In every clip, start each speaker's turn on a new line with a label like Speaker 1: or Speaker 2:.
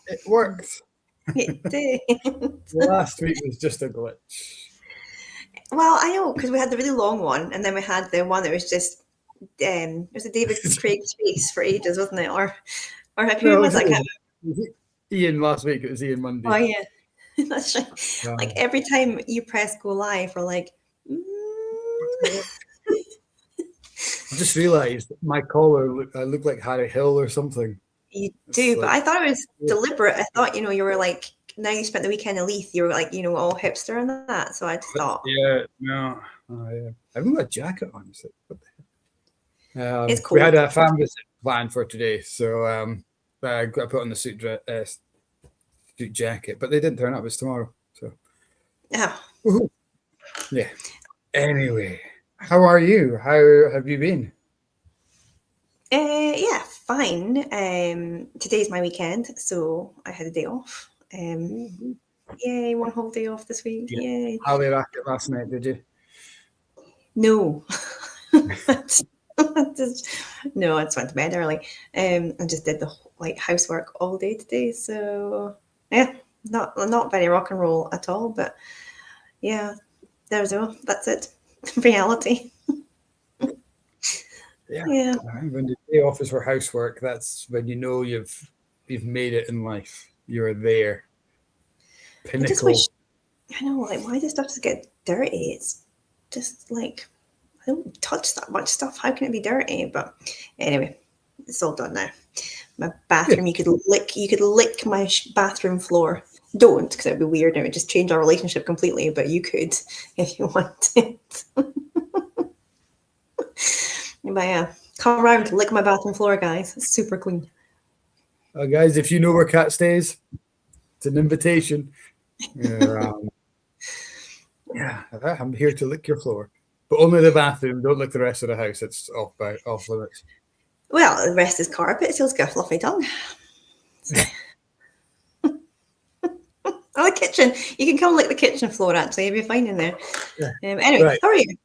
Speaker 1: It worked.
Speaker 2: It did.
Speaker 1: Last week was just a glitch.
Speaker 2: Well, I know, because we had the really long one, and then we had the one that was just it was a David Craig's face for ages, wasn't it? Or who was that?
Speaker 1: Ian last week. It was Ian Monday.
Speaker 2: Oh yeah, that's right. Like every time you press go live, we're like.
Speaker 1: I just realised my collar I look like Harry Hill or something.
Speaker 2: You do, but I thought it was deliberate. I thought, you were like, now you spent the weekend in Leith, you were like, all hipster and that. So I just thought.
Speaker 1: Yeah, no. I haven't got a jacket on. So
Speaker 2: it's cold.
Speaker 1: We had a family visit planned for today, so I got to put on the suit jacket, but they didn't turn up. It's tomorrow. So.
Speaker 2: Oh.
Speaker 1: Yeah. Anyway, how are you? How have you been?
Speaker 2: Yeah, fine. Today's my weekend, so I had a day off. Yay, one whole day off this week. Yeah. Yay.
Speaker 1: Alley racket last night, did you?
Speaker 2: No. No, I just went to bed early. I just did the housework all day today. So yeah, not very rock and roll at all, but yeah, there's that's it. Reality.
Speaker 1: Yeah. When the day off is for housework, that's when you know you've made it in life. You're there. Pinnacle.
Speaker 2: I know, why does stuff just get dirty? It's just I don't touch that much stuff. How can it be dirty? But anyway, it's all done now. My bathroom, you could lick my bathroom floor. Don't, because it'd be weird and it would just change our relationship completely. But you could if you wanted. But yeah, come around, lick my bathroom floor, guys. It's super clean.
Speaker 1: Guys, if you know where Kat stays, it's an invitation. I'm here to lick your floor, but only the bathroom. Don't lick the rest of the house. It's off limits.
Speaker 2: Well, the rest is carpet. It's got a fluffy tongue. The kitchen. You can come lick the kitchen floor. Actually, you'll be fine in there. Yeah. Anyway, right. How are you?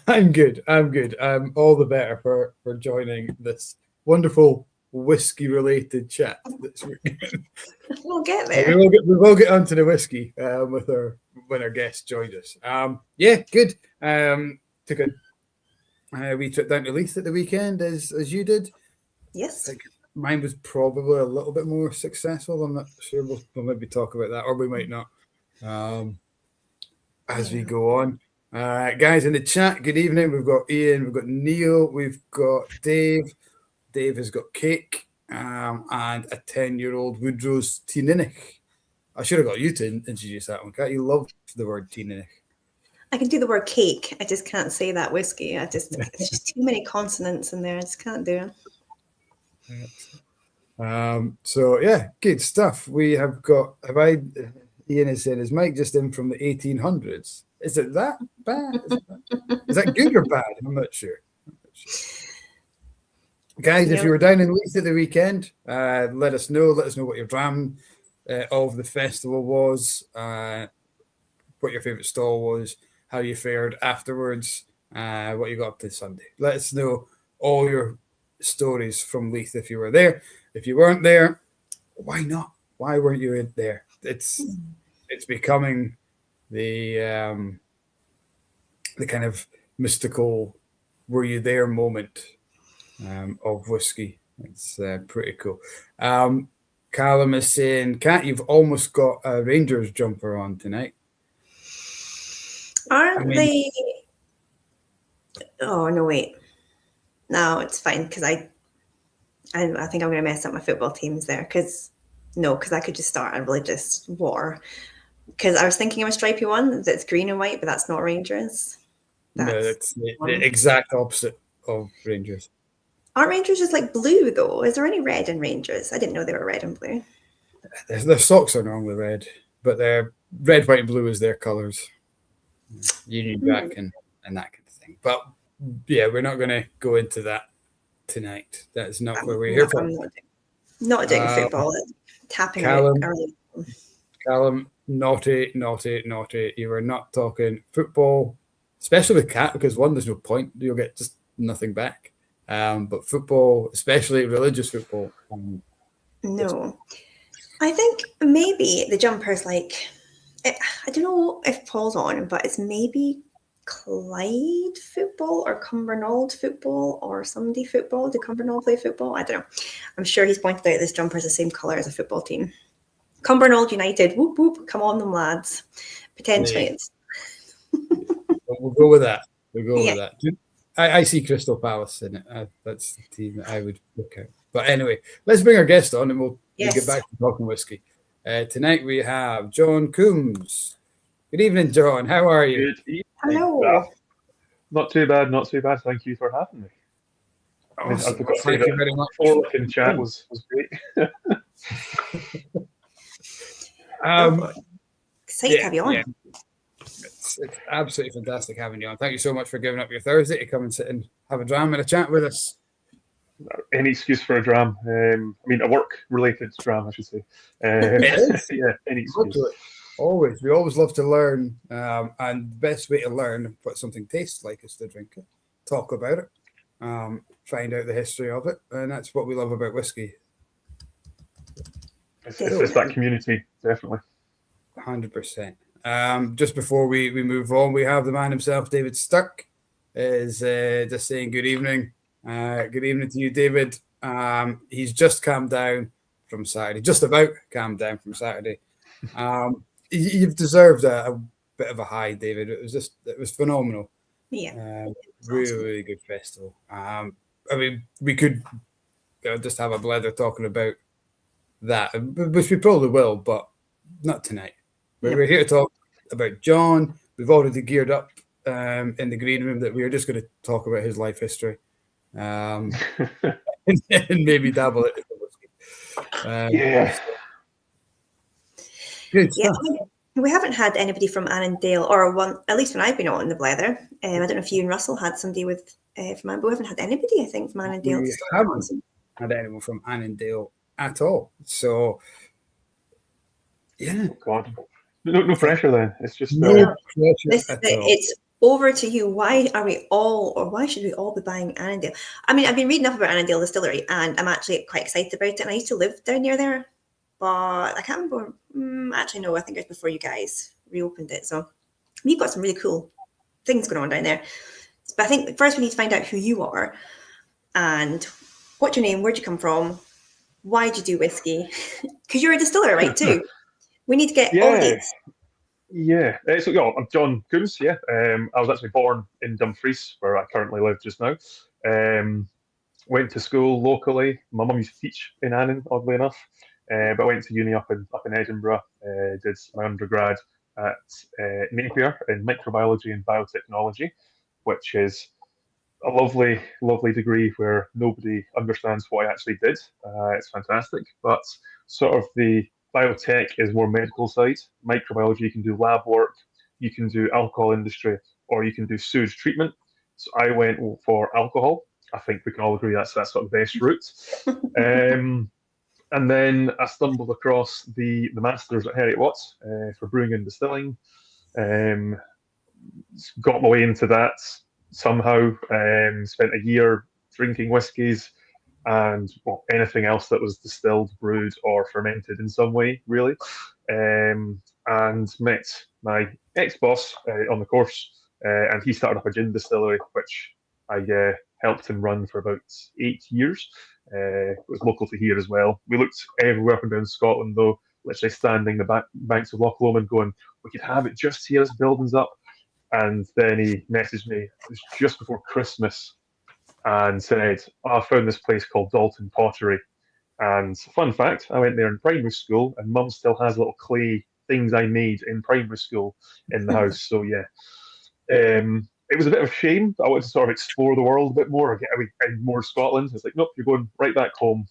Speaker 1: I'm good. All the better for joining this wonderful whiskey-related chat this weekend.
Speaker 2: We'll get there.
Speaker 1: We will get onto the whiskey when our guest joined us. Yeah, good. Took a wee trip down to Leith at the weekend, as you did.
Speaker 2: Yes.
Speaker 1: I think mine was probably a little bit more successful. I'm not sure. We'll maybe talk about that, or we might not. As we go on. Guys in the chat, good evening. We've got Ian, we've got Neil, we've got Dave. Dave has got cake and a 10-year-old Woodrow's Teeninich. I should have got you to introduce that one, Kat. You love the word Teeninich. I
Speaker 2: can do the word cake. I just can't say that whiskey. It's just too many consonants in there. I just can't do
Speaker 1: it. So yeah, good stuff. We have got. Ian is saying, is Mike just in from the 1800s? Is it that bad? Is that good or bad? I'm not sure. Guys, if you were down in Leith at the weekend, let us know. Let us know what your dram of the festival was, what your favourite stall was, how you fared afterwards, what you got up to Sunday. Let us know all your stories from Leith if you were there. If you weren't there, why not? Why weren't you there? It's becoming the kind of mystical were you there moment of whiskey. It's pretty cool. Callum is saying, Kat, you've almost got a Rangers jumper on tonight.
Speaker 2: Aren't they? Oh, no, wait. No, it's fine because I think I'm going to mess up my football teams there because I could just start a religious war. Because I was thinking of a stripy one that's green and white, but that's not Rangers.
Speaker 1: It's the exact opposite of Rangers.
Speaker 2: Aren't Rangers just like blue, though? Is there any red in Rangers? I didn't know they were red and blue.
Speaker 1: Their socks are normally red, but they're red, white, and blue is their colours. Union Jack and that kind of thing. But yeah, we're not going to go into that tonight. That's not where we're here for.
Speaker 2: Not doing football. Tapping
Speaker 1: Callum,
Speaker 2: early.
Speaker 1: Callum, naughty. You are not talking football, especially with Kat, because one, there's no point. You'll get just nothing back. But football, especially religious football.
Speaker 2: No. I think maybe the jumper's like, I don't know if Paul's on, but it's maybe Clyde football or Cumbernauld football or somebody football. Do Cumbernauld play football? I don't know. I'm sure he's pointed out this jumper is the same colour as a football team. Cumbernauld United, whoop whoop, come on them lads. Potentially it's.
Speaker 1: We'll go with that. With that. I see Crystal Palace in it. That's the team that I would look at. But anyway, let's bring our guest on and we'll get back to talking whiskey. Tonight we have John Coombes. Good evening, John. How are you?
Speaker 3: Good evening.
Speaker 2: Hello.
Speaker 3: Not too bad, not too bad. Thank you for having me.
Speaker 1: Awesome.
Speaker 3: I forgot to say
Speaker 1: Thank you very much.
Speaker 3: Forward chat was great.
Speaker 2: Excited to have you on.
Speaker 1: Yeah. It's absolutely fantastic having you on. Thank you so much for giving up your Thursday to come and sit and have a dram and a chat with us.
Speaker 3: Any excuse for a dram. I mean, a work-related dram, I should say. Yeah, any excuse.
Speaker 1: Always. We always love to learn. And the best way to learn what something tastes like is to drink it, talk about it, find out the history of it. And that's what we love about whiskey.
Speaker 3: It's that community, definitely.
Speaker 1: 100%. Just before we move on, we have the man himself, David Sturck, is just saying good evening. Good evening to you, David. He's just calmed down from Saturday, just about calmed down from Saturday. You've deserved a bit of a high, David. It was phenomenal.
Speaker 2: Yeah.
Speaker 1: Really good festival. I mean, we could just have a blether talking about that, which we probably will, but not tonight. We're here to talk about John. We've already geared up in the green room that we are just going to talk about his life history. And maybe dabble it in the whiskey. Good stuff.
Speaker 2: We haven't had anybody from Annandale, or one, at least when I've been on the Blether. I don't know if you and Russell had somebody from Annandale, but we haven't had anybody, I think, from Annandale.
Speaker 1: We haven't had anyone from Annandale at all. So, yeah.
Speaker 3: Oh, God. No pressure then. It's just
Speaker 1: no pressure at all.
Speaker 2: It's over to you. Why should we all be buying Annandale? I mean, I've been reading up about Annandale Distillery and I'm actually quite excited about it. And I used to live down near there, but I can't remember. Actually, no, I think it was before you guys reopened it. So you've got some really cool things going on down there. But I think first we need to find out who you are and what's your name, where'd you come from, why'd you do whiskey? Because you're a distiller, right, too? We need to get all of these.
Speaker 3: Yeah. So, I'm John Coombes, yeah. I was actually born in Dumfries, where I currently live just now. Went to school locally. My mum used to teach in Annan, oddly enough. But I went to uni up in Edinburgh, did my undergrad at Napier in microbiology and biotechnology, which is a lovely, lovely degree where nobody understands what I actually did. It's fantastic, but sort of the biotech is more medical side. Microbiology, you can do lab work, you can do alcohol industry, or you can do sewage treatment. So I went for alcohol. I think we can all agree that's sort of the best route. And then I stumbled across the Masters at Herriot Watt for Brewing and Distilling. Got my way into that somehow. Spent a year drinking whiskies and anything else that was distilled, brewed, or fermented in some way, really. And met my ex-boss on the course, and he started up a gin distillery, which I helped him run for about 8 years. It was local to here as well. We looked everywhere up and down Scotland, though, literally standing the banks of Loch Lomond going, we could have it just here, this building's up. And then he messaged me, it was just before Christmas, and said, I found this place called Dalton Pottery. And fun fact, I went there in primary school, and Mum still has little clay things I made in primary school in the house. So, yeah. It was a bit of a shame. I wanted to sort of explore the world a bit more, get away more Scotland. It's like, nope, you're going right back home.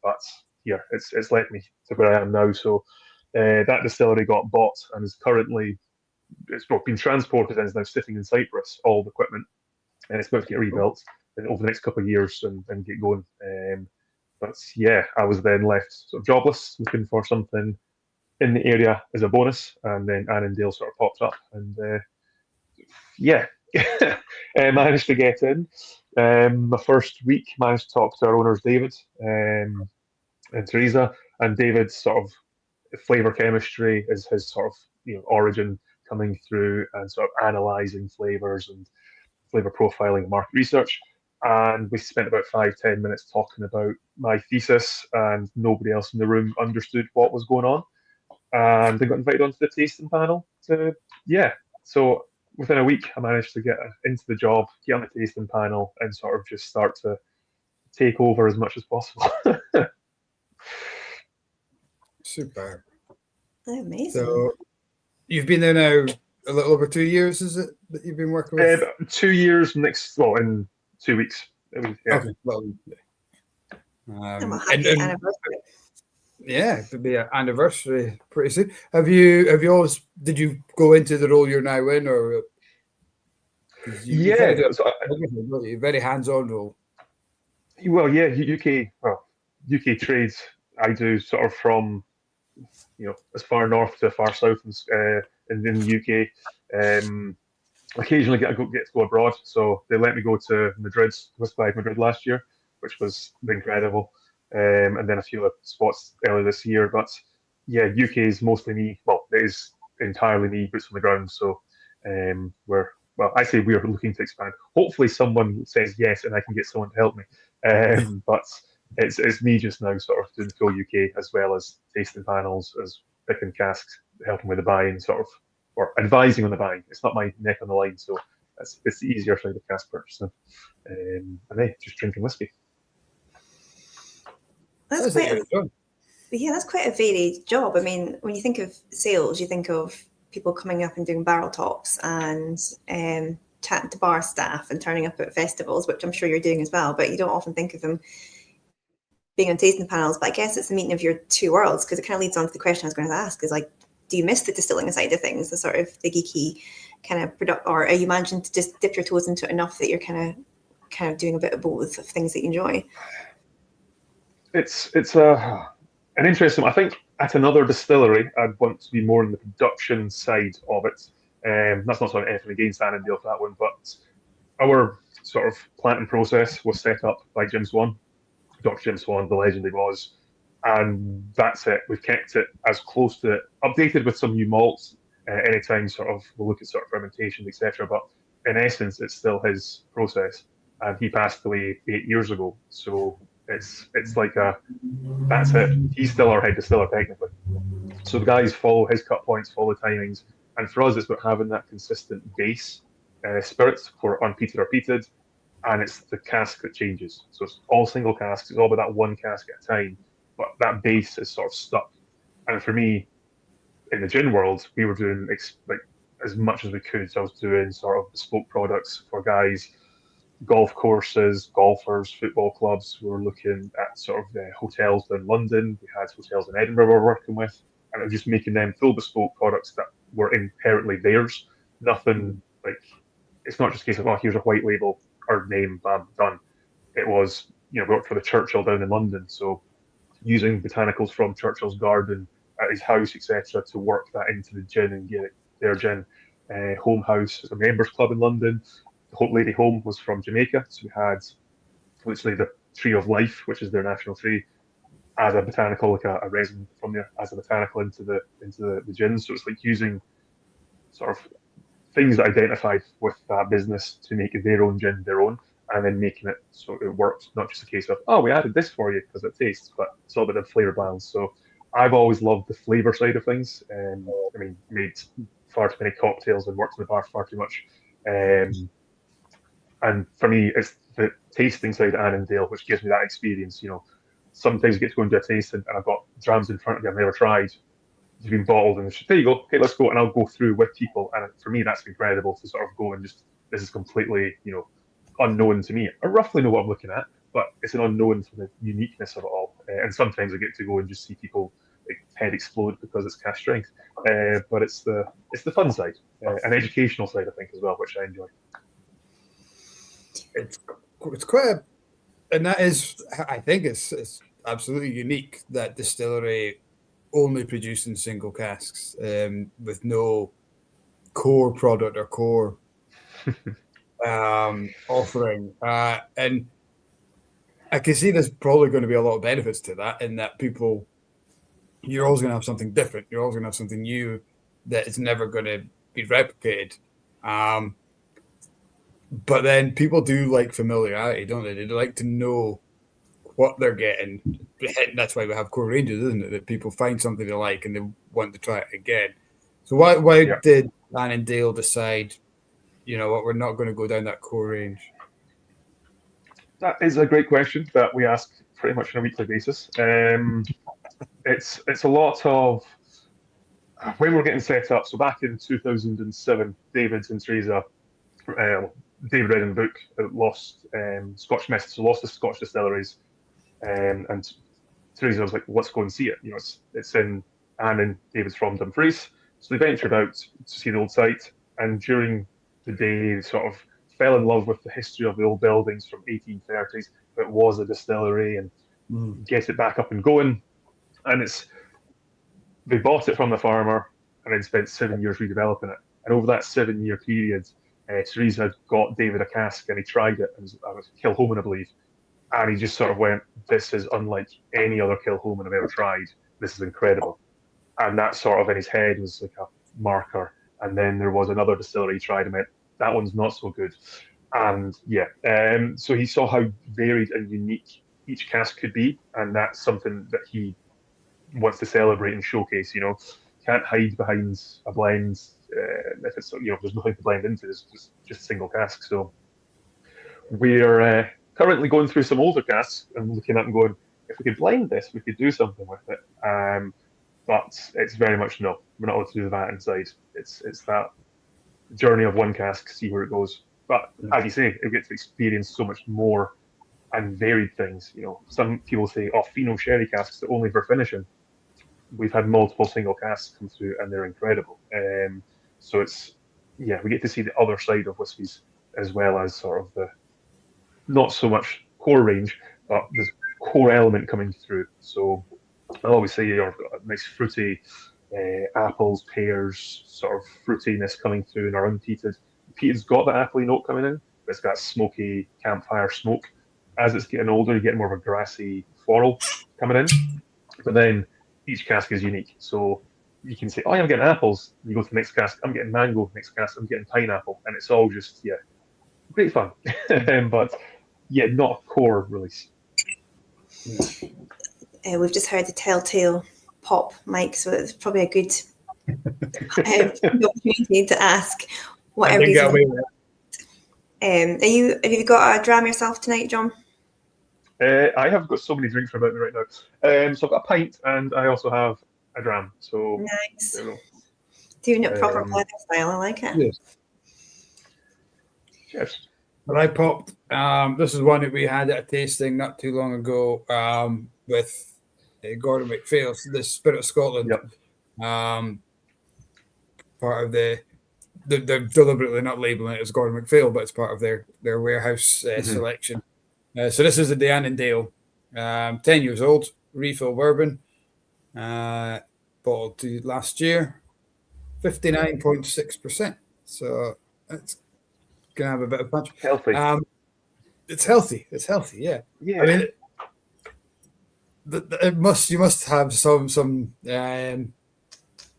Speaker 3: But here, it's led me to where I am now. So that distillery got bought and is currently, it's been transported and is now sitting in Cyprus, all the equipment. And it's about to get rebuilt over the next couple of years and get going. But yeah, I was then left sort of jobless, looking for something in the area as a bonus. And then Annandale sort of popped up and yeah, managed to get in. My first week, managed to talk to our owners, David and Teresa, And David's sort of flavor chemistry is his sort of origin coming through and sort of analyzing flavors and flavor profiling and market research. And we spent about 5-10 minutes talking about my thesis, and nobody else in the room understood what was going on. And I got invited onto the tasting panel so within a week I managed to get into the job, get on the tasting panel, and sort of just start to take over as much as possible.
Speaker 1: Super.
Speaker 2: Amazing.
Speaker 1: So you've been there now a little over 2 years, is it, that you've been working with?
Speaker 3: 2 years in 2 weeks. Yeah.
Speaker 1: Okay. Well,
Speaker 2: I'm a happy anniversary.
Speaker 1: Yeah, it could be an anniversary pretty soon. Have you always, did you go into the role you're now in, or you kind of very hands-on role?
Speaker 3: Well, yeah, UK trades I do sort of from as far north to far south in the UK. Occasionally get to go abroad, so they let me go to Madrid last year, which was incredible, and then a few other spots earlier this year. But yeah, UK is mostly me. Well, it is entirely me, boots on the ground. So I say we are looking to expand. Hopefully, someone says yes, and I can get someone to help me. But it's me just now, sort of doing the full UK, as well as tasting panels, as picking casks, helping with the buying, sort of, or advising on the buying. It's not my neck on the line, so it's the easier side of cask purchasing. And just drinking whiskey.
Speaker 2: That's quite a varied job. I mean, when you think of sales, you think of people coming up and doing barrel tops and chatting to bar staff and turning up at festivals, which I'm sure you're doing as well, but you don't often think of them being on tasting panels. But I guess it's the meeting of your two worlds, because it kind of leads on to the question I was going to ask, is like, do you miss the distilling side of things, the sort of the geeky kind of product, or are you managing to just dip your toes into it enough that you're kind of doing a bit of both of things that you enjoy?
Speaker 3: It's an interesting. I think at another distillery, I'd want to be more in the production side of it. That's not sort of anything against Annandale for that one, but our sort of planting process was set up by Jim Swan, Dr. Jim Swan, the legend he was. And that's it. We've kept it as close to it, updated with some new malts. Anytime sort of we'll look at sort of fermentation, etc. But in essence, it's still his process. And he passed away 8 years ago. So it's like that's it. He's still our head distiller technically. So the guys follow his cut points, follow the timings. And for us, it's about having that consistent base spirits for unpeated or peated. And it's the cask that changes. So it's all single casks. It's all about that one cask at a time. But that base is sort of stuck. And for me, in the gin world, we were doing like as much as we could. So I was doing sort of bespoke products for guys, golf courses, golfers, football clubs. We were looking at sort of hotels in London. We had hotels in Edinburgh we were working with. And I was just making them full bespoke products that were inherently theirs. Nothing like, it's not just a case of, oh, here's a white label or name, bam, done. It was, we worked for the Churchill down in London. So using botanicals from Churchill's garden at his house, etc., to work that into the gin and get it their gin. Home House is a members club in London. The Hope Lady Home was from Jamaica, so we had literally the Tree of Life, which is their national tree, as a botanical, like a resin from there, as a botanical into the gin. So it's like using sort of things that identified with that business to make their own gin their own, and then making it so it works. Not just a case of, oh, we added this for you because it tastes, but it's all about the flavor balance. So I've always loved the flavor side of things. I mean, made far too many cocktails and worked in the bar far too much. And for me, it's the tasting side of Annandale, which gives me that experience. Sometimes you get to go and do a tasting, and I've got drams in front of me I've never tried. You've been bottled, and there you go. Okay, let's go, and I'll go through with people. And for me, that's incredible to sort of go and just, this is completely, unknown to me. I roughly know what I'm looking at, but it's an unknown for the uniqueness of it all. And sometimes I get to go and just see people head explode because it's cask strength. But it's the fun side, an educational side, I think, as well, which I enjoy.
Speaker 1: It's quite and that is, I think it's absolutely unique, that distillery only producing single casks with no core product or core offering. And I can see there's probably going to be a lot of benefits to that, in that people you're always going to have something different. You're always going to have something new that is never going to be replicated. But then people do like familiarity, don't they? They like to know what they're getting. That's why we have core ranges, isn't it? That people find something they like and they want to try it again. So why did Annandale decide, you know what, we're not going to go down that core range?
Speaker 3: That is a great question that we ask pretty much on a weekly basis. It's a lot of when we're getting set up. So back in 2007, David and Teresa, David read in the book, lost Scotch Mist, so lost the Scotch distilleries, and Teresa was like, well, let's go and see it. You know, it's in Annan. David's from Dumfries, so they ventured out to see the old site, and during the day, they sort of fell in love with the history of the old buildings from 1830s. It was a distillery, and get it back up and going. And they bought it from the farmer and then spent 7 years redeveloping it. And over that 7 year period, Teresa had got David a cask and he tried it. And I was Kilhoman, I believe. And he just sort of went, this is unlike any other Kilhoman I've ever tried. This is incredible. And that sort of in his head was like a marker. And then there was another distillery he tried and went, that one's not so good. And so he saw how varied and unique each cask could be. And that's something that he wants to celebrate and showcase. You know, can't hide behind a blend if it's, you know, there's nothing to blend into. It's just single cask. So we're currently going through some older casks and looking at and going, if we could blend this, we could do something with it. But it's very much no. We're not able to do that inside. It's that journey of one cask, see where it goes. But as you say, you get to experience so much more and varied things. You know, some people say, oh, Fino sherry casks are only for finishing. We've had multiple single casks come through and they're incredible. So it's, we get to see the other side of whiskies as well as sort of the, not so much core range, but there's core element coming through. So I always say you've got a nice fruity apples, pears, sort of fruitiness coming through in our unpeated. Peated's got the appley note coming in, but it's got smoky campfire smoke. As it's getting older, you get more of a grassy floral coming in. But then each cask is unique. So you can say, oh, I'm getting apples. You go to the next cask, I'm getting mango. Next cask, I'm getting pineapple. And it's all just, great fun. But not a core release.
Speaker 2: We've just heard the telltale pop, Mike, so it's probably a good opportunity to ask what everybody's have you got a dram yourself tonight, John?
Speaker 3: I have got so many drinks about me right now. So I've got a pint and I also have a dram. So
Speaker 2: nice. Doing it proper Blether style, I like it.
Speaker 1: Yes.
Speaker 3: Cheers.
Speaker 1: But I popped. This is one that we had at a tasting not too long ago with Gordon MacPhail, the Spirit of Scotland.
Speaker 3: Yep.
Speaker 1: Part of they're deliberately not labeling it as Gordon MacPhail, but it's part of their warehouse selection. So this is the Annandale, 10 years old, refill bourbon, bottled to last year, 59.6%. So it's gonna have a bit of punch.
Speaker 3: Healthy.
Speaker 1: It's healthy. It's healthy. Yeah. I mean, you must have some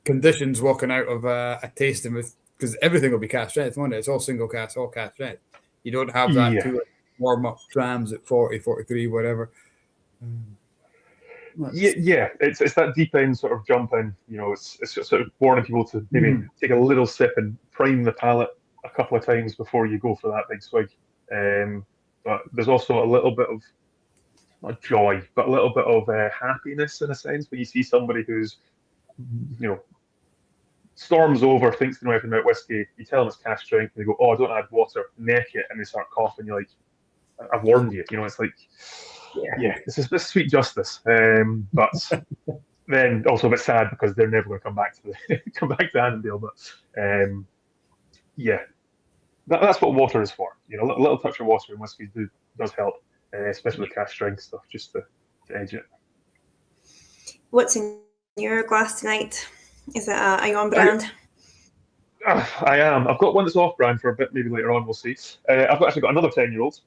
Speaker 1: conditions walking out of a tasting with, because everything will be cask strength, won't it? It's all single cask, all cask strength. You don't have that to warm up drams at 40, 43, whatever.
Speaker 3: It's that deep end sort of jump in. You know, it's just sort of warning people to maybe take a little sip and prime the palate a couple of times before you go for that big swig. But there's also a little bit of, not joy, but a little bit of happiness in a sense when you see somebody who's, storms over, thinks they know everything about whiskey. You tell them it's cask strength, and they go, "Oh, don't add water, neck it," and they start coughing. You're like, "I've warned you." It's like, this sweet justice. But then also a bit sad because they're never going to come back to Annandale. But that's what water is for. A little touch of water in whiskey does help, especially with cask strength stuff, just to edge it.
Speaker 2: What's in your glass tonight? Is it a on brand?
Speaker 3: I am. I've got one that's off brand for a bit, maybe later on, we'll see. I've actually got another 10-year-old.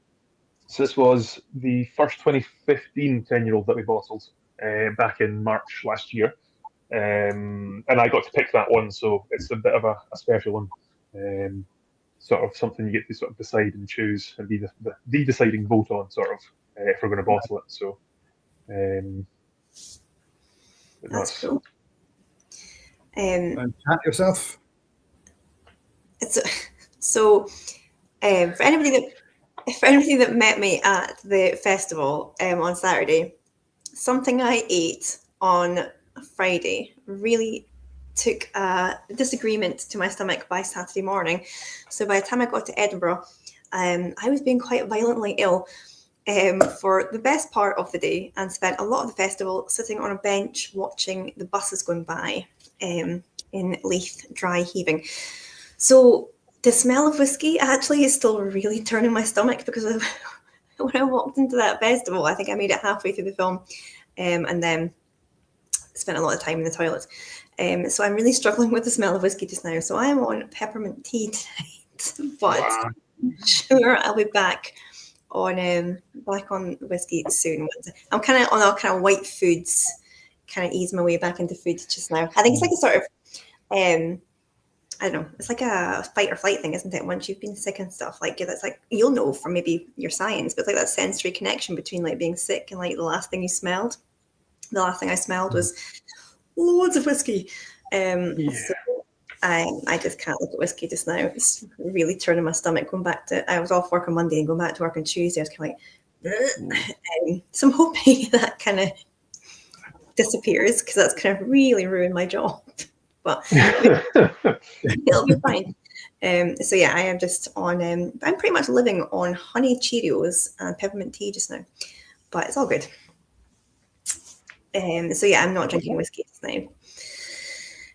Speaker 3: So this was the first 2015 10-year-old that we bottled back in March last year. and I got to pick that one, so it's a bit of a special one. Sort of something you get to sort of decide and choose and be the deciding vote on, sort of, if we're going to bottle it. So
Speaker 2: That's cool.
Speaker 1: And chat yourself.
Speaker 2: So for anybody that met me at the festival on Saturday, something I ate on Friday really took a disagreement to my stomach by Saturday morning. So by the time I got to Edinburgh, I was being quite violently ill for the best part of the day, and spent a lot of the festival sitting on a bench watching the buses going by in Leith, dry heaving. So the smell of whiskey actually is still really turning my stomach, because when I walked into that festival, I think I made it halfway through the film, and then spent a lot of time in the toilet. So I'm really struggling with the smell of whiskey just now. So I'm on peppermint tea tonight, but I'm sure I'll be back on whiskey soon. I'm kind of on a kind of white foods, kind of ease my way back into food just now. I think it's like a sort of, I don't know, it's like a fight or flight thing, isn't it? Once you've been sick and stuff, like that's like, you'll know from maybe your science, but it's like that sensory connection between like being sick and like the last thing you smelled. The last thing I smelled was loads of whiskey. So I just can't look at whiskey just now. It's really turning my stomach. I was off work on Monday and going back to work on Tuesday, I was kind of like, so I'm hoping that kind of disappears, because that's kind of really ruined my job. But it'll be fine. So yeah, I am just on, I'm pretty much living on honey Cheerios and peppermint tea just now, but it's all good. So yeah, I'm not drinking whiskey just now.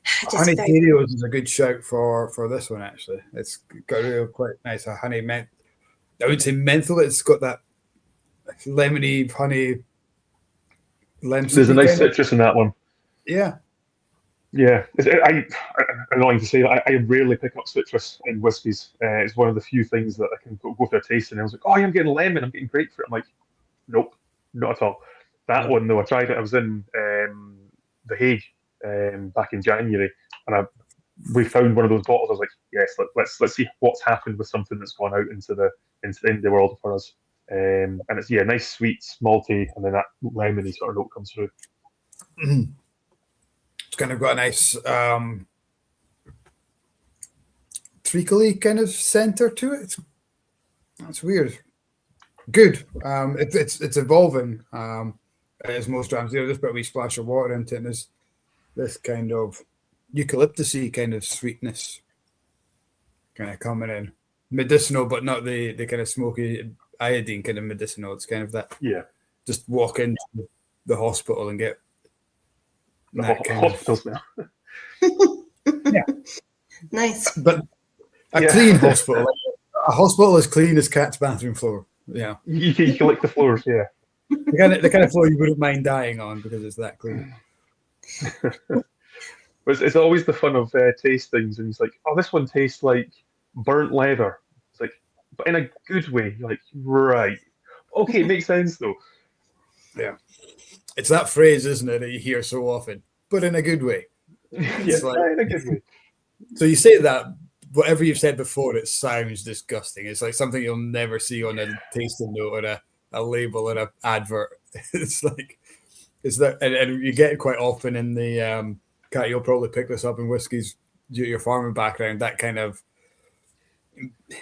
Speaker 1: Honey Cheerios is a good shout for this one, actually. It's got a real quite nice honey I would say menthol. It's got that lemony honey.
Speaker 3: There's a nice citrus in that one.
Speaker 1: Yeah.
Speaker 3: Yeah. Annoying to say, I rarely pick up citrus in whiskies. It's one of the few things that I can go for a taste, and I was like, oh, I'm getting lemon, I'm getting grapefruit. I'm like, nope, not at all. That one though, I tried it. I was in The Hague back in January, and we found one of those bottles. I was like, yes, let's see what's happened with something that's gone out into the indie world for us. And it's nice, sweet, malty, and then that lemony sort of note comes through.
Speaker 1: Mm. It's kind of got a nice treacly kind of center to it. That's weird. Good. It's evolving. As most drams, just put a wee splash of water into it, and there's this kind of eucalyptusy kind of sweetness kind of coming in. Medicinal, but not the kind of smoky iodine kind of medicinal. It's kind of that. Yeah. Just walk into the hospital and get that
Speaker 3: hospital smell.
Speaker 1: Yeah.
Speaker 2: Nice.
Speaker 1: But clean hospital. A hospital as clean as Cat's bathroom floor. Yeah.
Speaker 3: You can lick the floors, yeah.
Speaker 1: The kind of floor you wouldn't mind dying on because it's that clean.
Speaker 3: It's always the fun of tastings, and it's like, oh, this one tastes like burnt leather. It's like, but in a good way. You're like, right, okay, it makes sense though.
Speaker 1: Yeah, it's that phrase, isn't it, that you hear so often, but in a good way.
Speaker 3: Yes, like, in a good way.
Speaker 1: So you say that, whatever you've said before, it sounds disgusting. It's like something you'll never see on a tasting note or a label or an advert. It's that, and you get it quite often in the Kat, you'll probably pick this up in whiskies due to your farming background, that kind of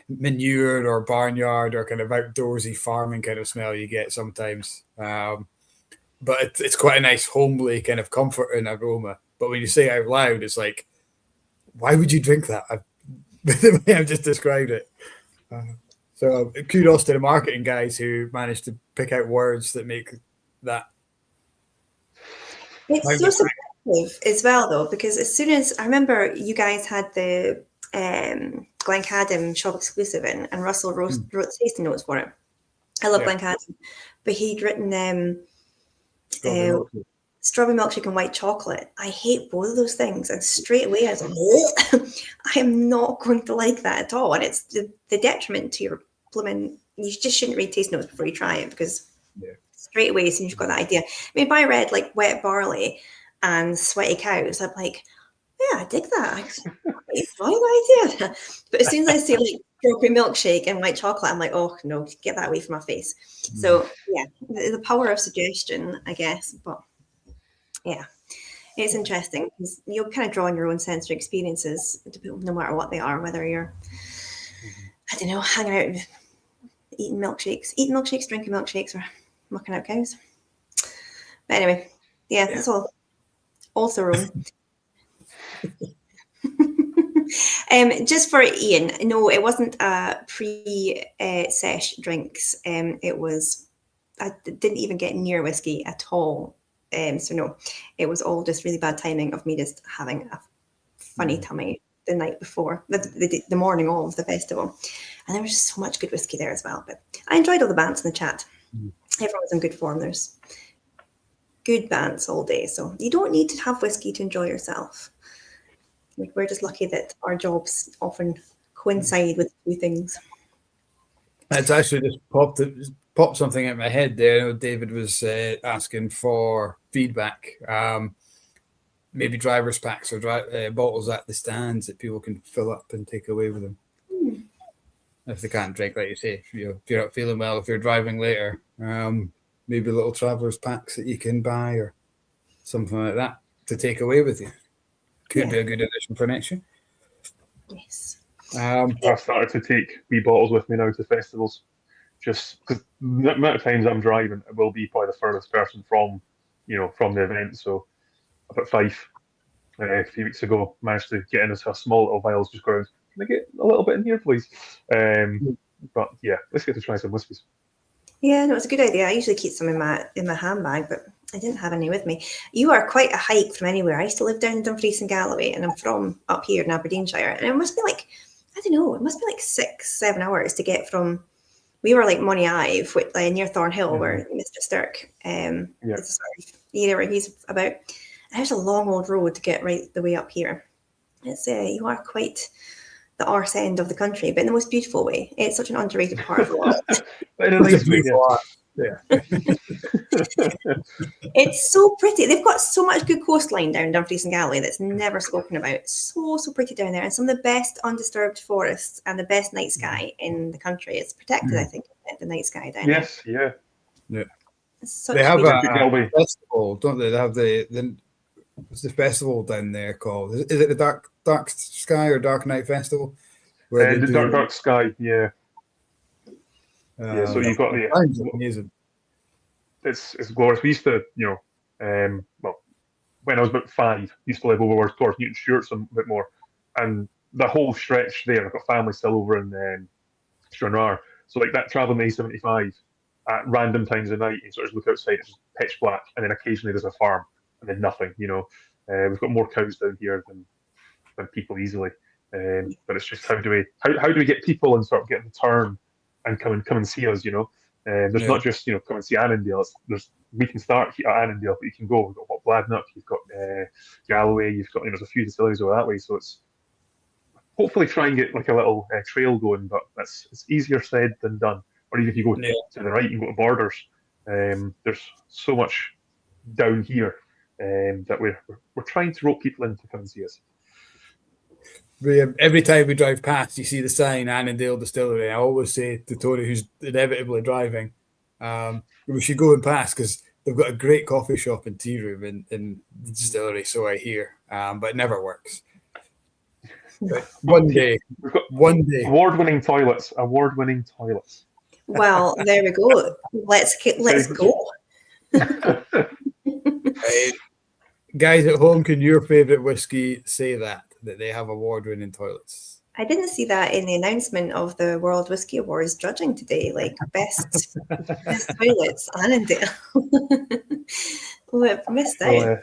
Speaker 1: manure or barnyard or kind of outdoorsy farming kind of smell you get sometimes. But it's quite a nice homely kind of comforting aroma. But when you say it out loud, it's like, why would you drink that? The way I've just described it. So kudos to the marketing guys who managed to pick out words that make that.
Speaker 2: It's so subjective as well, though, because as soon as I remember you guys had the Glencadam shop exclusive in, and Russell wrote tasting notes for it. I love Glencadam, but he'd written strawberry milkshake and white chocolate. I hate both of those things, and straight away I was like, I am not going to like that at all, and it's the detriment to your blooming. You just shouldn't read taste notes before you try it, because straight away, as soon as you've got that idea. I mean, if I read like wet barley, I would be like, oh, this is going to be really good. And then as soon as I read wet barley, I was like, oh, this is going to be really bad. and sweaty cows. I'm like, yeah, I dig that. It's my idea. But as soon as I see like strawberry milkshake and white chocolate, I'm like, oh no, get that away from my face. So yeah, the power of suggestion, I guess. But yeah, it's interesting because you'll kind of draw on your own sensory experiences, no matter what they are, whether you're, I don't know, hanging out, eating milkshakes, drinking milkshakes, or mucking out cows. But anyway, yeah, that's all. Also wrong. Just for Ian, no, it wasn't pre-sesh drinks. It was, I didn't even get near whiskey at all. So no, it was all just really bad timing of me just having a funny tummy the night before, the morning of the festival. And there was just so much good whiskey there as well. But I enjoyed all the bands in the chat. Everyone was in good form. There's good bands all day. So you don't need to have whiskey to enjoy yourself. We're just lucky that our jobs often coincide with two things.
Speaker 1: It's actually just popped something in my head there. I know David was asking for feedback. Maybe driver's packs or bottles at the stands that people can fill up and take away with them. If they can't drink, like you say, if you're not feeling well, if you're driving later, maybe little traveller's packs that you can buy or something like that to take away with you. Could be a good addition for next year.
Speaker 2: Yes.
Speaker 3: I've started to take wee bottles with me now to festivals, just because the amount of times I'm driving, I will be probably the furthest person from the event. So about 5 a few weeks ago, managed to get into a small little vials, just go around, can I get a little bit in here, please? But yeah, let's get to try some whiskies.
Speaker 2: Yeah, no, it's a good idea. I usually keep some in my handbag, but I didn't have any with me. You are quite a hike from anywhere. I used to live down in Dumfries and Galloway, and I'm from up here in Aberdeenshire. And it must be like, I don't know, it must be like 6-7 hours to get from. We were like Money Ive, near Thornhill, where Mr. Stirk is sort of area where he's about. And there's a long old road to get right the way up here. It's you are quite the arse end of the country, but in the most beautiful way. It's such an underrated part of the world.
Speaker 3: In a nice way,
Speaker 1: yeah.
Speaker 2: It's so pretty. They've got so much good coastline down Dumfries and Galloway that's never spoken about. So pretty down there, and some of the best undisturbed forests and the best night sky in the country. It's protected, I think, the night sky down there.
Speaker 3: Yes, yeah.
Speaker 1: They have a festival, don't they? They have the what's the festival down there called? Is it the Dark Sky or Dark Night Festival?
Speaker 3: Where the Dark Sky, yeah. So you've got
Speaker 1: amazing.
Speaker 3: It's glorious. We used to, when I was about 5, used to live over towards Newton Stewart a bit more, and the whole stretch there, I've got family still over in Stranraer. So like that traveling the A75 at random times of night, you sort of look outside, it's just pitch black, and then occasionally there's a farm, and then nothing. We've got more cows down here than people easily. But it's just how do we get people and start getting the turn and come and see us? There's not just come and see Annandale. We can start at Annandale, but you can go. We've got Blether, you've got Galloway, you've got there's a few distilleries over that way. So it's hopefully try and get like a little trail going, but it's easier said than done. Or even if you go to the right, you can go to Borders. There's so much down here that we're trying to rope people in to come and see us.
Speaker 1: Every time we drive past, you see the sign Annandale Distillery. I always say to Tony, who's inevitably driving, we should go and pass because they've got a great coffee shop and tea room in the distillery, so I hear, but it never works. But one day.
Speaker 3: Award-winning toilets.
Speaker 2: Well, there we go. Let's go.
Speaker 1: Guys at home, can your favourite whiskey say that they have award-winning toilets?
Speaker 2: I didn't see that in the announcement of the World Whisky Awards judging today, like best toilets, Annandale. I've missed out.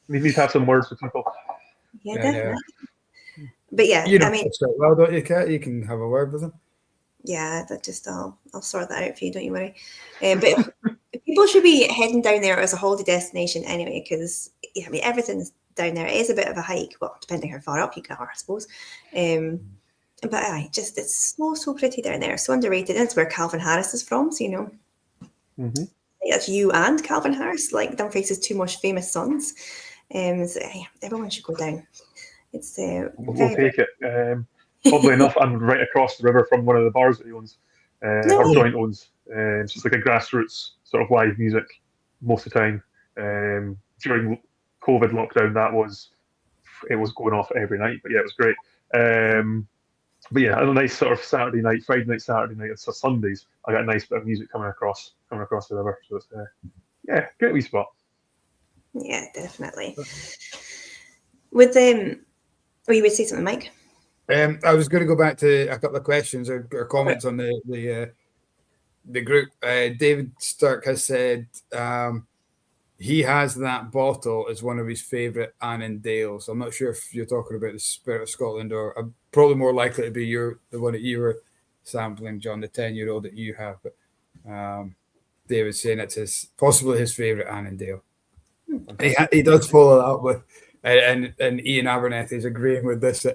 Speaker 3: We need to have some words with people.
Speaker 2: Yeah, definitely. But yeah,
Speaker 1: I mean, well, don't you, Kat? You can have a word with them.
Speaker 2: Yeah, I'll sort that out for you. Don't you worry. But people should be heading down there as a holiday destination anyway, because everything's down there. It is a bit of a hike, well, depending how far up you are, I suppose. But it's so pretty down there, so underrated. And it's where Calvin Harris is from, so that's you and Calvin Harris, like Dumfries' two most famous sons. So yeah, everyone should go down. It's
Speaker 3: We'll take it. Oddly enough, I'm right across the river from one of the bars that he owns,
Speaker 2: No
Speaker 3: or
Speaker 2: way.
Speaker 3: joint owns. So it's like a grassroots sort of live music most of the time. During COVID lockdown, it was going off every night, but yeah, it was great. But yeah, a nice sort of Saturday night, Friday night, Saturday night, so Sundays. I got a nice bit of music coming across the river. So it's yeah, great wee spot.
Speaker 2: Yeah, definitely. With oh, you would say something, Mike?
Speaker 1: I was going to go back to a couple of questions or comments on the group. David Sturck has said he has that bottle as one of his favourite Annandale. So I'm not sure if you're talking about the Spirit of Scotland or probably more likely to be the one that you were sampling, John, the 10-year-old that you have. But David's saying it's possibly his favourite Annandale. He does follow that up with, and Ian Abernethy is agreeing with this.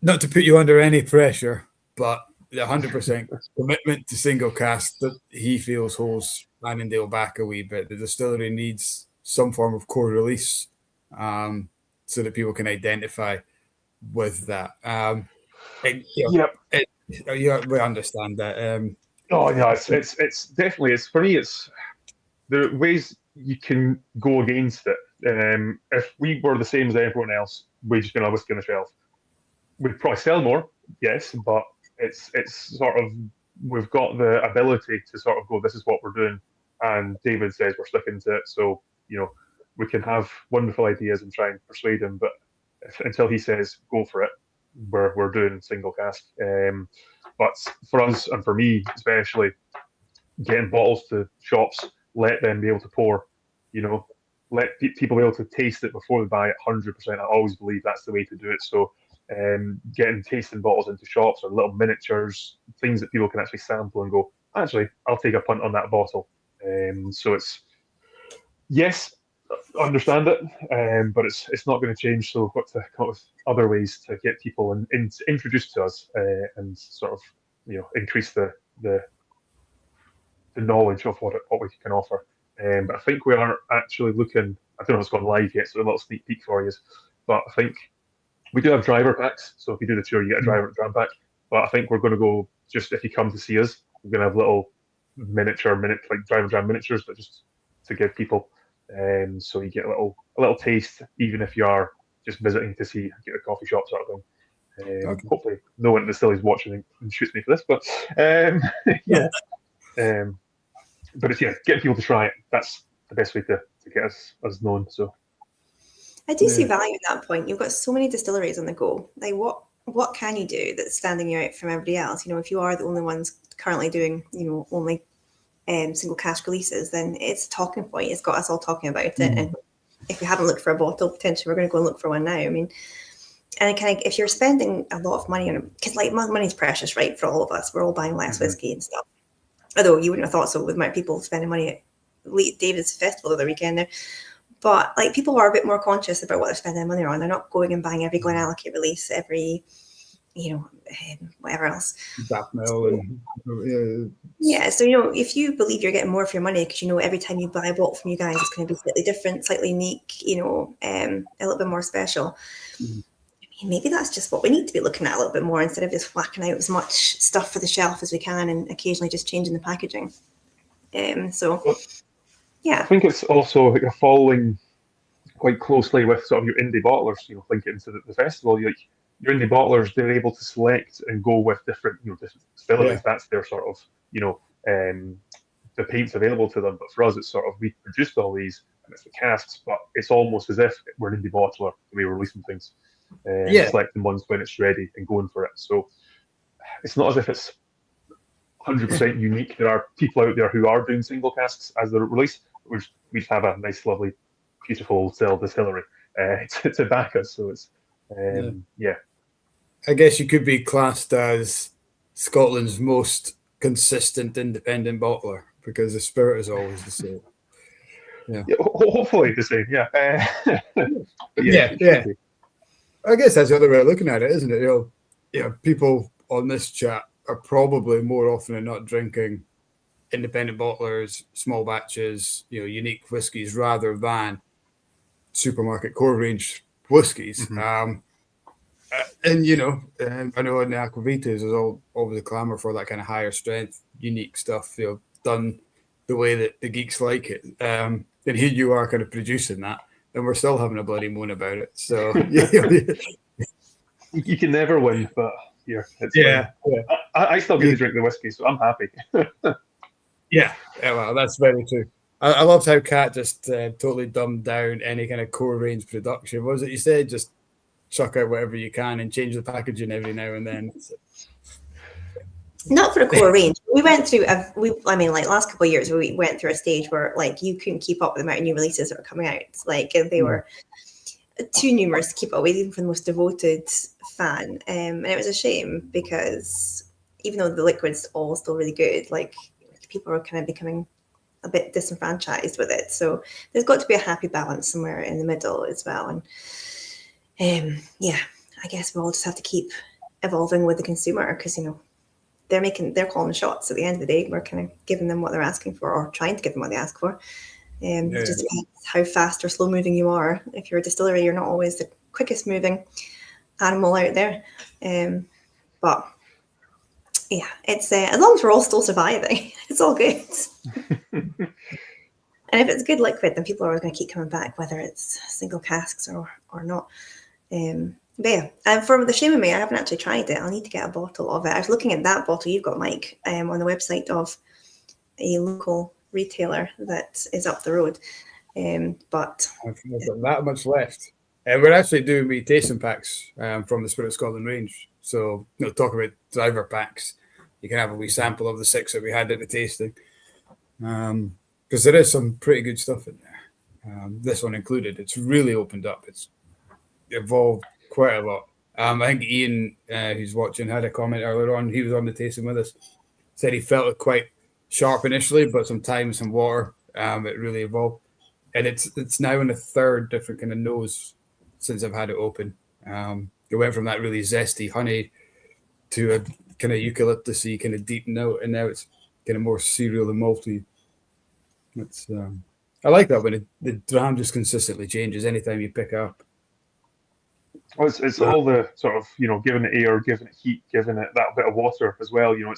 Speaker 1: Not to put you under any pressure, but the 100% commitment to single cask that he feels holds Annandale back a wee bit. The distillery needs some form of core release so that people can identify with that. We understand that.
Speaker 3: Oh yeah, it's definitely for me. It's there are ways you can go against it. If we were the same as everyone else, we're just going to have whiskey on the shelf. We'd probably sell more, yes, but it's sort of we've got the ability to sort of go, this is what we're doing, and David says we're sticking to it. So we can have wonderful ideas and try and persuade him, but until he says go for it, we're doing single cask. But for us and for me especially, getting bottles to shops, let them be able to pour, let people be able to taste it before they buy it 100%. I always believe that's the way to do it. So getting tasting bottles into shops or little miniatures, things that people can actually sample and go, actually, I'll take a punt on that bottle. So it's, yes, understand it, but it's not going to change. So we've got to come up with other ways to get people introduced to us and sort of, increase the knowledge of what we can offer. But I think we are actually looking, I don't know if it's gone live yet, so a little sneak peek for you, but I think we do have driver packs. So if you do the tour, you get a driver dram pack. But I think we're going to go, just if you come to see us, we're going to have little like driver dram miniatures, but just to give people. So you get a little taste, even if you are just visiting to see, get a coffee shop sort of thing.
Speaker 1: Okay.
Speaker 3: Hopefully no one at the still is watching and shoots me for this, but yeah. But it's getting people to try it. That's the best way to get us known. So
Speaker 2: I do see value in that point. You've got so many distilleries on the go. Like what can you do that's standing you out from everybody else? If you are the only ones currently doing, only single cask releases, then it's a talking point. It's got us all talking about it. And if we haven't looked for a bottle, potentially we're going to go and look for one now. I mean, and if you're spending a lot of money on it, because money's precious, right? For all of us, we're all buying less whiskey and stuff. Although you wouldn't have thought so with my people spending money at David's festival of the weekend there. But people are a bit more conscious about what they're spending money on. They're not going and buying every Glenallachie release, every, whatever else. Yeah, so if you believe you're getting more for your money because every time you buy a bottle from you guys, it's going to be slightly different, slightly unique, a little bit more special. Maybe that's just what we need to be looking at a little bit more instead of just whacking out as much stuff for the shelf as we can and occasionally just changing the packaging.
Speaker 3: I think it's also following quite closely with sort of your indie bottlers. Thinking into the festival, your indie bottlers, they're able to select and go with different different distilleries. Yeah. That's their sort of the paints available to them. But for us, it's sort of we produced all these and it's the casks, but it's almost as if we're an indie bottler the way we're releasing things. Selecting ones when it's ready and going for it. So it's not as if it's 100% unique. There are people out there who are doing single casks as their release. We just have a nice, lovely, beautiful distillery to back us. So it's
Speaker 1: I guess you could be classed as Scotland's most consistent independent bottler because the spirit is always the same.
Speaker 3: Hopefully the same.
Speaker 1: Yeah. I guess that's the other way of looking at it, isn't it? People on this chat are probably more often than not drinking independent bottlers, small batches, unique whiskies, rather than supermarket core range whiskies. And I know in the Aquavitas there's always a clamour for that kind of higher strength, unique stuff, done the way that the geeks like it. And here you are kind of producing that, and we're still having a bloody moan about it. So
Speaker 3: you can never win, but it's
Speaker 1: yeah.
Speaker 3: I still get to drink the whiskey, so I'm happy.
Speaker 1: Yeah, well, that's very true. I loved how Kat just totally dumbed down any kind of core range production. What was it you said? Just chuck out whatever you can and change the packaging every now and then.
Speaker 2: Not for a core range. We went through last couple of years we went through a stage where like you couldn't keep up with the amount of new releases that were coming out. Like they were too numerous to keep up with, even for the most devoted fan. And it was a shame because even though the liquid's all still really good, like people are kind of becoming a bit disenfranchised with it. So there's got to be a happy balance somewhere in the middle as well. And I guess we all just have to keep evolving with the consumer because they're calling the shots at the end of the day. We're kind of giving them what they're asking for, or trying to give them what they ask for. It just depends how fast or slow moving you are. If you're a distillery, you're not always the quickest moving animal out there. But yeah, it's as long as we're all still surviving, it's all good. And if it's good liquid, then people are always going to keep coming back, whether it's single casks or not. But yeah, and for the shame of me, I haven't actually tried it. I'll need to get a bottle of it. I was looking at that bottle you've got, Mike, on the website of a local retailer that is up the road. But
Speaker 1: I've not got that much left. We're actually doing wee tasting packs from the Spirit Scotland range. So, talk about driver packs. You can have a wee sample of the 6 that we had at the tasting. Because there is some pretty good stuff in there. This one included. It's really opened up. It's evolved quite a lot. I think Ian, who's watching, had a comment earlier on. He was on the tasting with us. Said he felt it quite sharp initially, but some time and some water, it really evolved. And it's now in a third different kind of nose since I've had it open. It went from that really zesty honey to a kind of eucalyptusy kind of deep note, and now it's kind of more cereal and malty. It's I like that when the dram just consistently changes anytime you pick up.
Speaker 3: Well, it's all the sort of giving it air, giving it heat, giving it that bit of water as well. You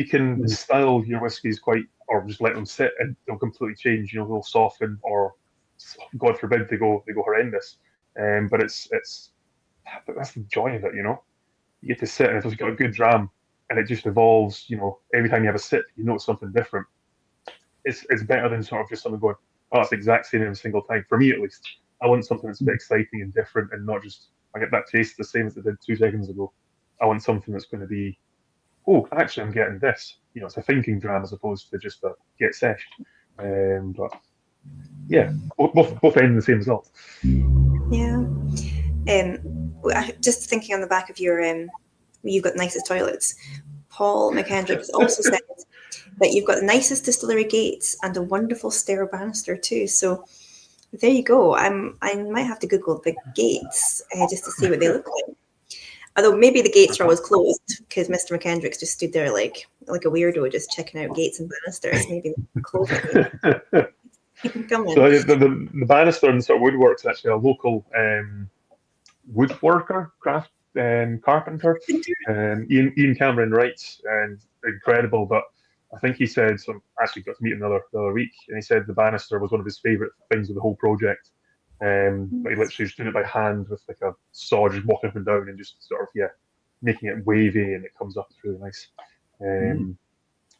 Speaker 3: can distill your whiskies or just let them sit and they'll completely change. They'll soften, or God forbid they go horrendous. But that's the joy of it. You get to sit, and if you've got a good dram, and it just evolves. Every time you have a sip, you notice something different. It's better than sort of just someone going, oh, it's the exact same every single time. For me, at least, I want something that's a bit exciting and different, and not just I get that taste the same as it did 2 seconds ago. I want something that's going to be, oh, actually, I'm getting this. It's a thinking dram as opposed to just a get seshed. But yeah, both end the same result.
Speaker 2: yeah, just thinking on the back of your you've got the nicest toilets. Paul McKendrick also said that you've got the nicest distillery gates and a wonderful stair banister too. So there you go. I might have to Google the gates just to see what they look like. Although maybe the gates are always closed because Mr. McKendrick's just stood there like a weirdo, just checking out gates and banisters. Maybe close it.
Speaker 3: So the banister and sort of woodwork is actually a local woodworker, craft carpenter. Ian Cameron writes, and incredible. But I think he said actually got to meet him the other week, and he said the banister was one of his favourite things of the whole project. But he literally just doing it by hand with like a saw, just walking up and down and just sort of making it wavy, and it comes up. It's really nice.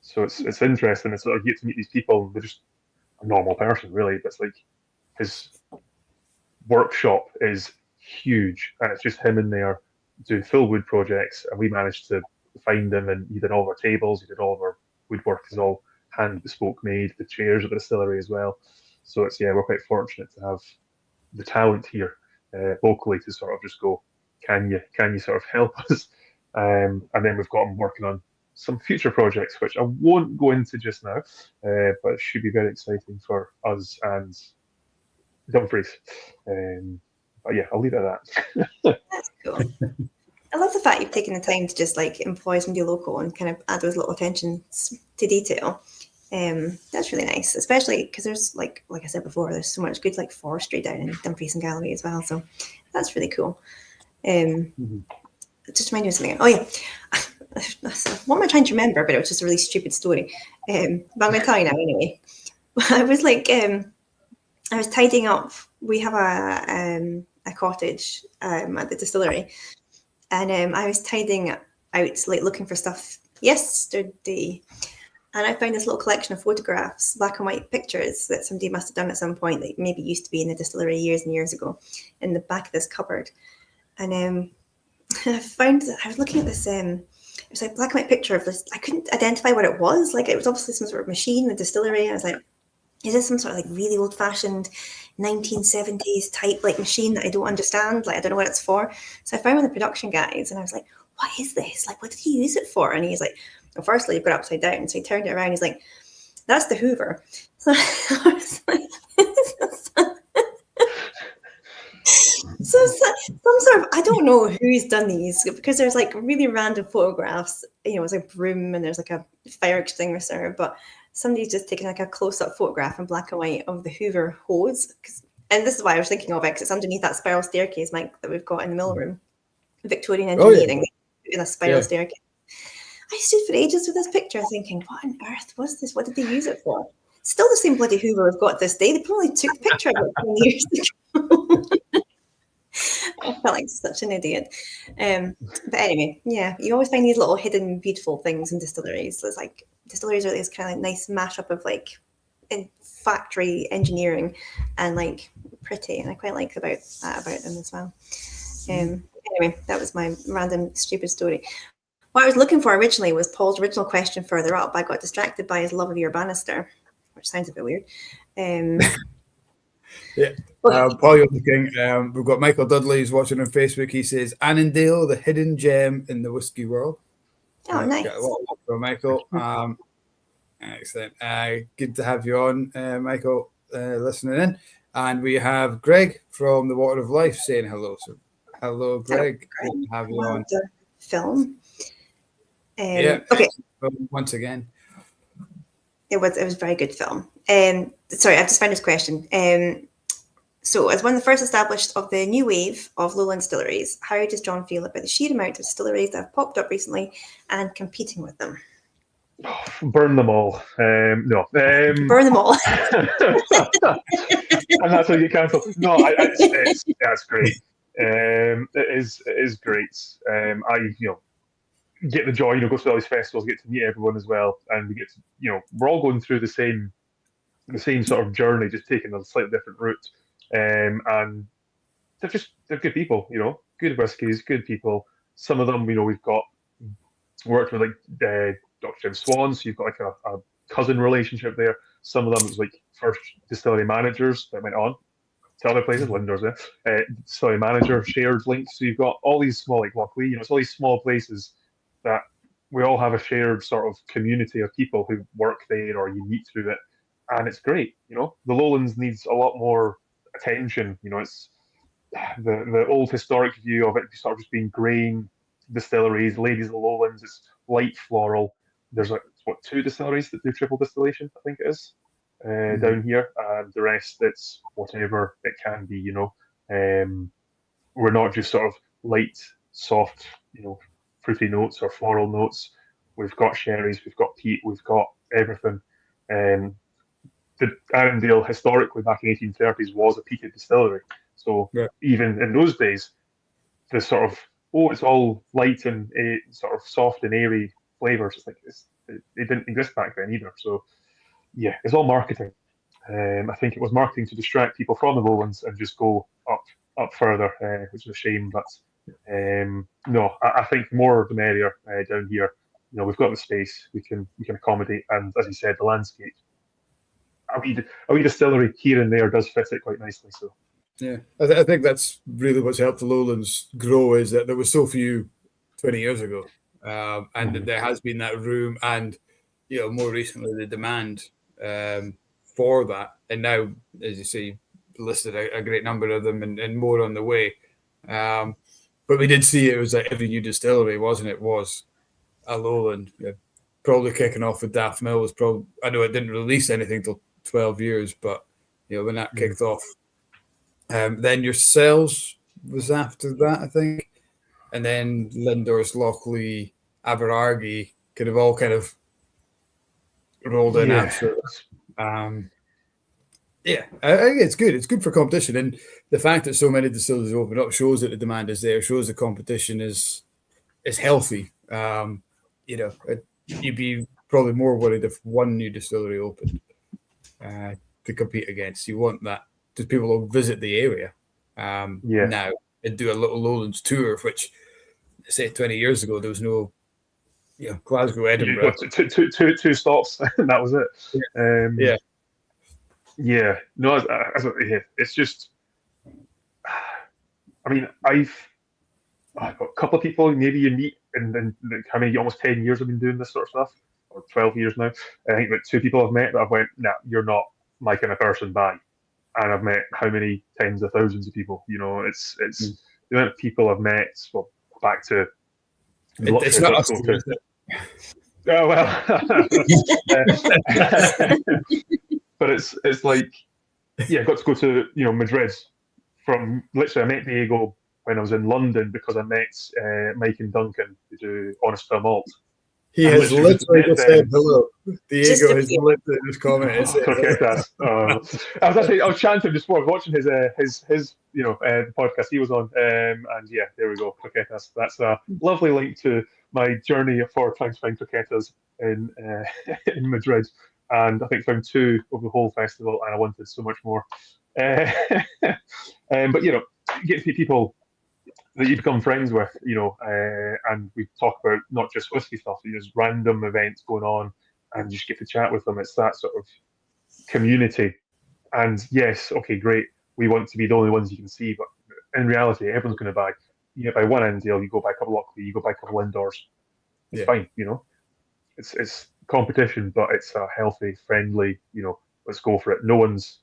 Speaker 3: So it's interesting. It's sort of you get to meet these people. They're just a normal person, really. But it's like his workshop is huge, and it's just him in there doing full wood projects. And we managed to find him, and he did all of our tables, he did all of our woodwork, is all hand bespoke made. The chairs at the distillery as well. So we're quite fortunate to have the talent here locally to sort of just go, can you sort of help us? And then we've got him working on some future projects, which I won't go into just now, but it should be very exciting for us and Dumfries. But yeah, I'll leave it at that.
Speaker 2: That's cool. I love the fact you've taken the time to just like employ somebody local and kind of add those little attentions to detail. That's really nice, especially because there's like I said before, there's so much good like forestry down in Dumfries and Galloway as well. So that's really cool. Just remind me of something. Oh yeah, what am I trying to remember? But it was just a really stupid story. But I'm going to tell you now anyway. I was like, I was tidying up. We have a cottage at the distillery, and I was tidying out, like looking for stuff yesterday. And I found this little collection of photographs, black and white pictures that somebody must have done at some point, that maybe used to be in the distillery years and years ago, in the back of this cupboard. And I was looking at this, it was like black and white picture of this. I couldn't identify what it was. Like, it was obviously some sort of machine in the distillery. I was like, is this some sort of like really old fashioned 1970s type like machine that I don't understand? Like, I don't know what it's for. So I found one of the production guys and I was like, what is this? Like, what did he use it for? And he's like, well, firstly, you've got it upside down. So he turned it around. He's like, that's the Hoover. So I was like, so some sort of, I don't know who's done these, because there's like really random photographs. You know, it's like a broom and there's like a fire extinguisher, but somebody's just taken like a close-up photograph in black and white of the Hoover hose. And this is why I was thinking of it, because it's underneath that spiral staircase, Mike, that we've got in the mill room. Victorian engineering in a spiral staircase. I stood for ages with this picture thinking, what on earth was this? What did they use it for? Still the same bloody Hoover we've got this day. They probably took the picture of it 20 years ago. I felt like such an idiot. But anyway, yeah, you always find these little hidden beautiful things in distilleries. So it's like distilleries are this kind of like nice mashup of like in factory engineering and like pretty, and I quite like about them as well. Anyway, that was my random stupid story. What I was looking for originally was Paul's original question further up. I got distracted by his love of your banister, which sounds a bit weird.
Speaker 1: Yeah. Paul, you're looking. We've got Michael Dudley who's watching on Facebook. He says, Annandale, the hidden gem in the whiskey world.
Speaker 2: Oh, nice.
Speaker 1: From Michael. Excellent. Good to have you on, Michael, listening in. And we have Greg from The Water of Life saying hello. So, hello, Greg. Good to have you on.
Speaker 2: The film.
Speaker 1: Okay. Once again.
Speaker 2: It was a very good film. Sorry, I've just found this question. So, as one of the first established of the new wave of lowland distilleries, how does John feel about the sheer amount of distilleries that have popped up recently and competing with them?
Speaker 3: Oh, burn them all. No.
Speaker 2: Burn them all.
Speaker 3: And that's how you get cancelled. No, that's great. It is great. I get the joy, go to all these festivals, get to meet everyone as well, and we get to, we're all going through the same sort of journey, just taking a slightly different route. And they're good people, good whiskies, good people. Some of them, we've got worked with like Dr. Jim Swan, so you've got like a cousin relationship there. Some of them was like first distillery managers that went on to other places. Linder's there, distillery manager, shared links. So you've got all these small, like Locklee, it's all these small places that we all have a shared sort of community of people who work there or you meet through it, and it's great. The Lowlands needs a lot more attention. It's the old historic view of it sort of just being grain distilleries, ladies of the Lowlands. It's light floral. There's like two distilleries that do triple distillation, I think it is, down here, and the rest it's whatever it can be. We're not just sort of light, soft, fruity notes or floral notes. We've got sherries, we've got peat, we've got everything. The Annandale historically back in 1830s was a peated distillery, so even in those days, the sort of it's all light and sort of soft and airy flavors. It's like it didn't exist back then either. So yeah, it's all marketing. I think it was marketing to distract people from the Lowlands and just go up further, which is a shame. But no, I think more the merrier down here. We've got the space, we can accommodate, and as you said, the landscape. A wee distillery here and there does fit it quite nicely. So
Speaker 1: yeah, I think that's really what's helped the Lowlands grow, is that there was so few 20 years ago, and there has been that room, and more recently the demand for that, and now, as you say, listed a great number of them, and more on the way. But we did see it was like every new distillery, wasn't it? Was a Lowland. probably kicking off with Daft Mill was probably, I know it didn't release anything till 12 years, but when that kicked off. Then yourselves was after that, I think. And then Lindors, Lockley, Aberargie all kind of rolled in after. Yeah, I think it's good. It's good for competition, and the fact that so many distilleries open up shows that the demand is there. Shows the competition is healthy. You'd be probably more worried if one new distillery opened to compete against. You want that because people will visit the area now and do a little Lowlands tour, which say 20 years ago there was no Glasgow, Edinburgh.
Speaker 3: Two stops, and that was it.
Speaker 1: Yeah.
Speaker 3: No, it's just. I mean, I've got a couple of people maybe you meet, and how many almost 10 years I've been doing this sort of stuff, or 12 years now. I think that 2 people I've met that I've went, nah, you're not my kind of person, bye. And I've met how many tens of thousands of people. It's the amount of people I've met. Well, back to
Speaker 1: it's not us, is it?
Speaker 3: Oh well. But it's like, I got to go to Madrid. From literally, I met Diego when I was in London because I met Mike and Duncan who do Honest Fair Malt.
Speaker 1: He has literally just said hello. Diego has literally just commented.
Speaker 3: I was chatting to him just before watching his the podcast he was on, and there we go, croquetas. That's a lovely link to my journey for trying to find croquetas in Madrid, and I think found 2 over the whole festival, and I wanted so much more. But you get people that you become friends with, and we talk about not just whiskey stuff, there's random events going on, and you just get to chat with them. It's that sort of community. And yes, okay, great, we want to be the only ones you can see, but in reality, everyone's going to buy. You buy one Annandale, you go buy a couple of Lockley, you go buy a couple of Lindors. It's fine, It's competition, but it's a healthy, friendly, let's go for it. No one's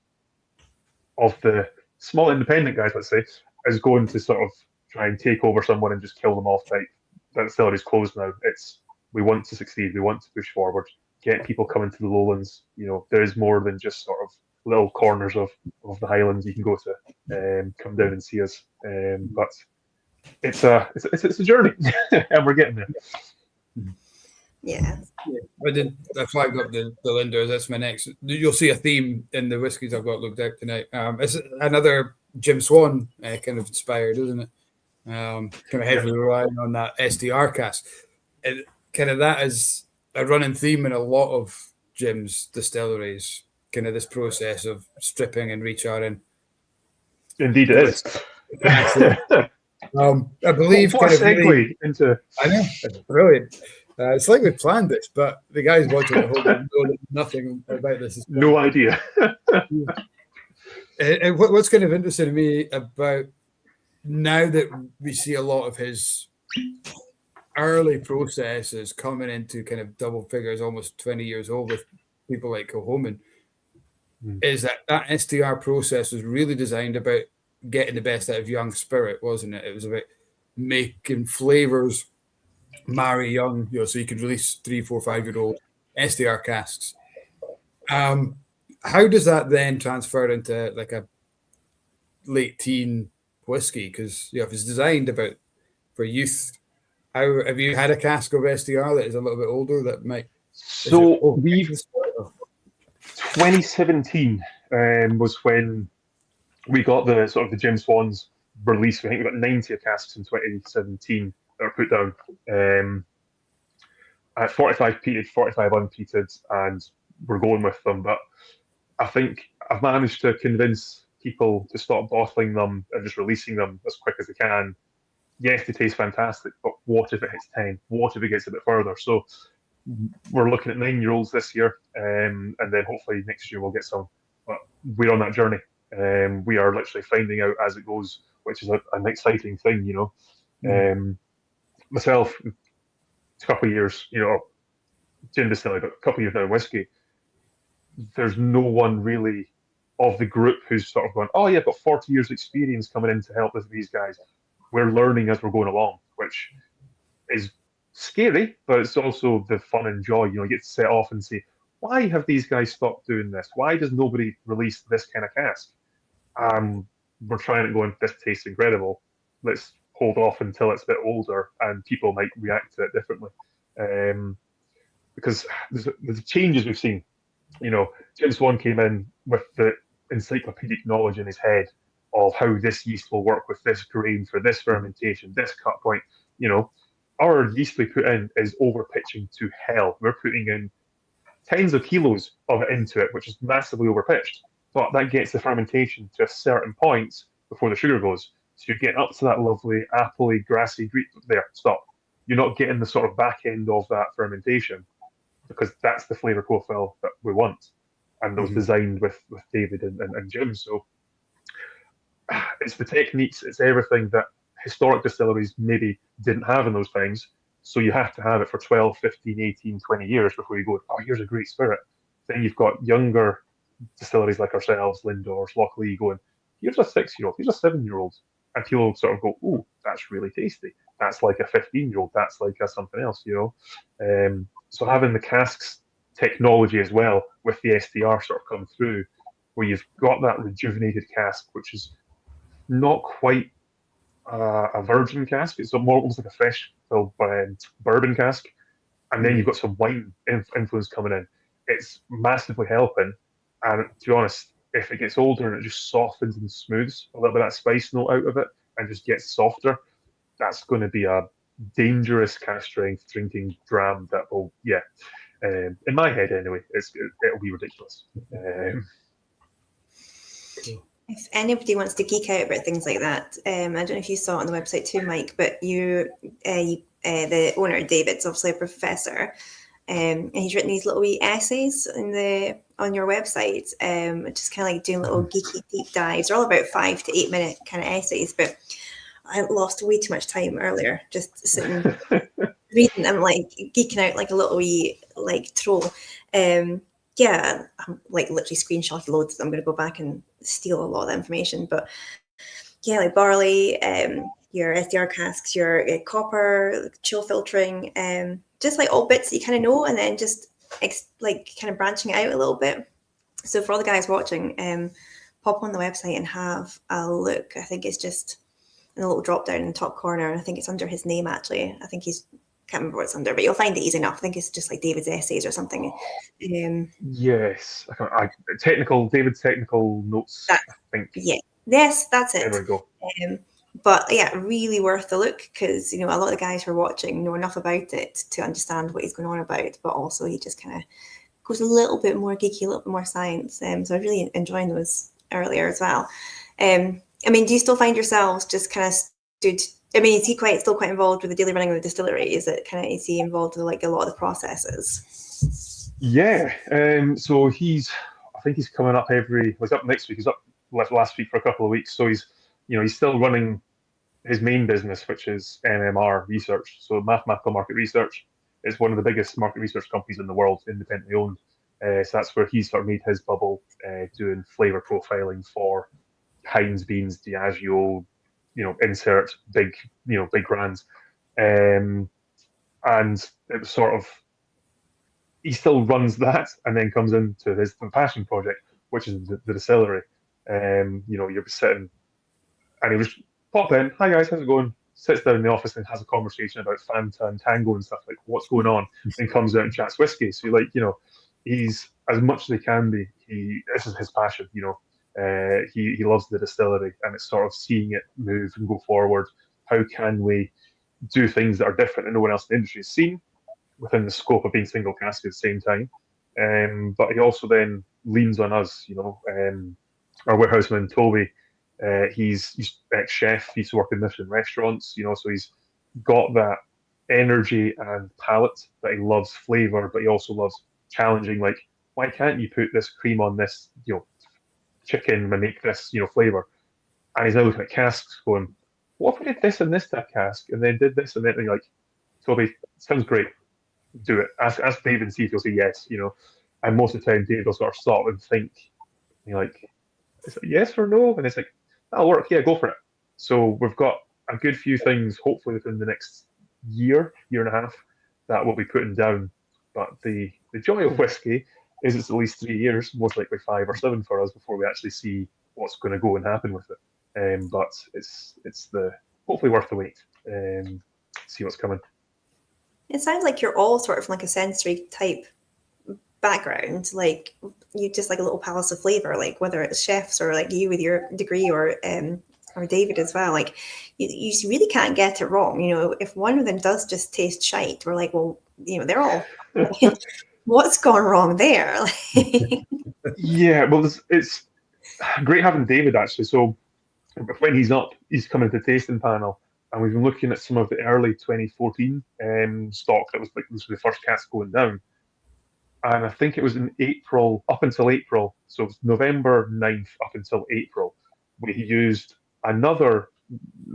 Speaker 3: of the small independent guys, let's say, is going to sort of try and take over someone and just kill them off type. That distillery's closed now. We want to succeed. We want to push forward, get people coming to the Lowlands. There is more than just sort of little corners of the Highlands you can go to. Come down and see us. But it's a journey, and we're getting there.
Speaker 2: Yeah.
Speaker 1: I flagged up the Lindors. That's my next. You'll see a theme in the whiskies I've got looked at tonight. It's another Jim Swan kind of inspired, isn't it? Kind of heavily relying on that SDR cask. Kind of that is a running theme in a lot of Jim's distilleries. Kind of this process of stripping and recharring.
Speaker 3: Indeed, it is.
Speaker 1: I believe.
Speaker 3: What a segue into.
Speaker 1: I know, it's brilliant. It's like we planned this, but the guys watching at home know nothing about this.
Speaker 3: No idea.
Speaker 1: And what's kind of interesting to me about now that we see a lot of his early processes coming into kind of double figures, almost 20 years old with people like Cohoman, is that STR process was really designed about getting the best out of young spirit, wasn't it? It was about making flavors marry young, so you could release 3, 4, 5-year-old SDR casks. How does that then transfer into like a late teen whiskey? Because if it's designed for youth, how have you had a cask of SDR that is a little bit older that might?
Speaker 3: So we've 2017 was when we got the sort of the Jim Swans release. I think we got 90 casks in 2017. That were put down at 45 peated, 45 unpeated, and we're going with them. But I think I've managed to convince people to stop bottling them and just releasing them as quick as they can. Yes, they taste fantastic, but what if it hits 10? What if it gets a bit further? So we're looking at 9-year-olds this year, and then hopefully next year we'll get some. But we're on that journey. We are literally finding out as it goes, which is an exciting thing, Myself, a couple of years, gin distilling, but a couple of years now in whiskey, there's no one really of the group who's sort of going, oh yeah, I've got 40 years experience coming in to help with these guys. We're learning as we're going along, which is scary, but it's also the fun and joy. You get to set off and say, why have these guys stopped doing this? Why does nobody release this kind of cask? We're trying to go and this tastes incredible. Let's hold off until it's a bit older and people might react to it differently. Because there's changes we've seen. James Swan came in with the encyclopedic knowledge in his head of how this yeast will work with this grain for this fermentation, this cut point. Our yeast we put in is over pitching to hell. We're putting in tens of kilos of it into it, which is massively overpitched. But that gets the fermentation to a certain point before the sugar goes. So you're getting up to that lovely appley, grassy, there, stop. You're not getting the sort of back end of that fermentation because that's the flavour profile that we want. And that was designed with David and Jim. So it's the techniques, it's everything that historic distilleries maybe didn't have in those times. So you have to have it for 12, 15, 18, 20 years before you go, oh, here's a great spirit. Then you've got younger distilleries like ourselves, Lindors, Lockleigh, going, here's a 6-year-old, here's a 7-year-old. And people sort of go, oh, that's really tasty. That's like a 15-year-old, that's like a something else, So having the casks technology as well with the SDR sort of come through, where you've got that rejuvenated cask, which is not quite a virgin cask. It's more almost like a fresh bourbon cask. And then you've got some wine influence coming in. It's massively helping. And to be honest, if it gets older and it just softens and smooths a little bit of that spice note out of it and just gets softer, that's going to be a dangerous cask strength drinking dram that will, in my head anyway, it'll be ridiculous.
Speaker 2: If anybody wants to geek out about things like that, I don't know if you saw it on the website too, Mike, but the owner, David's obviously a professor, and he's written these little wee essays on your website, just kind of like doing little geeky deep dives. They're all about 5 to 8 minute kind of essays, but I lost way too much time earlier just sitting reading. I'm like geeking out like a little wee like troll. I'm like literally screenshotted loads. I'm going to go back and steal a lot of the information, but like barley, your SDR casks, your copper, chill filtering, just like all bits that you kind of know, and then just like kind of branching it out a little bit. So for all the guys watching, pop on the website and have a look. I think it's just in a little drop down in the top corner. I think it's under his name actually. I think can't remember what it's under, but you'll find it easy enough. I think it's just like David's essays or something.
Speaker 3: Yes, David's technical notes. I think.
Speaker 2: Yeah, yes, that's it.
Speaker 3: There we go.
Speaker 2: But yeah, really worth the look because a lot of the guys who are watching know enough about it to understand what he's going on about, but also he just kind of goes a little bit more geeky, a little bit more science. So I really enjoyed those earlier as well. Do you still find yourselves just kind of stood? Is he still quite involved with the daily running of the distillery? Is he involved with like a lot of the processes?
Speaker 3: Yeah. So I think he's coming up he's up next week. He's up last week for a couple of weeks. So he's still running his main business, which is MMR research. So mathematical market research is one of the biggest market research companies in the world, independently owned. So that's where he's sort of made his bubble, doing flavor profiling for Heinz beans, Diageo, insert big brands. And it was sort of, he still runs that and then comes into his passion project, which is the distillery. You're sitting and he was pop in, hi guys, how's it going? Sits down in the office and has a conversation about Fanta and Tango and stuff, like what's going on, and comes out and chats whiskey. So he's as much as he can be. This is his passion, he loves the distillery, and it's sort of seeing it move and go forward. How can we do things that are different and no one else in the industry has seen within the scope of being single cask at the same time? But he also then leans on us, our warehouseman Toby. He's ex-chef. He used to work in Michelin restaurants, so he's got that energy and palate that he loves flavour, but he also loves challenging. Like, why can't you put this cream on this, chicken and make this, flavour? And he's now looking at casks, going, "What if we did this and this to a cask, and then did this and then?" And you're like, "Toby, sounds great. Do it. Ask Dave and see if he'll say yes." And most of the time, Dave will sort of stop and think. And you're like, "Is it yes or no?" And it's like, "That'll work. Yeah, go for it." So we've got a good few things, hopefully within the next year and a half, that we'll be putting down. But the joy of whiskey is it's at least 3 years, most likely 5 or 7 for us before we actually see what's going to go and happen with it. But it's the hopefully worth the wait. See what's coming.
Speaker 2: It sounds like you're all sort of like a sensory type background, like you just like a little palace of flavor, like whether it's chefs or like you with your degree or David as well. Like you really can't get it wrong. You know, if one of them does just taste shite, we're like, well, you know, they're all what's gone wrong there?
Speaker 3: Yeah, well, it's great having David actually. So when he's up, he's coming to the tasting panel, and we've been looking at some of the early 2014 stock that was like this was the first cask going down. And I think it was in April, up until April, so it was November 9th up until April, we used another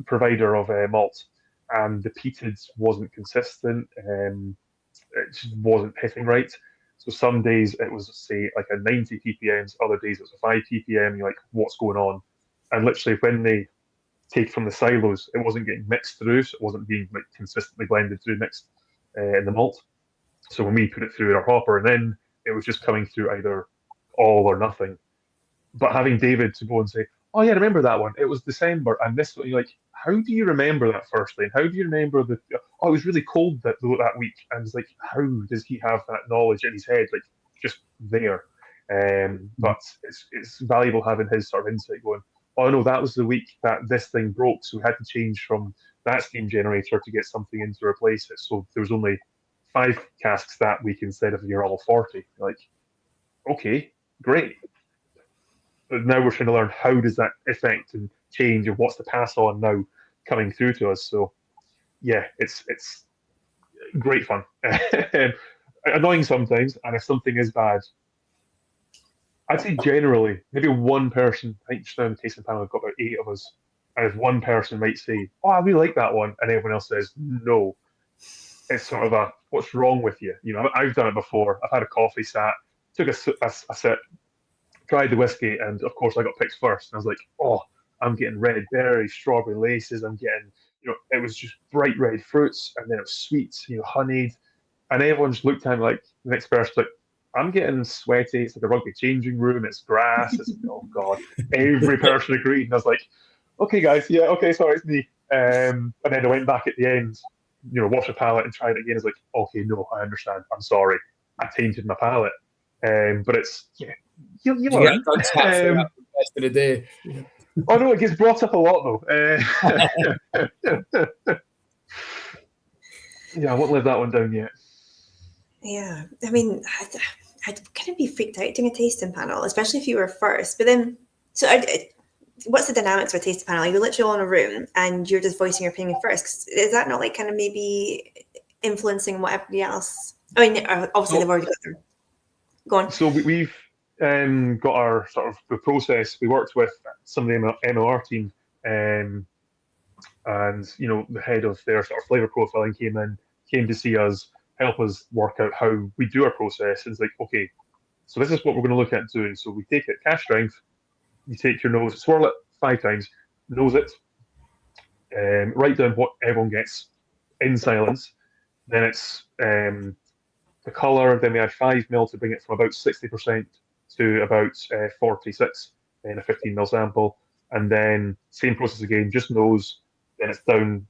Speaker 3: provider of malt, and the peated wasn't consistent, it just wasn't hitting right. So some days it was, say, like a 90 ppm, other days it was a 5 ppm, you're like, what's going on? And literally when they take from the silos, it wasn't getting mixed through, so it wasn't being like consistently blended through, mixed in the malt. So when we put it through our hopper and in, it was just coming through either all or nothing. But having David to go and say, oh yeah, I remember that one. It was December and this one. You're like, how do you remember that firstly? And how do you remember it was really cold that week. And it's like, how does he have that knowledge in his head? Like just there. But it's valuable having his sort of insight going, oh no, that was the week that this thing broke. So we had to change from that steam generator to get something in to replace it. So there was only 5 casks that week instead of your all 40. Like, okay, great. But now we're trying to learn how does that affect and change and what's the pass on now coming through to us. So yeah, it's great fun. Annoying sometimes, and if something is bad, I'd say generally, maybe one person, I think just now in the tasting panel, we've got about 8 of us, and if one person might say, oh, I really like that one, and everyone else says, no, it's sort of a, what's wrong with you? You know, I've done it before. I've had a coffee, sat, took a sip, tried the whiskey, and of course I got picked first. And I was like, oh, I'm getting red berries, strawberry laces, I'm getting, you know, it was just bright red fruits, and then it was sweet, you know, honeyed. And everyone just looked at me like, the next person, like, I'm getting sweaty, it's like a rugby changing room, it's grass, it's, oh God. Every person agreed. And I was like, okay, guys, yeah, okay, sorry, it's me. And then I went back at the end, you know, wash the palate and try it again. It's like, okay, no, I understand. I'm sorry. I tainted my palate. But it's, yeah, you learn.
Speaker 1: Best of the day.
Speaker 3: Oh, no, it gets brought up a lot, though. Yeah, I won't live that one down yet.
Speaker 2: Yeah, I mean, I'd kind of be freaked out doing a tasting panel, especially if you were first. But then, so what's the dynamics of a tasting panel? You're literally all in a room and you're just voicing your opinion first. Is that not like kind of maybe influencing what everybody else? I mean, obviously they've already got their. Go on.
Speaker 3: So we've got our sort of the process. We worked with some of the MLR team, and you know, the head of their sort of flavour profiling came to see us, help us work out how we do our process. And it's like, okay, so this is what we're going to look at doing. So we take it cask strength. You take your nose, swirl it 5 times, nose it, write down what everyone gets in silence. Then it's the colour. Then we add 5 ml to bring it from about 60% to about 46 in a 15 ml sample. And then same process again, just nose. Then it's down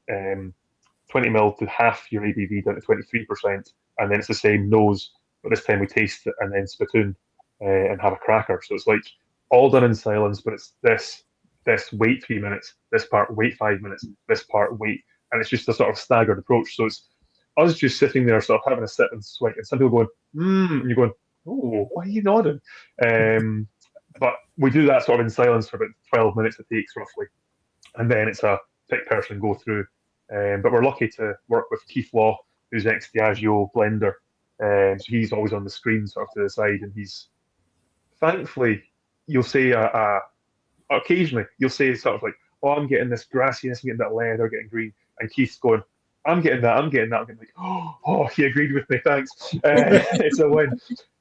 Speaker 3: 20 ml to half your ABV down to 23%. And then it's the same nose, but this time we taste it and then spittoon and have a cracker. So it's like all done in silence, but it's this wait 3 minutes, this part wait 5 minutes, this part wait. And it's just a sort of staggered approach. So it's us just sitting there sort of having a sip and sweat, and some people going, and you're going, oh, why are you nodding? But we do that sort of in silence for about 12 minutes it takes roughly. And then it's a pick person go through. But we're lucky to work with Keith Law, who's ex-Diageo blender. So he's always on the screen sort of to the side, and he's, thankfully, you'll say, occasionally, you'll say sort of like, oh, I'm getting this grassiness, I'm getting that leather, getting green. And Keith's going, I'm getting that. I'm getting like, oh, he agreed with me, thanks. It's a win.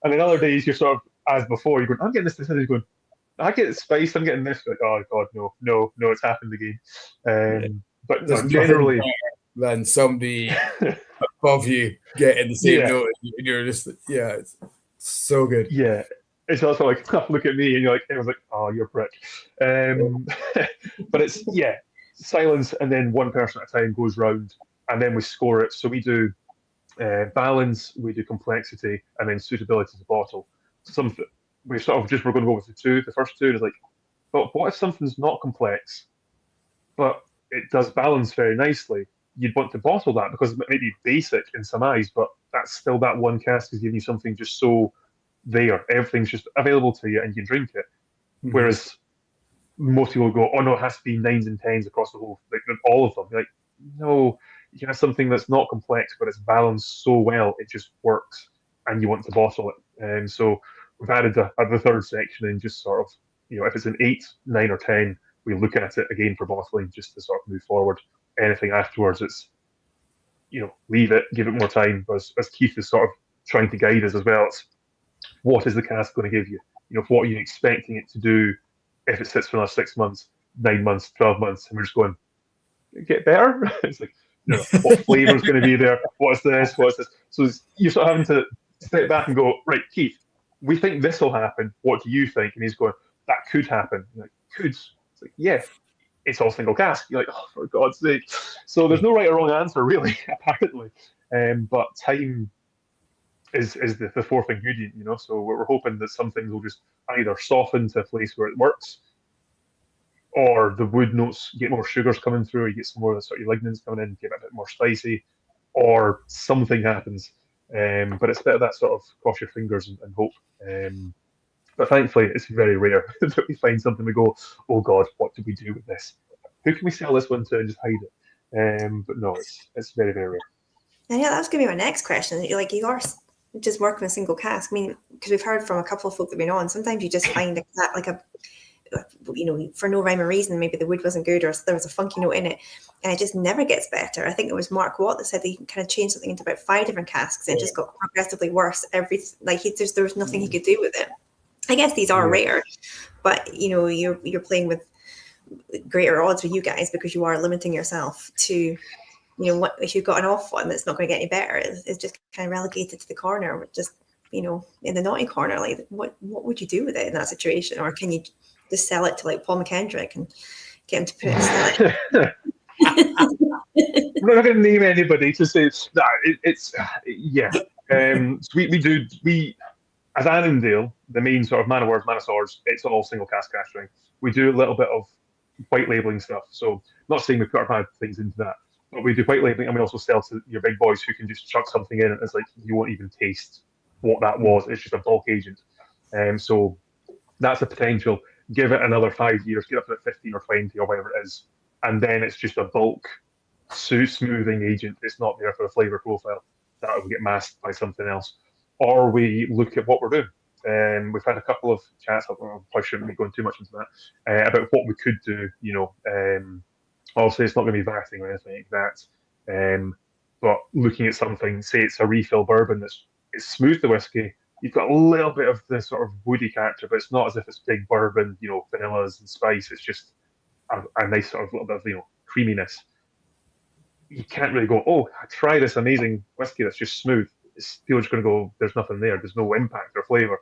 Speaker 3: And then other days, you're sort of, as before, you're going, I'm getting this, and he's going, I get spice, I'm getting this. Like, oh, God, no, it's happened again. But
Speaker 1: there's
Speaker 3: generally,
Speaker 1: than somebody above you getting the same
Speaker 3: Yeah.
Speaker 1: note, and you're just it's so good.
Speaker 3: Yeah. It's also like, look at me, and you're like, I was like, oh, you're a prick. But it's, silence, and then one person at a time goes round, and then we score it. So we do balance, we do complexity, and then suitability to bottle. We're going to go with the first two is like, but what if something's not complex, but it does balance very nicely? You'd want to bottle that because it may be basic in some eyes, but that's still that one cask is giving you something just so there. Everything's just available to you and you can drink it.
Speaker 1: Mm-hmm.
Speaker 3: Whereas most people go, oh no, it has to be 9s and 10s across the whole, like all of them. You're like, no, you can have something that's not complex, but it's balanced so well, it just works, and you want to bottle it. And so we've added the third section and just sort of, if it's an 8, 9, or 10, we look at it again for bottling just to sort of move forward. Anything afterwards, it's, leave it, give it more time. As Keith is sort of trying to guide us as well, it's what is the cask going to give you? What are you expecting it to do if it sits for another 6 months, 9 months, 12 months, and we're just going, get better? It's like, what flavour is going to be there? What's this? So you're sort of having to step back and go, right, Keith, we think this will happen. What do you think? And he's going, that could happen. You're like, could? It's like, yeah, it's all single cask. You're like, oh, for God's sake. So there's no right or wrong answer, really, apparently. But time is the fourth ingredient, So we're hoping that some things will just either soften to a place where it works, or the wood notes get more sugars coming through, or you get some more of the sort of lignans coming in, get it a bit more spicy, or something happens. But it's a bit of that sort of cross your fingers and hope. But thankfully, it's very rare that we find something we go, oh God, what do we do with this? Who can we sell this one to and just hide it? But no, it's very, very rare.
Speaker 2: And yeah, that's going to be my next question. You are just working with single cask. I mean, because we've heard from a couple of folk that have been on, sometimes you just find for no rhyme or reason, maybe the wood wasn't good or there was a funky note in it, and it just never gets better. I think it was Mark Watt that said that he kind of changed something into about 5 different casks and it just got progressively worse. There was nothing he could do with it. I guess these are rare, but you're playing with greater odds with you guys because you are limiting yourself to, what if you've got an off one that's not going to get any better, it's just kind of relegated to the corner, just in the naughty corner. Like what would you do with it in that situation? Or can you just sell it to like Paul McKendrick and get him to put it in it?
Speaker 3: We're not going to name anybody to say it's yeah. So we as Annandale, the main sort of man of words, man of swords, it's all single cask castering. We do a little bit of white labeling stuff. So not saying we put our bad things into that, but we do white labeling, and we also sell to your big boys who can just chuck something in and it's like you won't even taste what that was. It's just a bulk agent. So that's a potential. Give it another 5 years, get up to 15 or 20 or whatever it is, and then it's just a bulk smoothing agent. It's not there for a flavour profile. That will get masked by something else. Or we look at what we're doing. We've had a couple of chats, I probably shouldn't be going too much into that, about what we could do. Obviously it's not going to be vatting or anything like that. But looking at something, say it's a refill bourbon it's smooth the whiskey. You've got a little bit of the sort of woody character, but it's not as if it's big bourbon, vanillas and spice. It's just a nice sort of little bit of, creaminess. You can't really go, oh, try this amazing whiskey that's just smooth. People are just going to go, there's nothing there. There's no impact or flavour.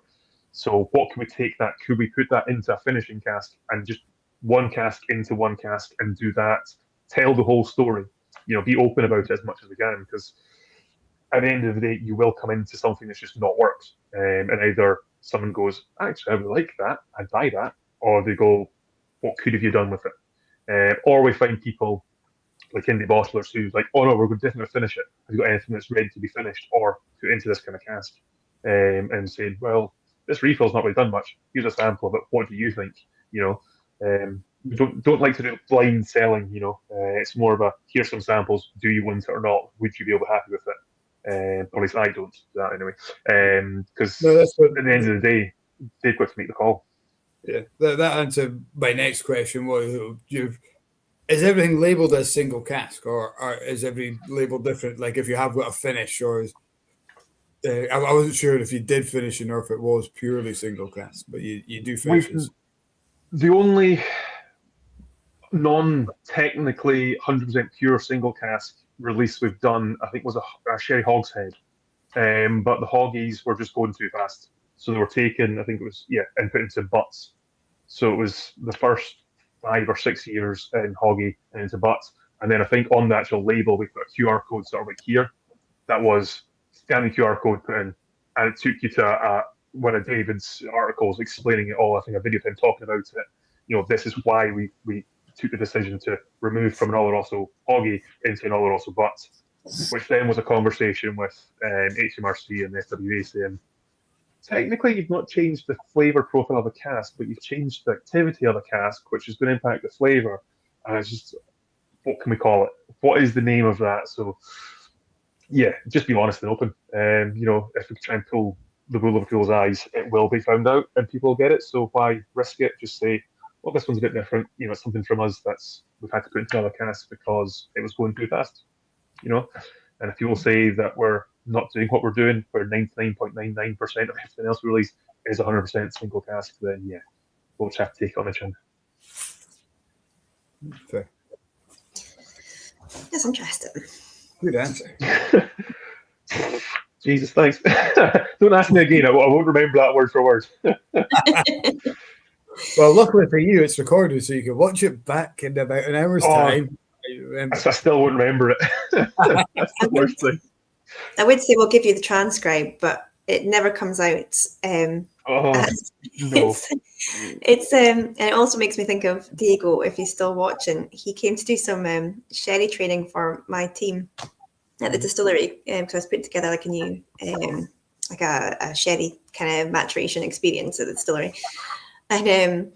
Speaker 3: So what can we take that? Could we put that into a finishing cask and just one cask into one cask and do that? Tell the whole story. Be open about it as much as we can, because at the end of the day, you will come into something that's just not worked. And either someone goes, actually, I would like that, I'd buy that. Or they go, what could have you done with it? Or we find people like indie bottlers who like, oh no, we're definitely finish it. Have you got anything that's ready to be finished or put into this kind of cask? And saying, well, this refill's not really done much. Here's a sample of it. What do you think? We don't like to do blind selling. It's more of a here's some samples. Do you want it or not? Would you be able to be happy with it? Or at least I don't do that anyway. Because at the end of the day, they've got to make the call.
Speaker 1: Yeah, that answered my next question. Is everything labelled as single cask, or is every label different? Like if you have got a finish, or I wasn't sure if you did finishing or if it was purely single cask, but you do finishes.
Speaker 3: The only non-technically 100% pure single cask release we've done, I think, was a sherry hogshead. But the hoggies were just going too fast. So they were taken, I think it was, and put into butts. So it was the first 5 or 6 years in hoggy and into butts. And then I think on the actual label, we put a QR code sort of like here. That was scan the QR code, put in, and it took you to one of David's articles explaining it all. I think a video of him talking about it. You know, this is why we took the decision to remove from an Oloroso hoggy into an Oloroso butt, which then was a conversation with HMRC and the FWA saying, technically, you've not changed the flavour profile of the cask, but you've changed the activity of the cask, which is going to impact the flavour. And it's just, what can we call it? What is the name of that? So, yeah, just be honest and open. You know, if we try and pull the wool over people's eyes, it will be found out and people will get it. So why risk it? Just say, well, this one's a bit different. You know, it's something from us that's we've had to put into another cask because it was going too fast. You know, and if people say that we're not doing what we're doing, where 99.99% of everything else we release is 100% single cask, then yeah, we'll just have to take it on the chin.
Speaker 1: Okay.
Speaker 2: That's interesting.
Speaker 1: Good answer.
Speaker 3: Jesus, thanks. Don't ask me again. I won't remember that word for word.
Speaker 1: Well, luckily for you, it's recorded, so you can watch it back in about an hour's time.
Speaker 3: I still wouldn't remember it. That's the worst thing.
Speaker 2: I would say we'll give you the transcribe, but it never comes out.
Speaker 3: No.
Speaker 2: It's and it also makes me think of Diego, if he's still watching. He came to do some sherry training for my team at the distillery because I was putting together like a new like a sherry kind of maturation experience at the distillery, and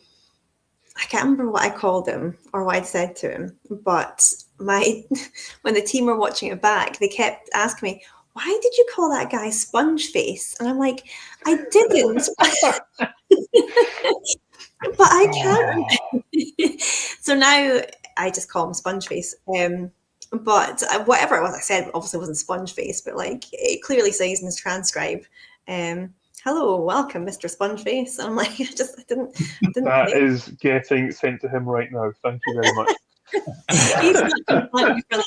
Speaker 2: I can't remember what I called him or what I said to him, but when the team were watching it back, they kept asking me, why did you call that guy Sponge Face? And I'm like, I didn't. But I can't. So now I just call him Sponge Face. But whatever it was I said obviously wasn't Sponge Face, but like it clearly says in his transcribe, hello, welcome, Mr. Sponge Face. And I'm like, I didn't
Speaker 3: that is getting sent to him right now. Thank you very much.
Speaker 2: He's not going to thank me for that.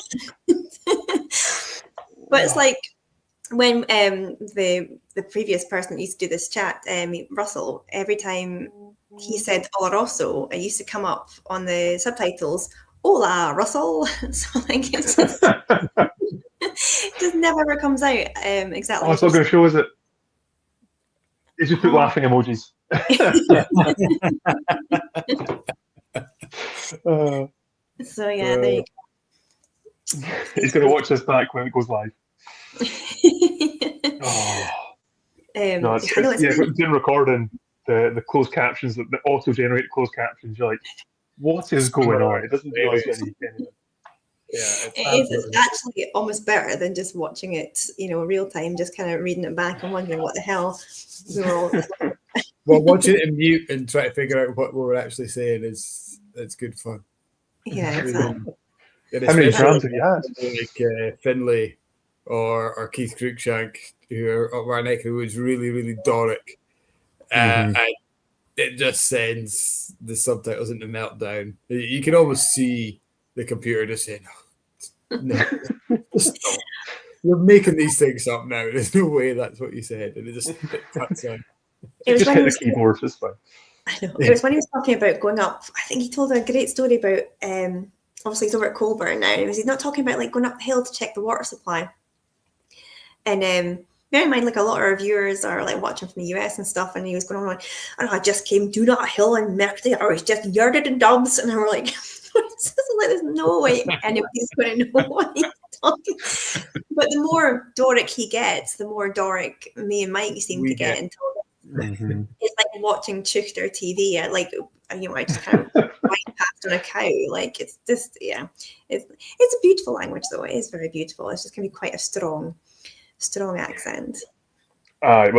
Speaker 2: But it's like when the previous person that used to do this chat, Russell, every time he said Oloroso, it used to come up on the subtitles, Hola, Russell. So like it's just, it just never ever comes out exactly.
Speaker 3: Oh, it's not going to show, is it? It's just put laughing emojis.
Speaker 2: So yeah, there you go.
Speaker 3: He's going to watch this back when it goes live. No, doing recording the closed captions, the auto-generated closed captions. You're like, what is going on? It doesn't do anything.
Speaker 1: Yeah,
Speaker 2: it's actually almost better than just watching it, real time, just kind of reading it back and wondering what the hell we were all.
Speaker 1: Well, watching it in mute and try to figure out what we were actually saying it's good fun.
Speaker 2: Yeah, exactly.
Speaker 3: How many drums have you had?
Speaker 1: Like Finlay or Keith Cruikshank, who are up our neck of the woods, really, really Doric. And it just sends the subtitles into meltdown. You can almost see the computer just saying, no, stop. You're making these things up now. There's no way that's what you said. And it just cuts out.
Speaker 2: It was
Speaker 3: just
Speaker 2: when
Speaker 3: hit the keyboard, it's fine.
Speaker 2: I know. It was when he was talking about going up. I think he told a great story about, obviously he's over at Colburn now. He's not talking about like going up the hill to check the water supply. And bear in mind, like a lot of our viewers are like watching from the US and stuff, and he was going on, I just came down that hill in Mercury, or it's just yarded in Dubs, and we're like, there's no way anybody's going to know what he's talking. But the more Doric he gets, the more Doric me and Mike seem to get into. It's like watching Chuchter TV. I just kind of right past on a cow. Like it's just, yeah, it's a beautiful language though. It is very beautiful. It's just going to be quite a strong accent. My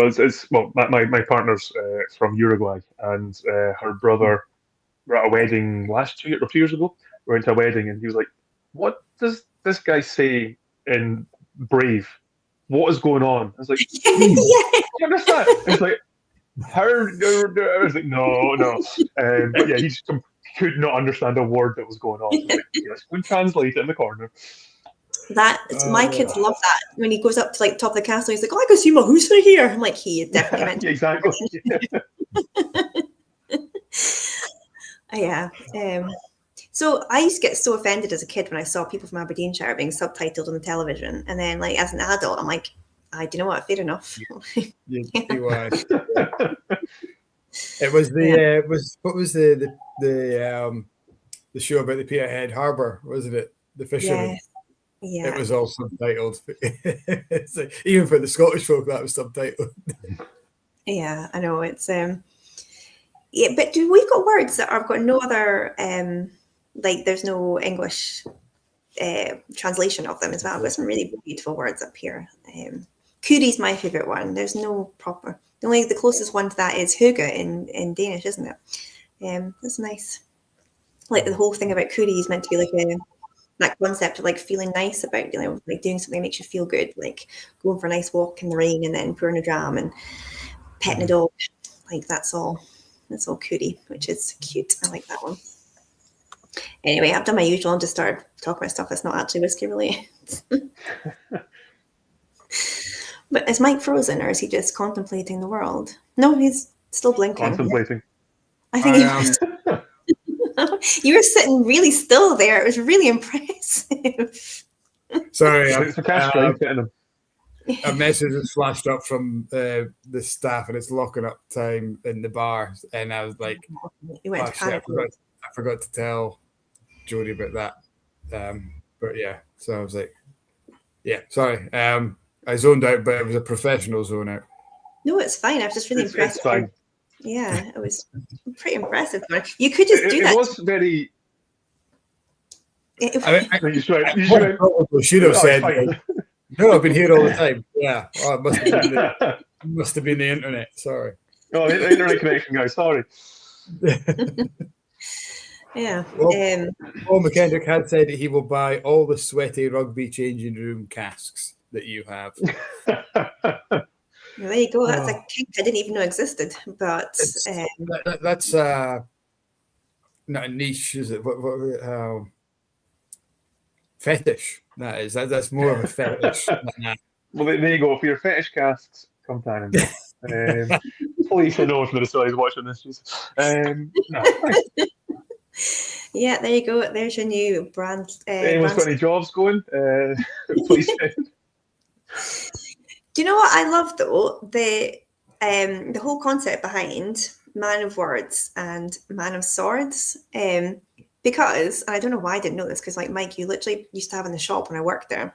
Speaker 2: partner's from Uruguay, and her brother were at a wedding last 2 years ago. We went to a wedding, and he was like, "What does this guy say in Brave? What is going on?" I was like, "You understand?" It's like, "How?" I was like, "No." But yeah, he just could not understand a word that was going on. Like, yes, we translate it in the corner. My kids love that. When he goes up to like top of the castle, he's like, "Oh, I can see my hoose from here." I'm like, he is definitely meant to.
Speaker 3: Exactly.
Speaker 2: Yeah. So I used to get so offended as a kid when I saw people from Aberdeenshire being subtitled on the television, and then like as an adult, I'm like, do you know what? Fair enough.
Speaker 1: You are. It was the what was the show about the Peterhead Harbour, wasn't it? The fishermen.
Speaker 2: Yeah.
Speaker 1: It was all subtitled. It's like, even for the Scottish folk, that was subtitled.
Speaker 2: Yeah, I know it's yeah, but we've got words that have got no other like there's no English translation of them as well. We've got some really beautiful words up here. Curie's my favourite one. There's no proper. The closest one to that is hygge in Danish, isn't it? That's nice. Like the whole thing about curie is meant to be like that concept of like feeling nice about, like doing something that makes you feel good, like going for a nice walk in the rain and then pouring a dram and petting a dog. Like that's all curie, which is cute. I like that one. Anyway, I've done my usual and just started talking about stuff that's not actually whiskey related. But is Mike frozen, or is he just contemplating the world? No, he's still blinking.
Speaker 3: Contemplating.
Speaker 2: I think you were sitting really still there. It was really impressive.
Speaker 1: Sorry,
Speaker 3: It's a cash drive getting him.
Speaker 1: A message has flashed up from the staff, and it's locking up time in the bar. And I was like,
Speaker 2: You went to
Speaker 1: I forgot to tell Jodie about that. But yeah, so I was like, yeah, sorry. I zoned out, but it was a professional zone out.
Speaker 2: No, it's fine. I was just really impressed.
Speaker 3: It's fine.
Speaker 2: Yeah, it was pretty impressive. You could just do that.
Speaker 3: It was very.
Speaker 1: You
Speaker 3: should
Speaker 1: have said, no, I've been here all the time. Yeah, it must have been the internet. Sorry.
Speaker 3: Oh, the internet connection, guys. Sorry.
Speaker 2: Yeah.
Speaker 1: Paul McKendrick had said that he will buy all the sweaty rugby changing room casks that you have.
Speaker 2: There you go. That's a kink I didn't even know existed. But
Speaker 1: that's not a niche, is it? Fetish. That is. That's more of a fetish.
Speaker 3: Well, there you go. For your fetish casks, come down. Please say no if Minnesota's watching this. No.
Speaker 2: Yeah, there you go. There's your new brand.
Speaker 3: Anyone's got any jobs going? Please say.
Speaker 2: Do you know what I love though? The whole concept behind Man of Words and Man of Swords. Because, and I don't know why I didn't know this, because like Mike, you literally used to have in the shop when I worked there.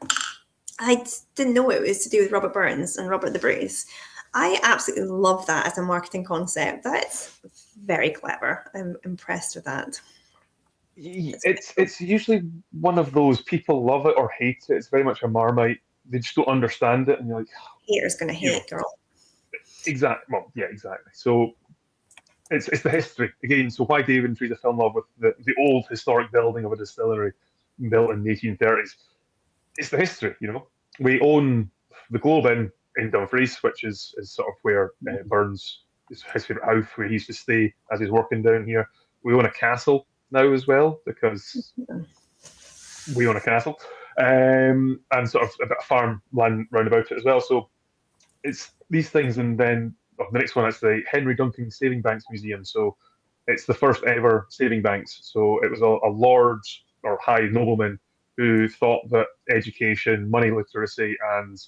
Speaker 2: I didn't know it was to do with Robert Burns and Robert the Bruce. I absolutely love that as a marketing concept. That's very clever. I'm impressed with that.
Speaker 3: It's usually one of those people love it or hate it. It's very much a Marmite. They just don't understand it, and you're like,
Speaker 2: hater's gonna hate, girl.
Speaker 3: Exactly. Well, yeah, exactly. So it's the history again. So why David and Teresa fell in love with the old historic building of a distillery built in the 1830s? It's the history. We own the Globe in Dumfries, which is sort of where Burns is his favourite house, where he used to stay as he's working down here. We own a castle now as well, because we own a castle, and sort of a bit of farmland round about it as well. So it's these things, and then the next one is the Henry Duncan Saving Banks Museum. So it's the first ever saving banks. So it was a lord or high nobleman who thought that education, money literacy, and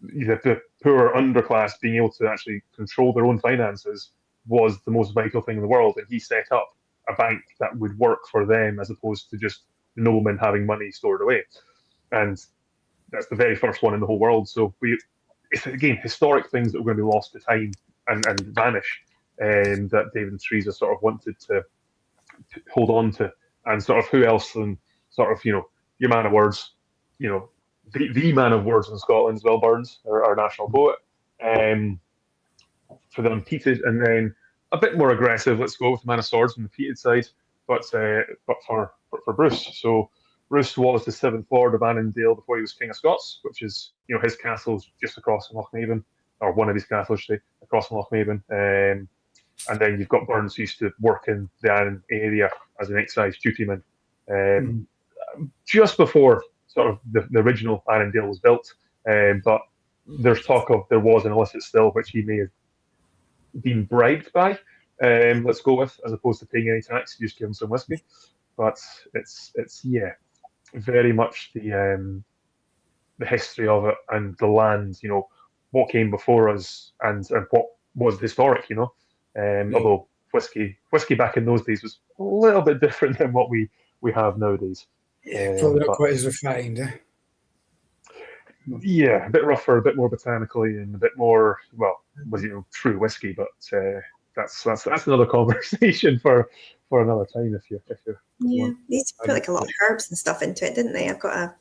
Speaker 3: the poor underclass being able to actually control their own finances was the most vital thing in the world. And he set up a bank that would work for them as opposed to just the noblemen having money stored away. And that's the very first one in the whole world. So it's again historic things that are going to be lost to time and vanish, and that David and Teresa sort of wanted to hold on to. And sort of who else than sort of your man of words, the man of words in Scotland as well, Burns, our national poet, for the unpeated, and then a bit more aggressive. Let's go with the Man of Swords on the peated side, but for Bruce. So Bruce was the 7th Lord of Annandale before he was King of Scots, which is his castle's just across from Lochmaven, or one of his castles, across from Lochmaven. And then you've got Burns, who used to work in the Annan area as an excise dutyman. Just before sort of the original Annandale was built. But there's talk of there was an illicit still, which he may have been bribed by. Let's go with, as opposed to paying any tax, you just give him some whiskey. But it's very much the history of it and the land, what came before us and what was historic, although whiskey back in those days was a little bit different than what we have nowadays.
Speaker 1: Probably not quite as refined.
Speaker 3: Yeah, a bit rougher, a bit more botanically, and a bit more, was true whiskey, but that's another conversation for another time if you
Speaker 2: they used to put like a lot of herbs and stuff into it, didn't they? I've got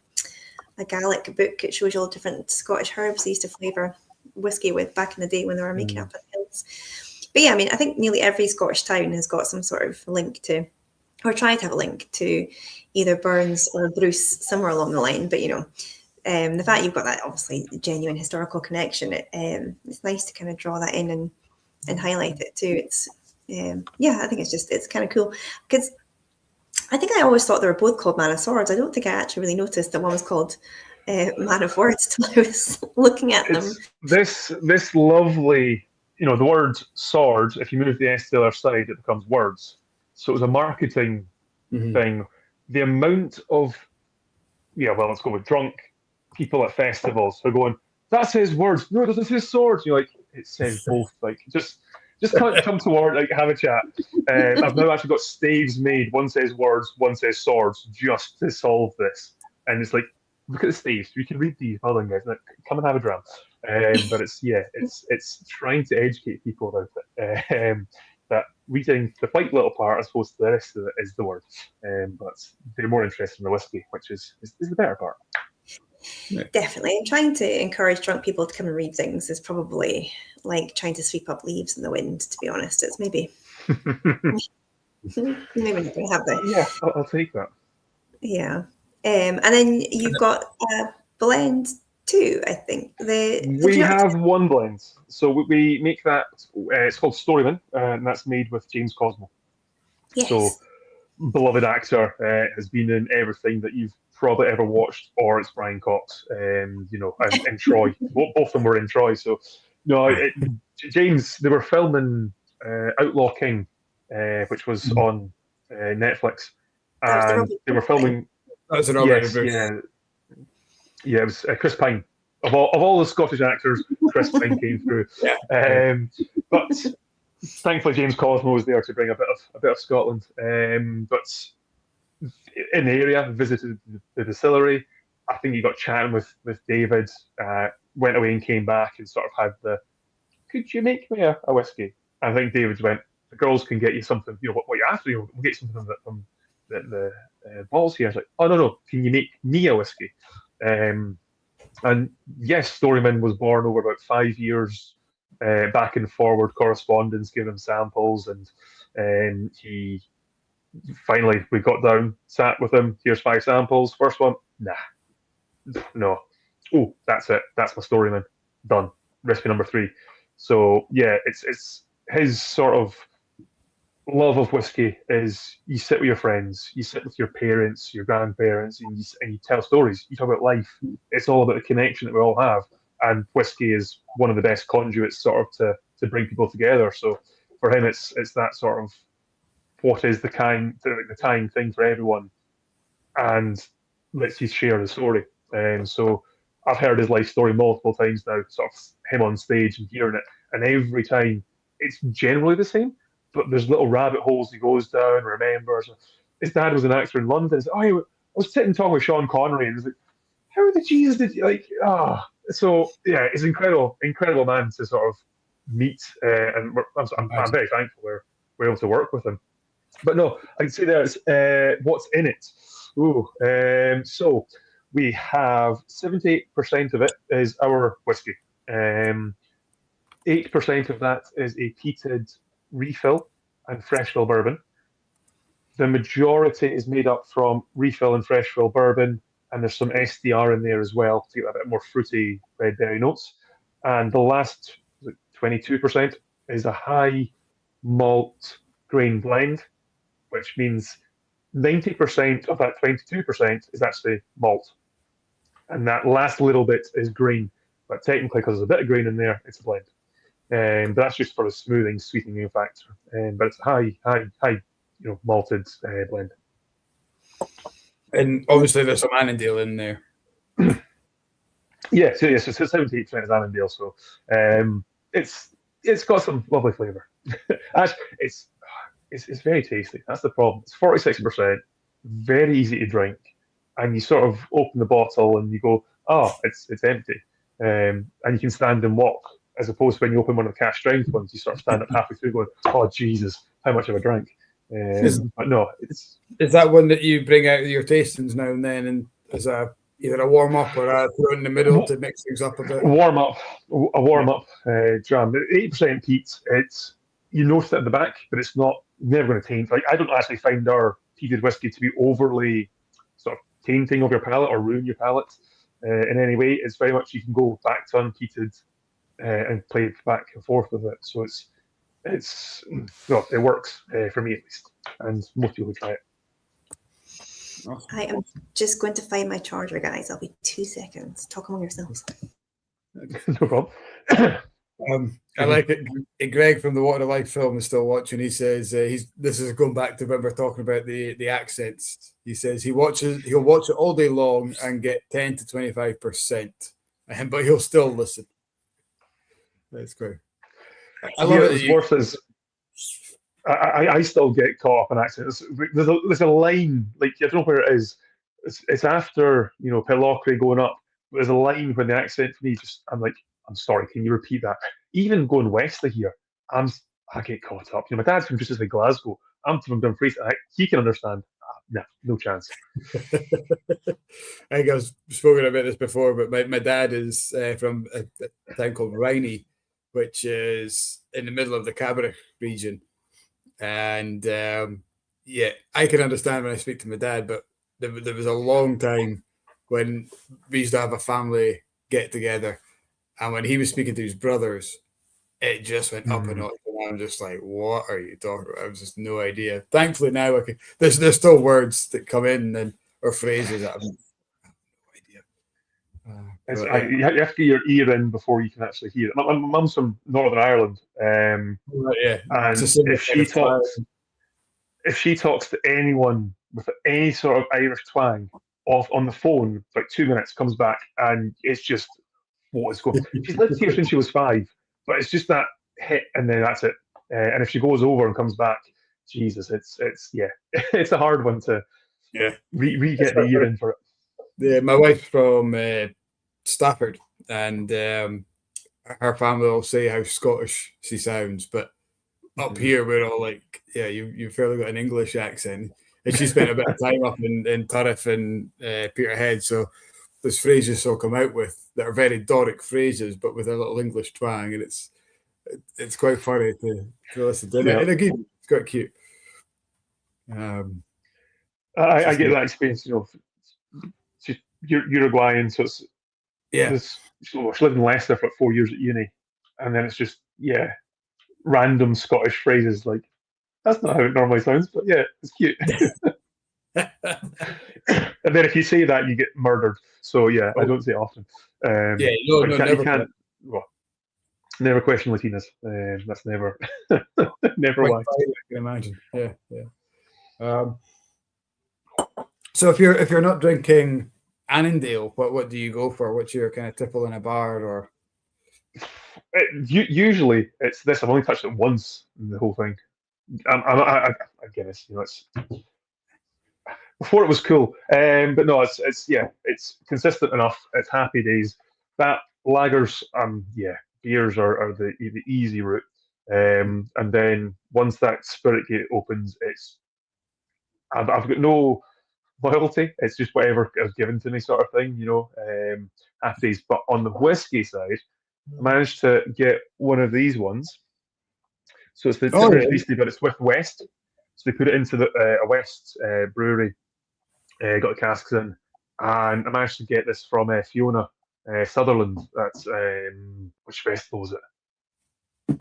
Speaker 2: a Gaelic book. It shows you all different Scottish herbs they used to flavour whiskey with back in the day when they were making up in the hills. But yeah, I mean, I think nearly every Scottish town has got some sort of link to, or try to have a link to, either Burns or Bruce, somewhere along the line. But the fact you've got that obviously genuine historical connection, it's nice to kind of draw that in and highlight it too. It's I think it's kind of cool, because I think I always thought they were both called Man of Swords. I don't think I actually really noticed that one was called Man of Words till I was looking at them.
Speaker 3: This lovely, the word sword, if you move the S to the other side, it becomes words. So it was a marketing thing. The amount of, let's go with drunk people at festivals who are going, that says words. No, it doesn't say swords. You're like, it says both. Like, just come toward, like, have a chat. I've now actually got staves made. One says words, one says swords, just to solve this. And it's like, look at the staves. We can read these. Well done, guys. Like, come and have a dram. But it's trying to educate people about it. That reading the white little part as opposed to the rest of it is the word. But they're more interested in the whiskey, which is the better part.
Speaker 2: Definitely. And trying to encourage drunk people to come and read things is probably like trying to sweep up leaves in the wind, to be honest. It's maybe not going to have that.
Speaker 3: Yeah, I'll take that.
Speaker 2: Yeah. And then you've got a blend too, I think.
Speaker 3: We have one blend. So we make that, it's called Storyman, and that's made with James Cosmo.
Speaker 2: Yes.
Speaker 3: So, beloved actor, has been in everything that you've probably ever watched, or it's Brian Cox, and Troy. Both of them were in Troy. So, James, they were filming Outlaw King, which was on Netflix, and they were filming.
Speaker 1: That was an
Speaker 3: it was Chris Pine. Of all the Scottish actors, Chris Pine came through. But thankfully, James Cosmo was there to bring a bit of Scotland. But in the area, visited the distillery. I think he got chatting with David. Went away and came back and sort of had could you make me a whiskey? I think David went, the girls can get you something. What you asked for, we'll get something from the balls here. I was like, oh no, can you make me a whiskey? And yes, Storyman was born over about 5 years, back and forward correspondence, giving him samples, and he finally, we got down, sat with him. Here's 5 samples. First one, no. Oh, that's it. That's my Storyman. Done. Recipe number 3. So yeah, it's his sort of love of whiskey is you sit with your friends, you sit with your parents, your grandparents, and you tell stories. You talk about life. It's all about the connection that we all have, and whiskey is one of the best conduits sort of to bring people together. So for him, it's that sort of what is the tying thing for everyone, and let's just share the story. And so I've heard his life story multiple times now, sort of him on stage and hearing it, and every time it's generally the same. But there's little rabbit holes he goes down, remembers. His dad was an actor in London. Said, I was sitting talking with Sean Connery, and he was like, how the Jesus did you, So, yeah, it's incredible man to sort of meet, and I'm very thankful we're able to work with him. But no, I can say there's what's in it. So we have 78% of it is our whiskey. 8% of that is a peated refill and fresh fill bourbon. The majority is made up from refill and fresh fill bourbon, and there's some SDR in there as well to get a bit more fruity red berry notes. And the last 22% is a high malt grain blend, which means 90% of that 22% is actually malt. and that last little bit is green. But technically, because there's a bit of green in there, it's a blend. But that's just for a smoothing, sweetening factor. But it's a high, malted blend.
Speaker 1: And obviously, there's some Annandale in there.
Speaker 3: Yeah, so 78% is Annandale, so it's got some lovely flavour. It's very tasty. That's the problem. It's 46%, very easy to drink, and you sort of open the bottle and you go, oh, it's empty, and you can stand and walk. As opposed to when you open one of the cask strength ones, you sort of stand up halfway through going, oh, Jesus, how much have I drank? But no,
Speaker 1: is that one that you bring out of your tastings now and then, and as either a warm up or a throw in the middle to mix things up a bit?
Speaker 3: A warm up dram. 8% peat. You notice it at the back, but it's never going to taint. Like, I don't actually find our peated whiskey to be overly sort of tainting of your palate or ruin your palate in any way. It's very much you can go back to unpeated and play back and forth with it. So it works for me at least, and most people try it.
Speaker 2: I am just going to find my charger, guys. I'll be 2 seconds. Talk among yourselves.
Speaker 3: No problem.
Speaker 1: I like it. Greg from the Water of Life film is still watching. He says this is going back to when we're talking about the accents. He says he'll watch it all day long and get 10 to 25%, but he'll still listen. That's great.
Speaker 3: I love it. As worse as I still get caught up in accents. There's a line, like, I don't know where it is. It's after Pelockery going up. There's a line when the accent for me I'm like, I'm sorry, can you repeat that? Even going west of here, I get caught up. My dad's from just as Glasgow. I'm from Dumfries. He can understand. No chance.
Speaker 1: I think I've spoken about this before, but my dad is from a town called Riney, which is in the middle of the Cabrach region. And I can understand when I speak to my dad, but there was a long time when we used to have a family get together, and when he was speaking to his brothers, it just went up and up, and I'm just like, what are you talking about? I was just no idea. Thankfully now there's still words that come in or phrases that I have no idea.
Speaker 3: You have to get your ear in before you can actually hear it. My mum's from Northern Ireland, and if she talks to anyone with any sort of Irish twang on the phone, for like 2 minutes, comes back, and it's just what is going. She's lived here since she was 5, but it's just that hit, and then that's it. And if she goes over and comes back, Jesus, it's it's a hard one to re-get the ear in for it.
Speaker 1: Yeah, my wife's from Stafford, and her family will say how Scottish she sounds, but up here we're all like, you've fairly got an English accent. And she spent a bit of time up in Turriff and Peterhead, so there's phrases she'll come out with that are very Doric phrases, but with a little English twang, and it's quite funny to listen to. And again, it's quite cute.
Speaker 3: I get that experience, she's Uruguayan, so it's she lived in Leicester for 4 years at uni, and then it's just random Scottish phrases like, that's not how it normally sounds, but it's cute. And then if you say that, you get murdered. So I don't say it often. Never question Latinas. That's never wise.
Speaker 1: I can imagine. So if you're not drinking Annandale, what do you go for? What's your kind of tipple in a bar? Or
Speaker 3: usually it's this. I've only touched it once in the whole thing. I guess it's before it was cool, but no, it's consistent enough. It's happy days. That lagers, beers are the easy route, and then once that spirit gate opens, I've got no loyalty. It's just whatever is given to me, sort of thing, happy days. But on the whiskey side, I managed to get one of these ones. So it's the Beastie, but it's with West. So they put it into a West brewery, got the casks in, and I managed to get this from Fiona Sutherland. That's which festival was it?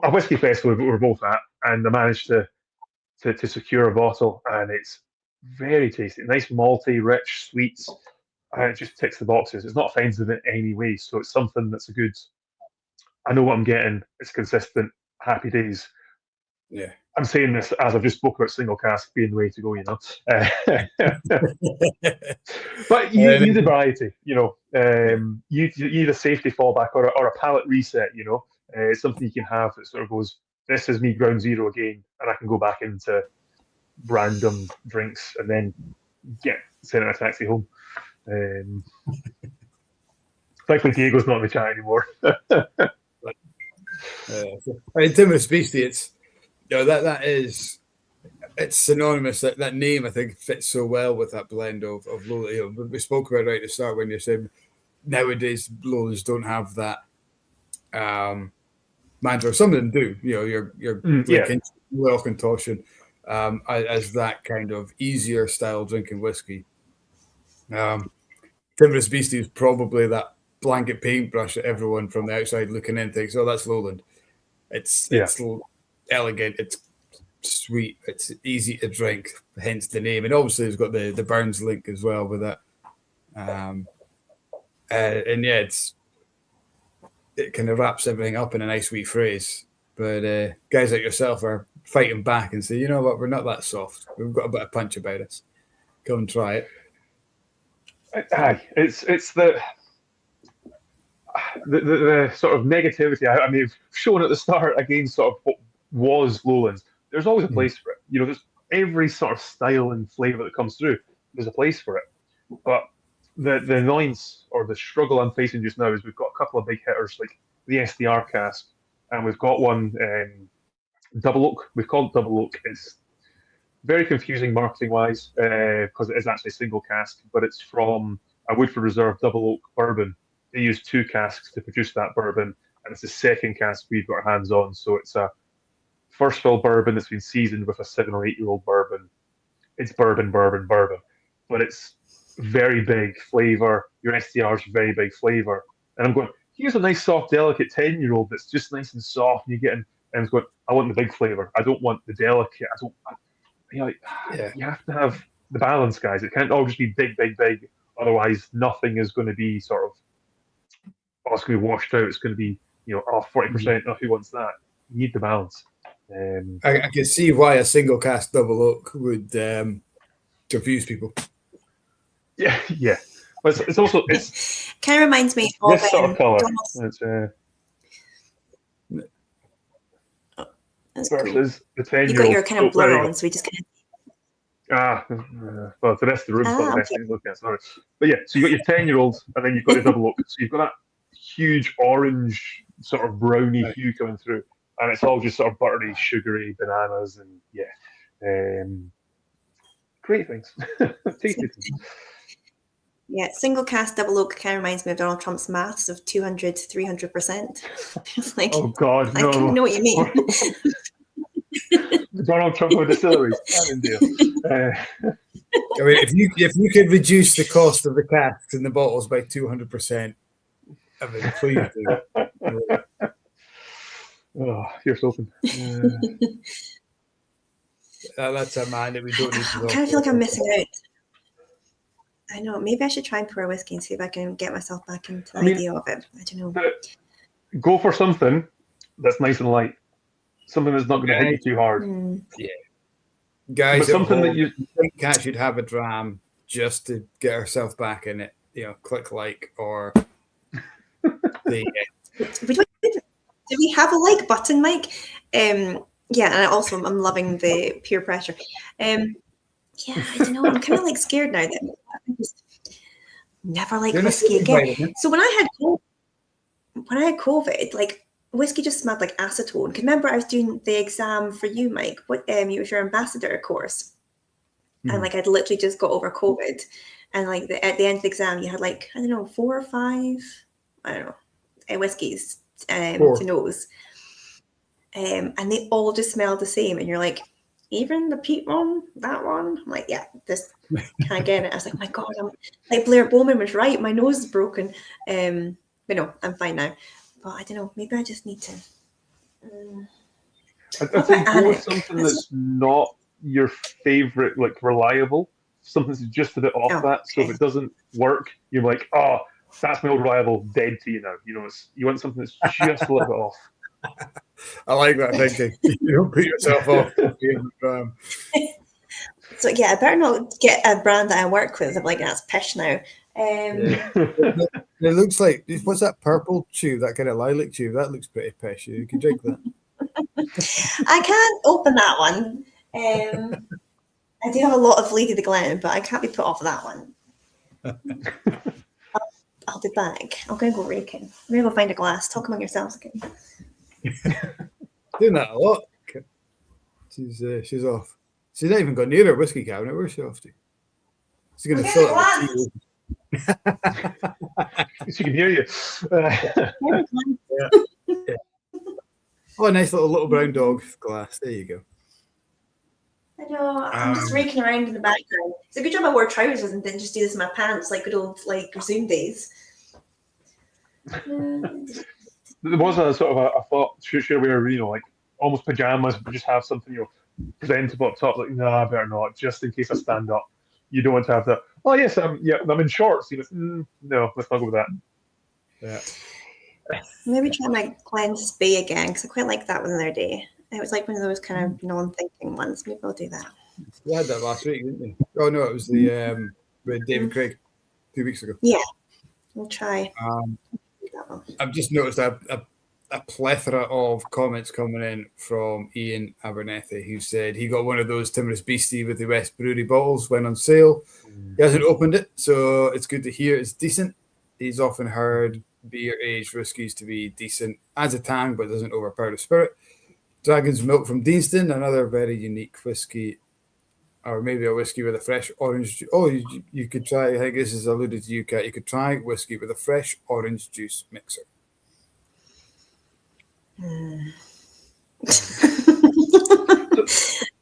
Speaker 3: A whiskey festival we were both at, and I managed to secure a bottle, and it's very tasty, nice malty, rich, sweet. and it just ticks the boxes. It's not offensive in any way, so it's something that's a good. I know what I'm getting. It's consistent. Happy days.
Speaker 1: Yeah.
Speaker 3: I'm saying this as I've just spoke about single cask being the way to go, But you need a variety, You need a safety fallback or a palate reset, It's something you can have that sort of goes, this is me ground zero again, and I can go back into random drinks and then get sent in a taxi home. Thankfully, Diego's not in the chat anymore.
Speaker 1: In terms of species, it's it's synonymous. That name, I think, fits so well with that blend of Lowland. We spoke about right at the start when you said nowadays Lowlands don't have that mantra. Some of them do. Your Royal Contortion as that kind of easier style drinking whiskey. Timorous Beastie is probably that blanket paintbrush that everyone from the outside looking in thinks, oh, that's Lowland. It's elegant, it's sweet, it's easy to drink, hence the name. And obviously it's got the Burns link as well with that. It kind of wraps everything up in a nice wee phrase. But guys like yourself are fighting back and say, you know what, we're not that soft. We've got a bit of punch about us. Come and try it.
Speaker 3: Aye, it's the sort of negativity. I mean, shown at the start against sort of what was Lowlands. There's always a place for it. There's every sort of style and flavour that comes through. There's a place for it. But the annoyance or the struggle I'm facing just now is we've got a couple of big hitters like the SDR cask, and we've got one double oak. We've called it double oak. It's very confusing marketing wise because it is actually a single cask, but it's from a Woodford Reserve double oak bourbon. They use 2 casks to produce that bourbon, and it's the second cask we've got our hands on. So it's a first fill bourbon that's been seasoned with a 7 or 8 year old bourbon. It's bourbon, but it's very big flavour. Your STR is very big flavour, and I'm going, here's a nice soft, delicate 10-year-old that's just nice and soft, and you get in, and I'm going, I want the big flavour. I don't want the delicate. You have to have the balance, guys. It can't all just be big. Otherwise, nothing is going to be sort of, it's going to be washed out. It's going to be, 40%. Oh, who wants that? You need the balance.
Speaker 1: I can see why a single cask double oak would confuse people.
Speaker 3: Yeah. But it's also
Speaker 2: kind of reminds me of
Speaker 3: this sort of colour.
Speaker 2: That's
Speaker 3: versus
Speaker 2: cool.
Speaker 3: The 10-year-old.
Speaker 2: You got your kind of blur on, so we just kind
Speaker 3: of. Well, the rest of the room's got the best thing to look at. Sorry, but yeah. So you got your 10-year-old, and then you've got your double oak. So you've got that huge orange sort of browny hue coming through, and it's all just sort of buttery, sugary bananas, and great things, tasty things.
Speaker 2: Yeah, single cask double oak kind of reminds me of Donald Trump's maths of 200 to 300%. Like,
Speaker 3: oh God, no!
Speaker 2: I kind of know what you mean.
Speaker 3: Donald Trump of distilleries, Annandale.
Speaker 1: I mean, if you could reduce the cost of the casks and the bottles by 200%, I mean, please do.
Speaker 3: Oh, here's open.
Speaker 1: That's a man that we don't need to know.
Speaker 2: I kind of feel like I'm missing out. I know. Maybe I should try and pour a whiskey and see if I can get myself back into the idea of it. I don't know.
Speaker 3: Go for something that's nice and light. Something that's not going to hit you too hard.
Speaker 1: Yeah. Guys,
Speaker 3: but something that you
Speaker 1: think Kat should have a dram just to get herself back in it. Click like or the.
Speaker 2: Do we have a like button, Mike? Yeah, and also I'm loving the peer pressure. Yeah, I don't know. I'm kind of like scared now that I just never like whiskey again. So when I had COVID, like whiskey just smelled like acetone. Because remember, I was doing the exam for you, Mike. What you was your ambassador course, and like I'd literally just got over COVID, and like at the end of the exam, you had like 4 or 5, whiskeys to nose, and they all just smelled the same, and you're like, even the peat one, that one, I'm like, yeah, this can't get it. I was like, my God, I'm like Blair Bowman was right. My nose is broken. But no, I'm fine now. But I don't know. Maybe I just need to.
Speaker 3: I think go with something that's not your favorite, like reliable. something's just a bit off
Speaker 2: Oh,
Speaker 3: that. So if
Speaker 2: okay.
Speaker 3: it doesn't work, you're like, oh, that's my old rival dead to you now. You know, you want something that's just a little bit off.
Speaker 1: I like that thinking. You don't put yourself off.
Speaker 2: So yeah, I better not get a brand that I work with. I'm like, that's pish now.
Speaker 1: Yeah. It looks like, what's that purple tube, that kind of lilac tube? That looks pretty pish. You can drink that.
Speaker 2: I can't open that one. I do have a lot of Lady the Glen, but I can't be put off of that one. I'll be back. I'm going to go raking. I'm going to go find a glass. Talk among yourselves again.
Speaker 1: Doing that a lot. She's off. She's not even got near her whiskey cabinet. Where's she off to? She's going to fill it with tea.
Speaker 3: She can hear you.
Speaker 1: Yeah. Oh, a nice little brown dog glass. There you go.
Speaker 2: I know. I'm just raking around in the background. It's a good job I wore trousers and didn't just do this in my pants like good old Zoom days.
Speaker 3: There was a sort of I thought, should we wear, like almost pajamas, but just have something, presentable up top. Like, no, I better not, just in case I stand up. You don't want to have that. Oh yes, I'm in shorts. No, let's not go with that.
Speaker 1: Yeah.
Speaker 2: Maybe try my Glen's Bay again because I quite like that one the other day. It was like one of those kind of non-thinking ones. Maybe I'll do that.
Speaker 1: We had that last week, didn't we? Oh no, it was the with David Craig 2 weeks ago.
Speaker 2: Yeah, we'll try.
Speaker 1: I've just noticed a plethora of comments coming in from Ian Abernethy, who said he got one of those Timorous Beastie with the West Brewery bottles when on sale. He hasn't opened it, so it's good to hear it's decent. He's often heard beer-aged whiskies to be decent as a tang, but doesn't overpower the spirit. Dragon's Milk from Deanston, another very unique whiskey, or maybe a whiskey with a fresh orange juice. Oh, you could try, I think this is alluded to you, Kat, you could try whiskey with a fresh orange juice mixer.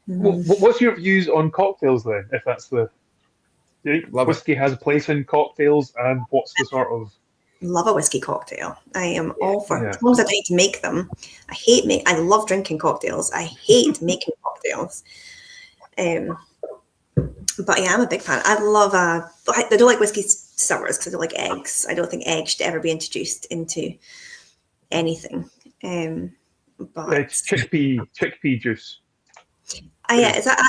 Speaker 3: What's your views on cocktails then, if that's the... Do you think whiskey has a place in cocktails, and what's the sort of...
Speaker 2: Love a whiskey cocktail. I am all for it. As long as I don't need to make them. I love drinking cocktails. I hate making cocktails. But yeah, I'm a big fan. I love I don't like whiskey sours because I don't like eggs. I don't think eggs should ever be introduced into anything. But
Speaker 3: chickpea juice.
Speaker 2: Yeah, is that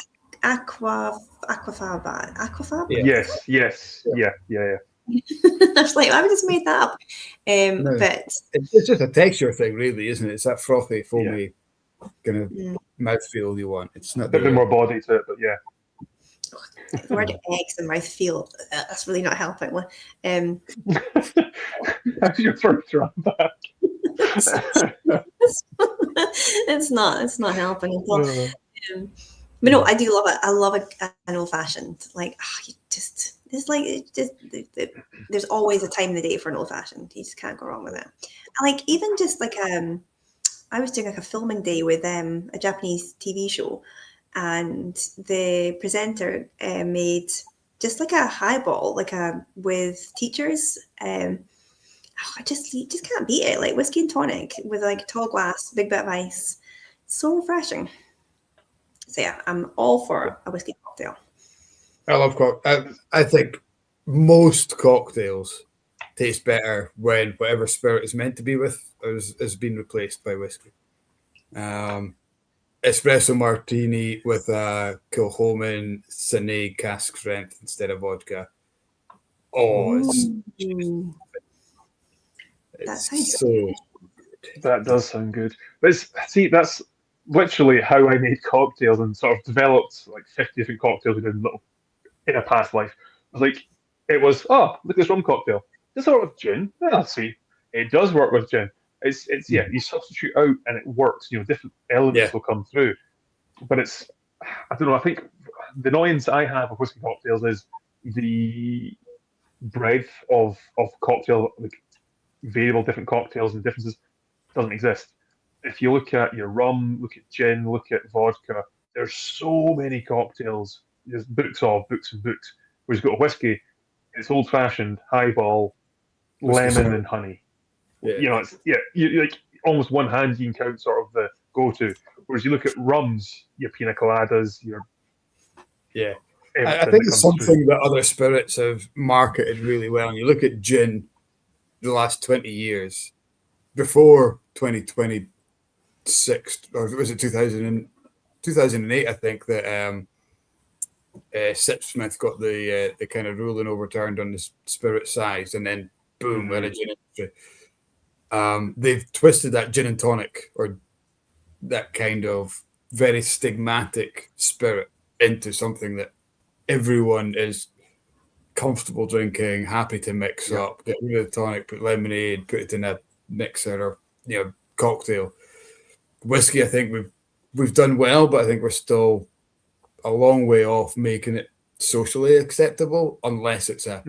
Speaker 2: aquafaba? Aquafaba?
Speaker 3: Yes. Yeah.
Speaker 2: I was like, I would just made that up.
Speaker 1: No,
Speaker 2: but
Speaker 1: it's just a texture thing, really, isn't it? It's that frothy, foamy kind of mouthfeel you want. It's not
Speaker 3: a bit more body to it, but yeah.
Speaker 2: The word eggs and mouthfeel, that's really not helping.
Speaker 3: How's your first round back?
Speaker 2: It's not helping at all. But no, I do love it. I love an old fashioned. Like, there's always a time in the day for an old fashioned. You just can't go wrong with it. I like even just like I was doing like a filming day with a Japanese TV show, and the presenter made just like a highball, with teachers. You just can't beat it. Like whiskey and tonic with like a tall glass, big bit of ice, so refreshing. So yeah, I'm all for a whiskey cocktail.
Speaker 1: I love cocktails. I think most cocktails taste better when whatever spirit is meant to be with has been replaced by whiskey. Espresso martini with a Kilchoman Sinead cask strength instead of vodka. Oh,
Speaker 2: That sounds
Speaker 1: so good.
Speaker 3: That does sound good. But that's literally how I made cocktails and sort of developed like 50 different cocktails in a past life. Look at this rum cocktail. Does it work with gin? Yeah, see, it does work with gin. It's you substitute out and it works. Different elements will come through. But I don't know. I think the annoyance I have of whiskey cocktails is the breadth of cocktail, like variable different cocktails and differences doesn't exist. If you look at your rum, look at gin, look at vodka, there's so many cocktails. There's books and books. Whereas you've got a whiskey, it's old fashioned, highball, lemon and honey.
Speaker 1: Yeah.
Speaker 3: You like almost one hand you can count sort of the go to. Whereas you look at rums, your pina coladas,
Speaker 1: I think it's something that other spirits have marketed really well. And you look at gin, the last 20 years, before 2026, or was it 2008, I think, that Sipsmith got the kind of ruling overturned on the spirit size, and then boom, we're in a gin industry. They've twisted that gin and tonic, or that kind of very stigmatic spirit, into something that everyone is comfortable drinking, happy to mix up, get rid of the tonic, put lemonade, put it in a mixer or cocktail. Whiskey, I think we've done well, but I think we're still a long way off making it socially acceptable, unless it's a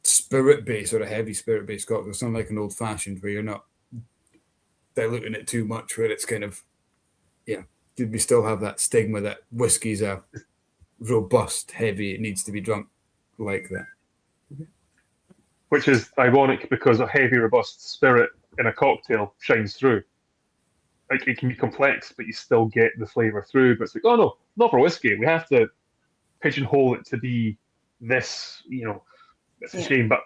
Speaker 1: spirit-based or a heavy spirit-based cocktail, something like an old-fashioned, where you're not diluting it too much, where it's kind of, we still have that stigma that whiskey's a robust, heavy, it needs to be drunk like that.
Speaker 3: Which is ironic, because a heavy, robust spirit in a cocktail shines through. Like, it can be complex, but you still get the flavour through. But it's like, oh no, not for whiskey. We have to pigeonhole it to be this, it's a shame. But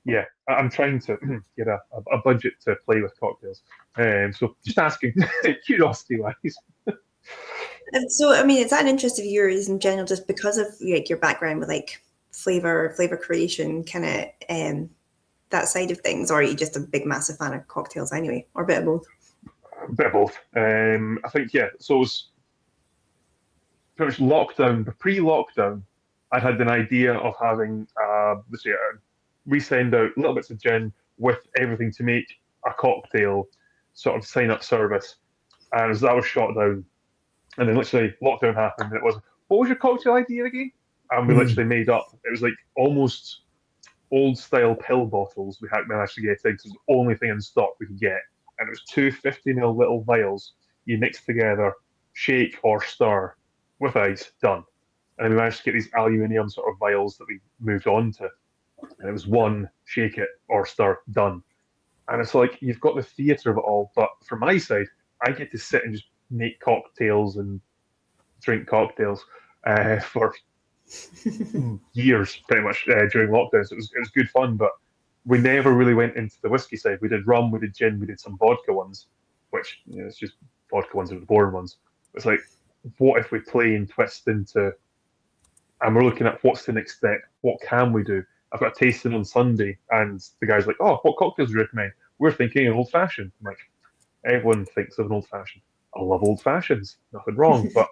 Speaker 3: yeah, I'm trying to get a budget to play with cocktails. So just asking, curiosity-wise.
Speaker 2: And so, I mean, is that an interest of yours in general, just because of your background with flavor creation, kind of that side of things, or are you just a big, massive fan of cocktails anyway, or a bit of both?
Speaker 3: A bit of both. I think, so it was pretty much lockdown, but pre-lockdown, I'd had an idea of having, we send out little bits of gin with everything to make a cocktail sort of sign-up service. And as that was shot down, and then literally lockdown happened, and it was, what was your cocktail idea again? And we literally made up, it was like almost old-style pill bottles we had managed to get in, because it was the only thing in stock we could get. And it was 2 50ml little vials you mix together, shake or stir with ice, done. And we managed to get these aluminium sort of vials that we moved on to. And it was one, shake it or stir, done. And it's like, you've got the theatre of it all, but from my side, I get to sit and just make cocktails and drink cocktails for years, pretty much, during lockdowns. It was good fun, but we never really went into the whiskey side. We did rum, we did gin, we did some vodka ones, which, it's just vodka ones are the boring ones. It's like, what if we play and twist into, and we're looking at what's the next step? What can we do? I've got a tasting on Sunday, and the guy's like, oh, what cocktails do you recommend? We're thinking an old-fashioned. I'm like, everyone thinks of an old-fashioned. I love old-fashions, nothing wrong, but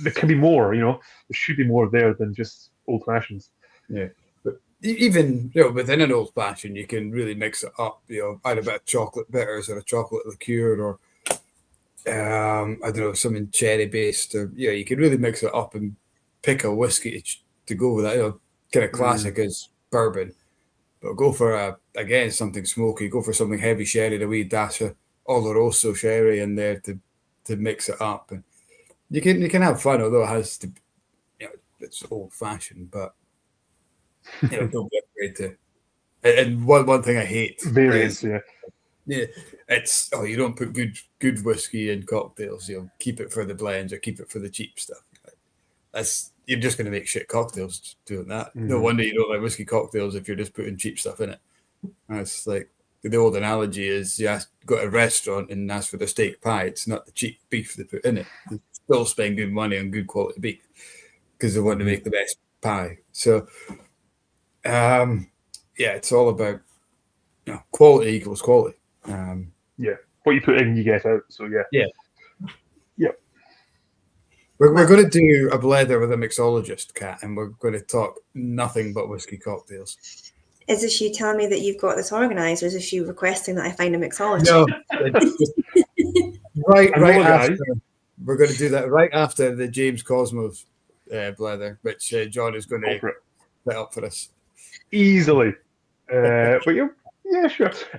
Speaker 3: there can be more, there should be more there than just old-fashions.
Speaker 1: Yeah. Even within an old fashioned, you can really mix it up. Add a bit of chocolate bitters or a chocolate liqueur, or I don't know, something cherry based. Or you can really mix it up and pick a whiskey to go with that. Kind of classic is bourbon, but go for something smoky. Go for something heavy sherry, a wee dash of Oloroso sherry in there to mix it up, and you can have fun. Although it has to, it's old fashioned, but. Don't be afraid to. And one thing I hate
Speaker 3: variants,
Speaker 1: it's you don't put good whiskey in cocktails. Keep it for the blends or keep it for the cheap stuff. You're just going to make shit cocktails doing that. Mm-hmm. No wonder you don't like whiskey cocktails if you're just putting cheap stuff in it. That's like the old analogy is go to a restaurant and ask for the steak pie. It's not the cheap beef they put in it. They still spend good money on good quality beef because they want to make the best pie. So. It's all about quality equals quality.
Speaker 3: What you put in, you get out. So yeah.
Speaker 1: We're going to do a Blether with a mixologist, Kat, and we're going to talk nothing but whiskey cocktails.
Speaker 2: Is this you telling me that you've got this organised, or is this you requesting that I find a mixologist?
Speaker 1: No, right after. We're going to do that right after the James Cosmos Blether, which John is going to set up for us.
Speaker 3: Easily. But sure.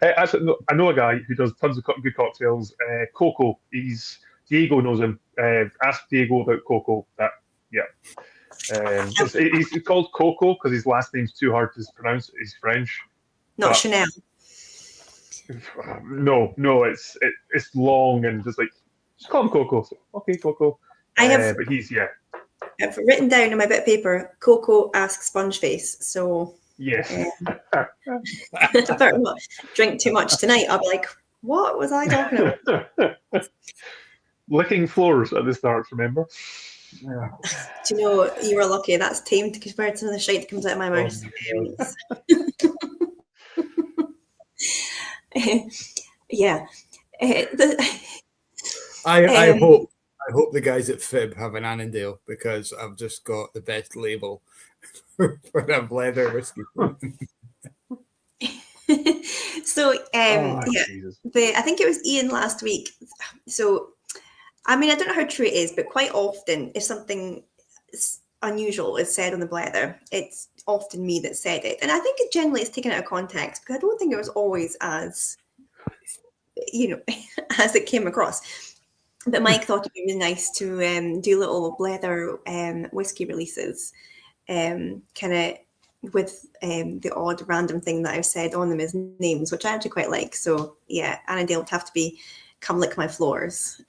Speaker 3: Actually, I know a guy who does tons of good cocktails. Coco, Diego knows him. Ask Diego about Coco. He's called Coco because his last name's too hard to pronounce. He's French.
Speaker 2: Not Chanel.
Speaker 3: No, it's long and just call him Coco. So, okay, Coco. But he's
Speaker 2: I've written down on my bit of paper, Coco asks sponge face. So
Speaker 3: Yes.
Speaker 2: I better not drink too much tonight. I'll be like, what was I talking about?
Speaker 3: Licking floors at the start, remember?
Speaker 1: Yeah.
Speaker 2: Do you know, you were lucky. That's tamed compared to some of the shite that comes out of my mouth. Yeah.
Speaker 1: I hope the guys at Fib have an Annandale, because I've just got the best label for a Blether whiskey.
Speaker 2: So yeah,
Speaker 3: Jesus.
Speaker 2: I think it was Ian last week. So I mean, I don't know how true it is, but quite often if something unusual is said on the Blether, it's often me that said it, and I think it generally is taken out of context, because I don't think it was always as, you know, as it came across. But Mike thought it'd be really nice to do little Blether whiskey releases, kind of with the odd random thing that I've said on them as names, which I actually quite like. So yeah, Annandale would have to be "Come Lick My Floors."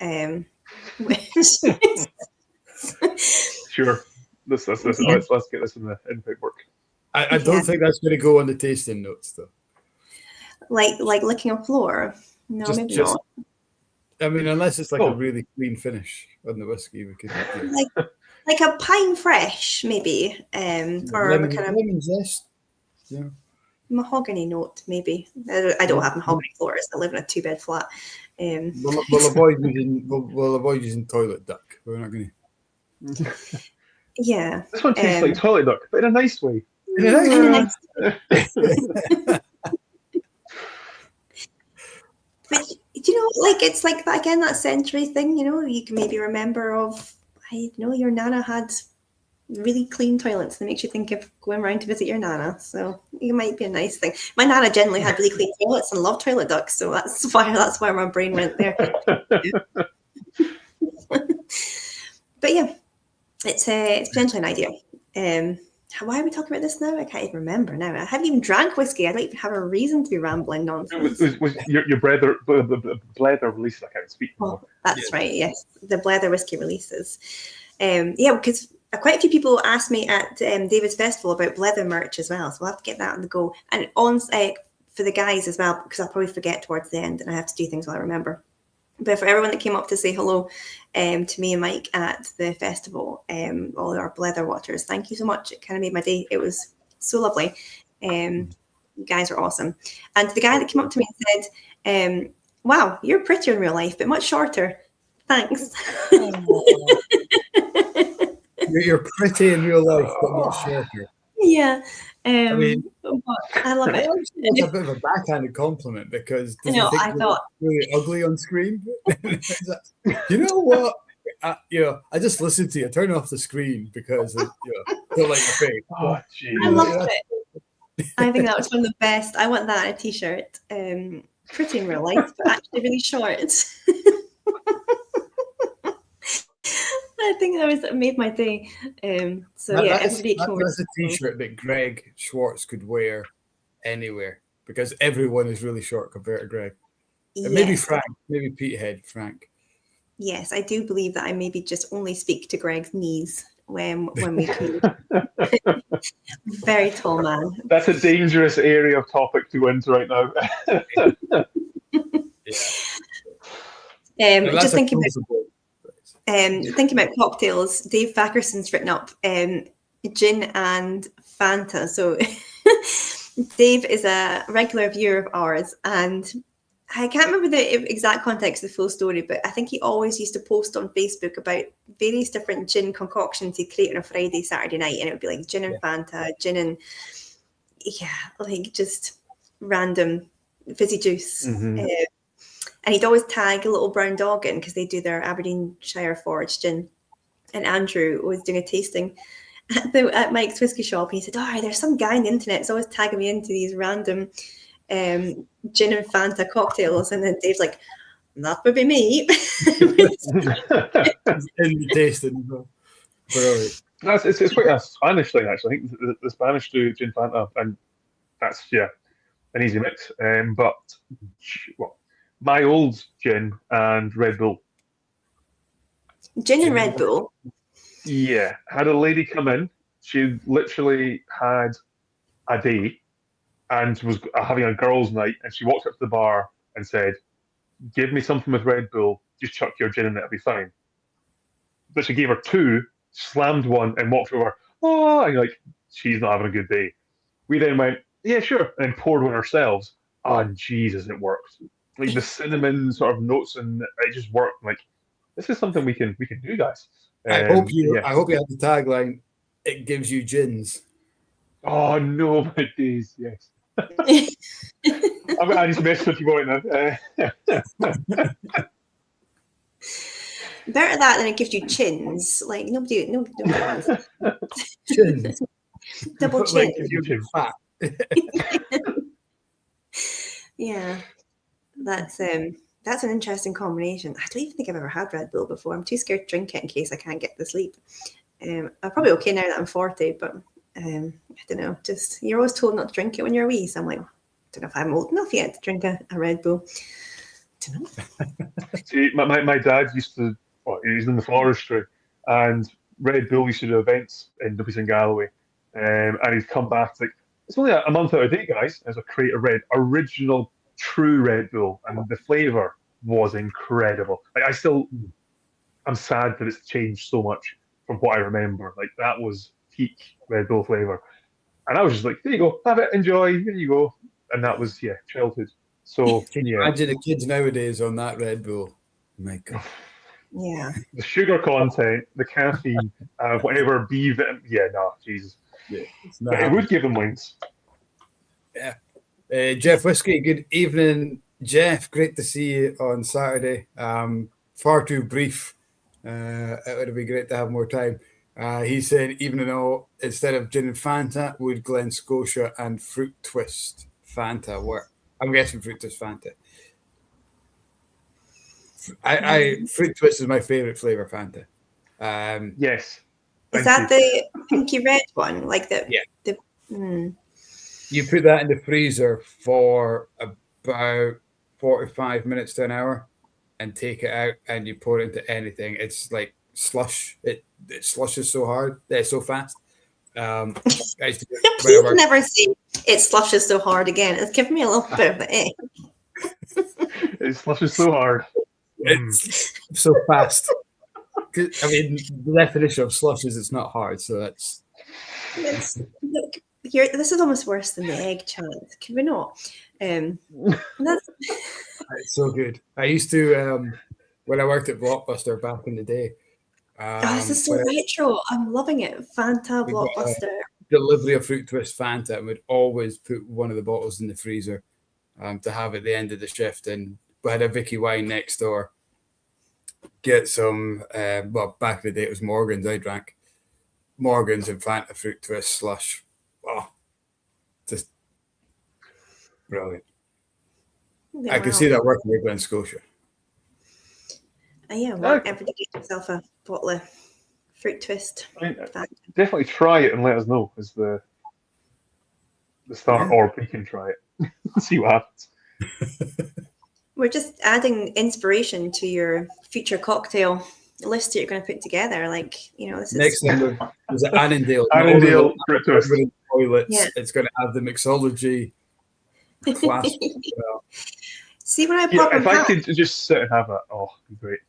Speaker 3: Sure. Let's get this in the input work.
Speaker 1: I don't think that's going to go on the tasting notes, though.
Speaker 2: Like licking a floor? No, maybe not.
Speaker 1: I mean, unless it's like a really clean finish on the whiskey, we could
Speaker 2: like a pine fresh, maybe, or
Speaker 1: lemon,
Speaker 2: kind of
Speaker 1: lemon zest. Yeah.
Speaker 2: Mahogany note, maybe. I don't have mahogany floors. I live in a 2-bed flat.
Speaker 1: We'll avoid using toilet duck. We're not going to.
Speaker 2: Yeah.
Speaker 3: This one tastes like toilet duck, but in a nice way.
Speaker 2: But you know, like it's like that again, that century thing. You know, you can maybe remember of. I know your nana had really clean toilets that makes you think of going around to visit your nana. So it might be a nice thing. My nana generally had really clean toilets and loved toilet ducks, so that's why my brain went there. But yeah, it's potentially an idea. Why are we talking about this now? I can't even remember now. I haven't even drank whiskey. I don't even have a reason to be rambling nonsense.
Speaker 3: Was your Blether release? I can't speak anymore.
Speaker 2: Oh, that's right. Yes, the Blether whiskey releases. Yeah, because quite a few people asked me at David's Festival about Blether merch as well, so we'll have to get that on the go. And on for the guys as well, because I'll probably forget towards the end, and I have to do things while I remember. But for everyone that came up to say hello to me and Mike at the festival, all our Blether watchers, thank you so much. It kind of made my day. It was so lovely. You guys are awesome. And the guy that came up to me and said, wow, you're prettier in real life, but much shorter. Thanks.
Speaker 1: You're pretty in real life, but much shorter.
Speaker 2: Yeah.
Speaker 1: I mean,
Speaker 2: I love it.
Speaker 1: It's a bit of a backhanded compliment, because
Speaker 2: I thought
Speaker 1: really ugly on screen. You know what? I just listened to you. Turn off the screen because don't like your face.
Speaker 3: Oh, geez.
Speaker 2: I loved it. I think that was one of the best. I want that on a t-shirt. Pretty in real life, but actually really short. I think that made my day. Everybody came over.
Speaker 1: That's a t-shirt that Greg Schwartz could wear anywhere, because everyone is really short compared to Greg. And maybe Frank, maybe Petehead Frank.
Speaker 2: Yes, I do believe that I maybe just only speak to Greg's knees when we could. Very tall man.
Speaker 3: That's a dangerous area of topic to go into right now.
Speaker 2: Just thinking about cocktails, Dave Fackerson's written up gin and Fanta. So Dave is a regular viewer of ours, and I can't remember the exact context of the full story, but I think he always used to post on Facebook about various different gin concoctions he'd create on a Friday, Saturday night, and it would be like gin and Fanta, gin and like just random fizzy juice.
Speaker 3: Mm-hmm.
Speaker 2: And he'd always tag a little brown dog in, because they do their Aberdeenshire foraged gin. And Andrew was doing a tasting at Mike's whiskey shop, and he said, there's some guy on the internet that's always tagging me into these random gin and Fanta cocktails. And then Dave's like, that would be me.
Speaker 1: In the tasting.
Speaker 3: It's quite a Spanish thing, actually. I think the Spanish do gin Fanta, and that's an easy mix. But my old gin and Red Bull.
Speaker 2: Gin and Red Bull.
Speaker 3: Yeah, had a lady come in. She literally had a day and was having a girls' night, and she walked up to the bar and said, "Give me something with Red Bull. Just chuck your gin in, it'll be fine." But she gave her two, slammed one, and walked over. Oh, and you're like, she's not having a good day. We then went, yeah, sure, and poured one ourselves. Oh, and Jesus, it worked. Like the cinnamon sort of notes, and it just worked. Like this is something we can do, guys.
Speaker 1: I hope you.
Speaker 3: Yeah.
Speaker 1: I hope you have the tagline. It gives you gins.
Speaker 3: Oh no, my days. Yes. I just messed with you going now.
Speaker 2: Better that than it gives you chins. Like nobody wants
Speaker 1: Chins.
Speaker 2: double chin.
Speaker 1: Like if you're fat.
Speaker 2: Yeah, that's an interesting combination. I don't even think I've ever had Red Bull before. I'm too scared to drink it in case I can't get to sleep. I'm probably okay now that I'm 40, but I don't know. Just you're always told not to drink it when you're wee. So I'm like, I don't know if I'm old enough yet to drink a Red Bull. I don't know.
Speaker 3: See, my dad used to. Well, he was in the forestry, and Red Bull used to do events in Dublin and Galloway, and he'd come back like, it's only a month out of date, guys. There's a crate of original, true Red Bull, and the flavour was incredible. Like I'm sad that it's changed so much from what I remember. Like that was peak Red Bull flavour, and I was just like, there you go, have it, enjoy, here you go, and that was childhood. So
Speaker 1: Can you imagine the kids nowadays on that Red Bull? My God.
Speaker 2: Yeah.
Speaker 3: The sugar content, the caffeine, whatever B vitamin. Yeah, no, Jesus.
Speaker 1: Yeah,
Speaker 3: But it would give them wings.
Speaker 1: Yeah. Jeff Whisky, good evening, Jeff. Great to see you on Saturday. Far too brief. It would have been great to have more time. He said, even though instead of gin and Fanta, would Glen Scotia and Fruit Twist Fanta work? I'm guessing Fruit Twist Fanta. Fruit Twist is my favorite flavor Fanta.
Speaker 3: Yes.
Speaker 2: Is that the pinky red one? Like the
Speaker 1: yeah. You put that in the freezer for about 45 minutes to an hour and take it out and you pour it into anything. It's like slush. It slushes so hard. It's so fast. Please
Speaker 2: never say it slushes so hard again. It's giving me a little bit of the egg.
Speaker 3: It slushes so hard.
Speaker 1: It's so fast. I mean, the definition of slush is it's not hard, so that's.
Speaker 2: Look, this is almost worse than the egg challenge. Can we not? That's
Speaker 1: it's so good. I used to when I worked at Blockbuster back in the day.
Speaker 2: This is so retro. I'm loving it. Fanta Blockbuster.
Speaker 1: Delivery of Fruit Twist Fanta, and we'd always put one of the bottles in the freezer to have at the end of the shift. And we had a Vicky wine next door. Get some, back in the day it was Morgan's. I drank Morgan's and Fanta Fruit Twist slush. Oh, just brilliant.
Speaker 2: Yeah,
Speaker 1: I can see that working with Glen Scotia.
Speaker 2: Yeah, everybody get yourself a bottle of Fruit Twist.
Speaker 3: I mean, definitely try it and let us know is the start, or we can try it. See what happens.
Speaker 2: We're just adding inspiration to your future cocktail list that you're going to put together. Like, this
Speaker 1: next thing was Annandale.
Speaker 3: Annandale Fruit Twist.
Speaker 1: Toilets. Yeah. It's going to have the mixology class.
Speaker 2: See, when I pop
Speaker 3: if I could just sit and have it, it'd be great.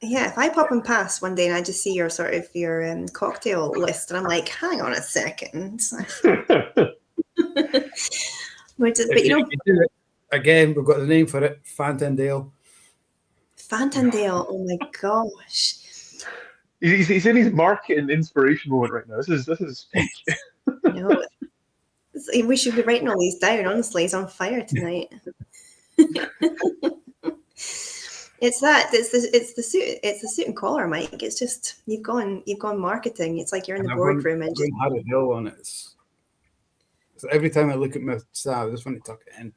Speaker 2: Yeah, if I pop and pass one day and I just see your cocktail list, and I'm like, hang on a second.
Speaker 1: Again, we've got the name for it, Fantandale.
Speaker 2: Fantandale, oh my gosh.
Speaker 3: He's in his marketing inspiration moment right now. This is
Speaker 2: we should be writing all these down, honestly. He's on fire tonight. It's the suit and collar, Mike. It's just you've gone marketing. It's like you're in the boardroom and just
Speaker 1: had a hill on it. So every time I look at my style, I just want to tuck it in.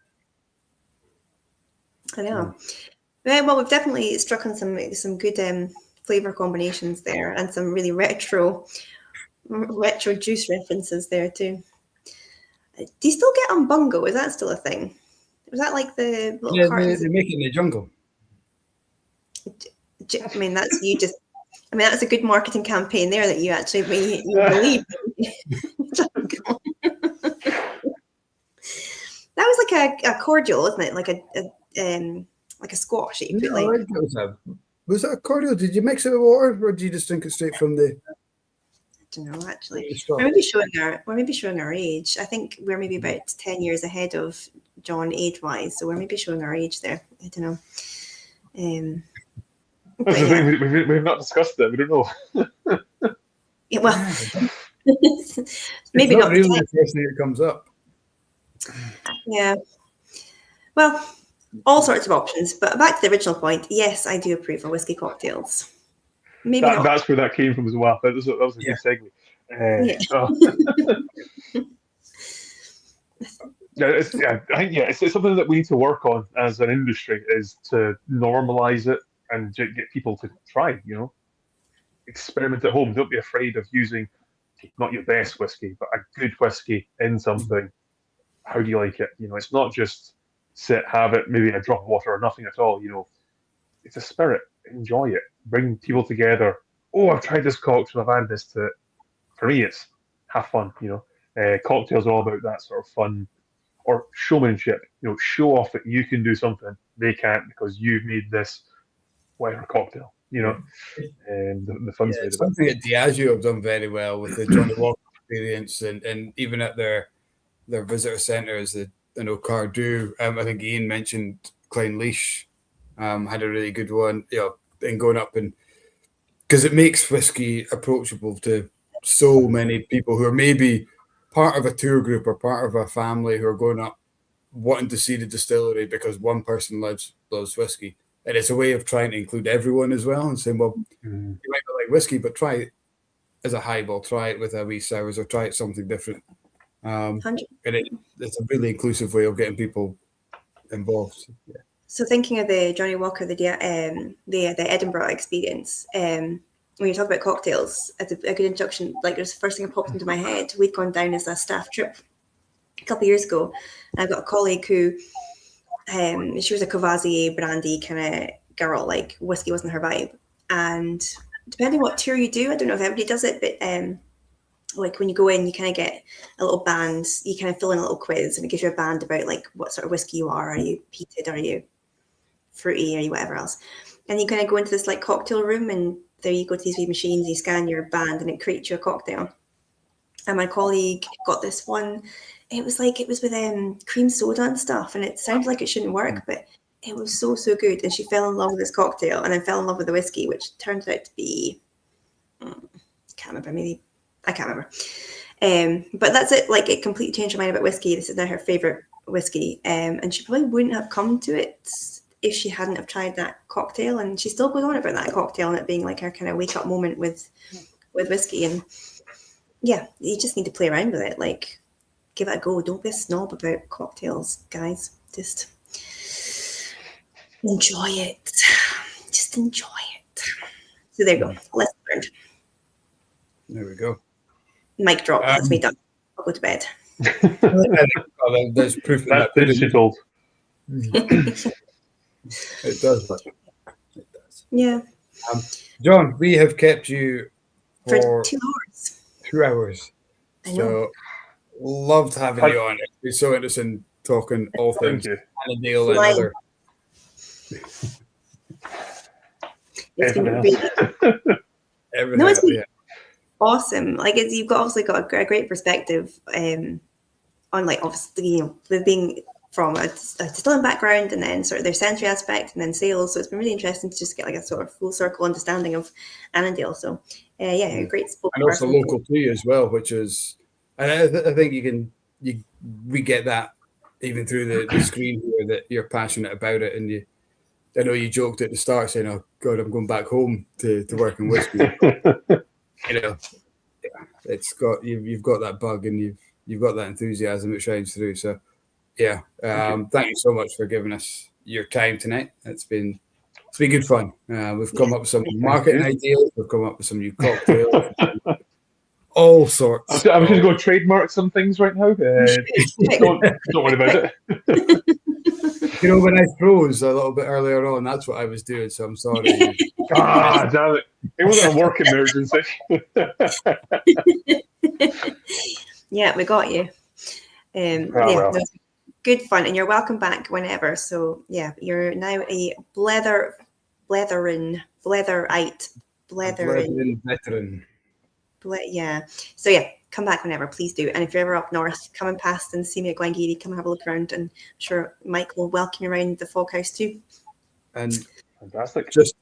Speaker 2: I know. Well, we've definitely struck on some good flavor combinations there, and some really retro juice references there too. Do you still get on Bungo? Is that still a thing? Was that like the little cartons?
Speaker 1: They make it in the jungle.
Speaker 2: I mean, that's you just I mean, that's a good marketing campaign there that you actually you believe. That was like a cordial, isn't it? Like a squash that you put like.
Speaker 1: Was that a cordial? Did you mix it with water, or did you just drink it straight from the?
Speaker 2: I don't know, actually. We're maybe showing our age. I think we're maybe about 10 years ahead of John age-wise, so we're maybe showing our age there. I don't know.
Speaker 3: That's the thing. We've not discussed it. We don't know.
Speaker 2: Yeah, well, maybe not
Speaker 1: really the first thing that comes up.
Speaker 2: Yeah. Well, all sorts of options. But back to the original point. Yes, I do approve of whiskey cocktails. Maybe not.
Speaker 3: That's where that came from as well. That was a good segue. I think it's something that we need to work on as an industry, is to normalize it and get people to try. Experiment at home. Don't be afraid of using not your best whiskey, but a good whiskey in something. How do you like it? It's not just sit, have it, maybe a drop of water or nothing at all. It's a spirit. Enjoy it. Bring people together. Oh, I've tried this cocktail. I've added this to it. For me, it's have fun. Cocktails are all about that sort of fun or showmanship. Show off that you can do something they can't because you've made this whatever cocktail. And the fun side of it.
Speaker 1: Something that Diageo have done very well with the Johnny Walker experience, and even at their visitor centres. I know Cardew. I think Ian mentioned Clynelish had a really good one. And going up, and because it makes whiskey approachable to so many people who are maybe part of a tour group or part of a family who are going up wanting to see the distillery because one person loves whiskey. And it's a way of trying to include everyone as well and saying, well, you might not like whiskey, but try it as a highball, try it with a wee sours, or try it something different. And it's a really inclusive way of getting people involved. Yeah.
Speaker 2: So thinking of the Johnny Walker, the Edinburgh experience, when you talk about cocktails, it's a good introduction. Like, it was the first thing that popped into my head. We'd gone down as a staff trip a couple of years ago. And I've got a colleague who, she was a Courvoisier brandy kind of girl. Like, whiskey wasn't her vibe. And depending what tour you do, I don't know if everybody does it, but like when you go in, you kind of get a little band. You kind of fill in a little quiz, and it gives you a band about like what sort of whiskey you are. Are you peated? Are you fruity? Are you whatever else? And you kind of go into this like cocktail room, and there you go to these wee machines. You scan your band, and it creates you a cocktail. And my colleague got this one. It was with cream soda and stuff, and it sounded like it shouldn't work, but it was so good. And she fell in love with this cocktail, and then fell in love with the whiskey, which turns out to be I can't remember. But that's it. Like, it completely changed her mind about whiskey. This is now her favorite whiskey. And she probably wouldn't have come to it if she hadn't have tried that cocktail. And she still goes on about that cocktail and it being like her kind of wake up moment with whiskey. And yeah, you just need to play around with it. Like, give it a go. Don't be a snob about cocktails, guys. Just enjoy it. Just enjoy it. So there you go. Lesson learned.
Speaker 1: There we go.
Speaker 2: Mic drop. That's me done. I'll go to bed.
Speaker 1: There's proof
Speaker 3: that she told.
Speaker 1: It does. It does.
Speaker 2: Yeah.
Speaker 1: John, we have kept you for
Speaker 2: 2 hours.
Speaker 1: 2 hours. So loved having you on. It's so interesting talking all things Annandale and other.
Speaker 2: It's been really everything. Awesome. Like, you've obviously got a great perspective on, like, obviously, being from a distilling background and then sort of their sensory aspect and then sales. So it's been really interesting to just get like a sort of full circle understanding of Annandale. So a great spokesperson.
Speaker 1: And also local to you as well, which is, I think we get that even through the screen here, that you're passionate about it. And I know you joked at the start saying, "Oh God, I'm going back home to work in whiskey." It's got you've got that bug and you've got that enthusiasm that shines through. So thank you so much for giving us your time tonight. It's been good fun. We've come up with some marketing ideas. We've come up with some new cocktails, all sorts.
Speaker 3: I'm just going to trademark some things right now. Don't worry about it.
Speaker 1: When I froze a little bit earlier on, that's what I was doing. So I'm sorry.
Speaker 3: Damn it! It wasn't a work emergency.
Speaker 2: Yeah, we got you. Yeah,
Speaker 3: well.
Speaker 2: no, good fun, and you're welcome back whenever. So yeah, you're now a Bletherite.
Speaker 1: Veteran.
Speaker 2: Yeah. So yeah, come back whenever, please do. And if you're ever up north, come and past and see me at Glengarry. Come and have a look around, and I'm sure Mike will welcome you around the Foghouse too.
Speaker 1: And
Speaker 3: Fantastic.
Speaker 1: just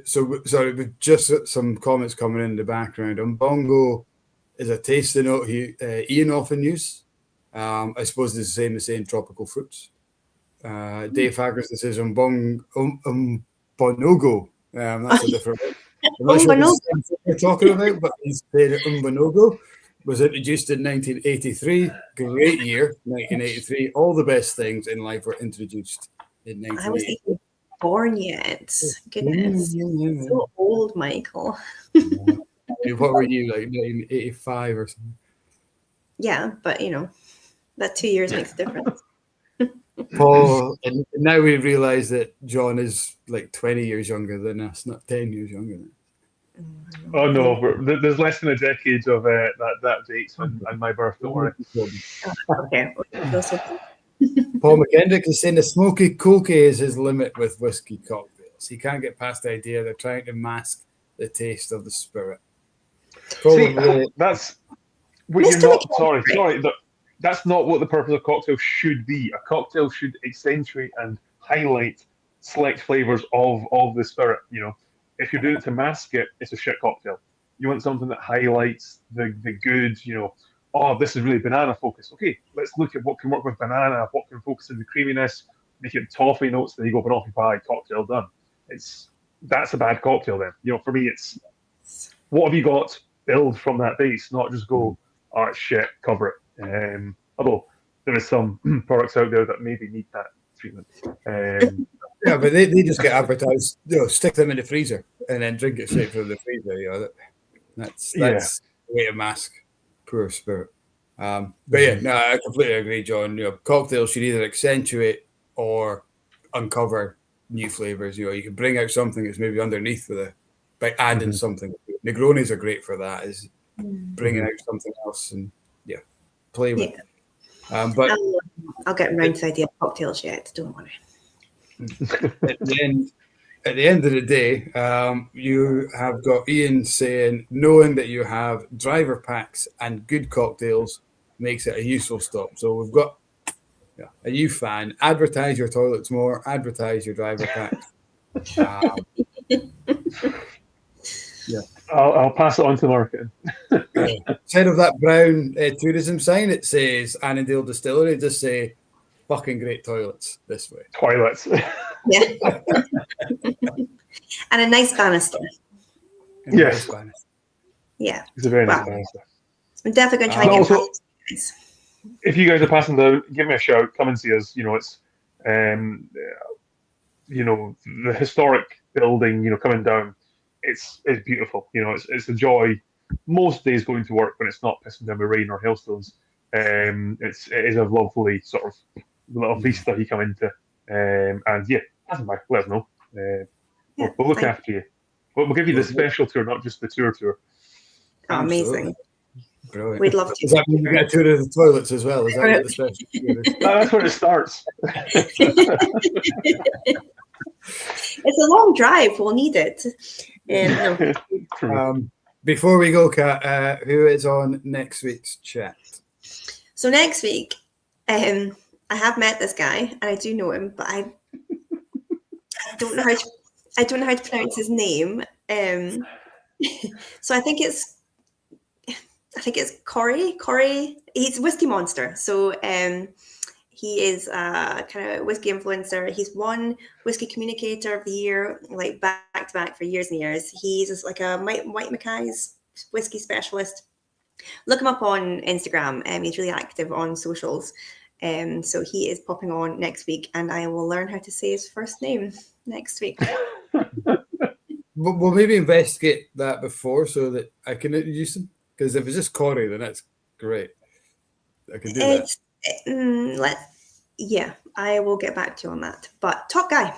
Speaker 1: sorry, just some comments coming in the background. Umbongo is a tasting note Ian often uses. I suppose it's the same as saying tropical fruits. Dave Haggers says Umbonogo. That's a different one. I'm not sure what we're talking about, but he's saying Umbonogo. Was introduced in 1983. Great year, 1983. All the best things in life were introduced in 1983.
Speaker 2: I wasn't even born yet. Goodness. So old, Michael.
Speaker 1: What were you, like 1985 or something?
Speaker 2: Yeah, but that 2 years makes a difference.
Speaker 1: Paul, and now we realise that John is like 20 years younger than us, not 10 years younger than us.
Speaker 3: Oh no, there's less than a decade of that date and my birth. Don't worry.
Speaker 2: Okay.
Speaker 1: Paul McKendrick is saying the smoky cokey is his limit with whiskey cocktails. He can't get past the idea they're trying to mask the taste of the spirit.
Speaker 3: Probably. See, that's what you're not. Sorry. That's not what the purpose of cocktail should be. A cocktail should accentuate and highlight select flavors of the spirit. If you're doing it to mask it, it's a shit cocktail. You want something that highlights the good, oh, this is really banana focused. Okay, let's look at what can work with banana, what can focus on the creaminess, make it toffee notes, there you go, banoffee pie, cocktail done. That's a bad cocktail then. For me, it's what have you got, build from that base, not just go, oh, it's shit, cover it. Although there is some products out there that maybe need that treatment.
Speaker 1: Yeah, but they just get advertised, stick them in the freezer and then drink it straight from the freezer. That's the way to mask poor spirit. But yeah, no, I completely agree, John. Cocktails should either accentuate or uncover new flavors. You can bring out something that's maybe underneath by adding something. Negronis are great for that, is bringing out something else and play with. But
Speaker 2: I'll get around to the idea of cocktails yet. Don't worry.
Speaker 1: At the end of the day, you have got Ian saying, knowing that you have driver packs and good cocktails makes it a useful stop. So we've got a you fan. Advertise your toilets more. Advertise your driver packs.
Speaker 3: I'll pass it on to marketing.
Speaker 1: Instead of that brown tourism sign, it says Annandale Distillery. Just say fucking great toilets this way.
Speaker 3: Toilets.
Speaker 2: Yeah. And a nice banister.
Speaker 3: Yes.
Speaker 2: Yeah.
Speaker 3: It's a very nice banister.
Speaker 2: I'm definitely going to try and get past guys.
Speaker 3: If you guys are passing down, give me a shout. Come and see us. It's the historic building, coming down. It's beautiful. It's a joy. Most days going to work when it's not pissing down with rain or hailstones. It is a lovely sort of little vista you come into. And yeah, let us know. We'll look after you. We'll give you the special tour, not just the tour.
Speaker 2: Oh, amazing.
Speaker 1: Brilliant.
Speaker 2: We'd love to.
Speaker 1: Does that mean you get a tour of the toilets as well? Is that what the special tour is?
Speaker 3: That's where it starts.
Speaker 2: It's a long drive. We'll need it.
Speaker 1: Before we go, Kat, who is on next week's chat?
Speaker 2: So next week, I have met this guy and I do know him, but I don't know how to pronounce his name. So I think it's Corey. He's a whiskey monster. So he is a kind of whiskey influencer. He's won Whiskey Communicator of the Year, like back to back for years and years. He's just like a White Mackay's whiskey specialist. Look him up on Instagram. He's really active on socials. So he is popping on next week, and I will learn how to say his first name next week.
Speaker 1: We'll maybe investigate that before so that I can introduce him. Because if it's just Corey, then that's great. I can do that.
Speaker 2: Yeah, I will get back to you on that. But top guy.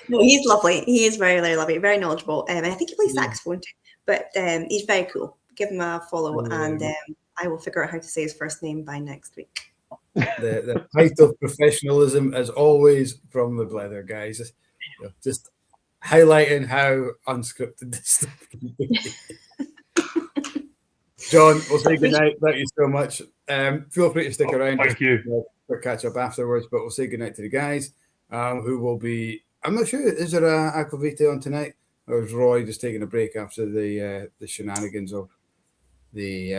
Speaker 2: No, he's lovely. He is very, very lovely, very knowledgeable. And I think he plays
Speaker 1: Yeah.
Speaker 2: saxophone too. But he's very cool. Give him a follow, and I will figure out how to say his first name by next week.
Speaker 1: The height of professionalism, as always, from the Blether guys. Just highlighting how unscripted this stuff can be. John, we'll say goodnight. Thank you so much. Feel free to stick around.
Speaker 3: Thank you.
Speaker 1: For catch up afterwards, but we'll say goodnight to the guys who will be. I'm not sure. Is there a Aquavita on tonight, or is Roy just taking a break after the shenanigans of the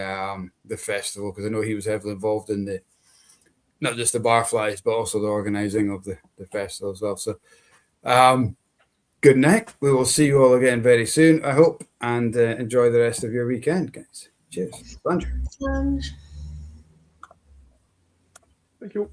Speaker 1: festival? Because I know he was heavily involved in the not just the barflies, but also the organising of the festival as well. So, good night. We will see you all again very soon, I hope, and enjoy the rest of your weekend, guys. Cheers. Plunger.
Speaker 2: Plunge.
Speaker 3: Thank you.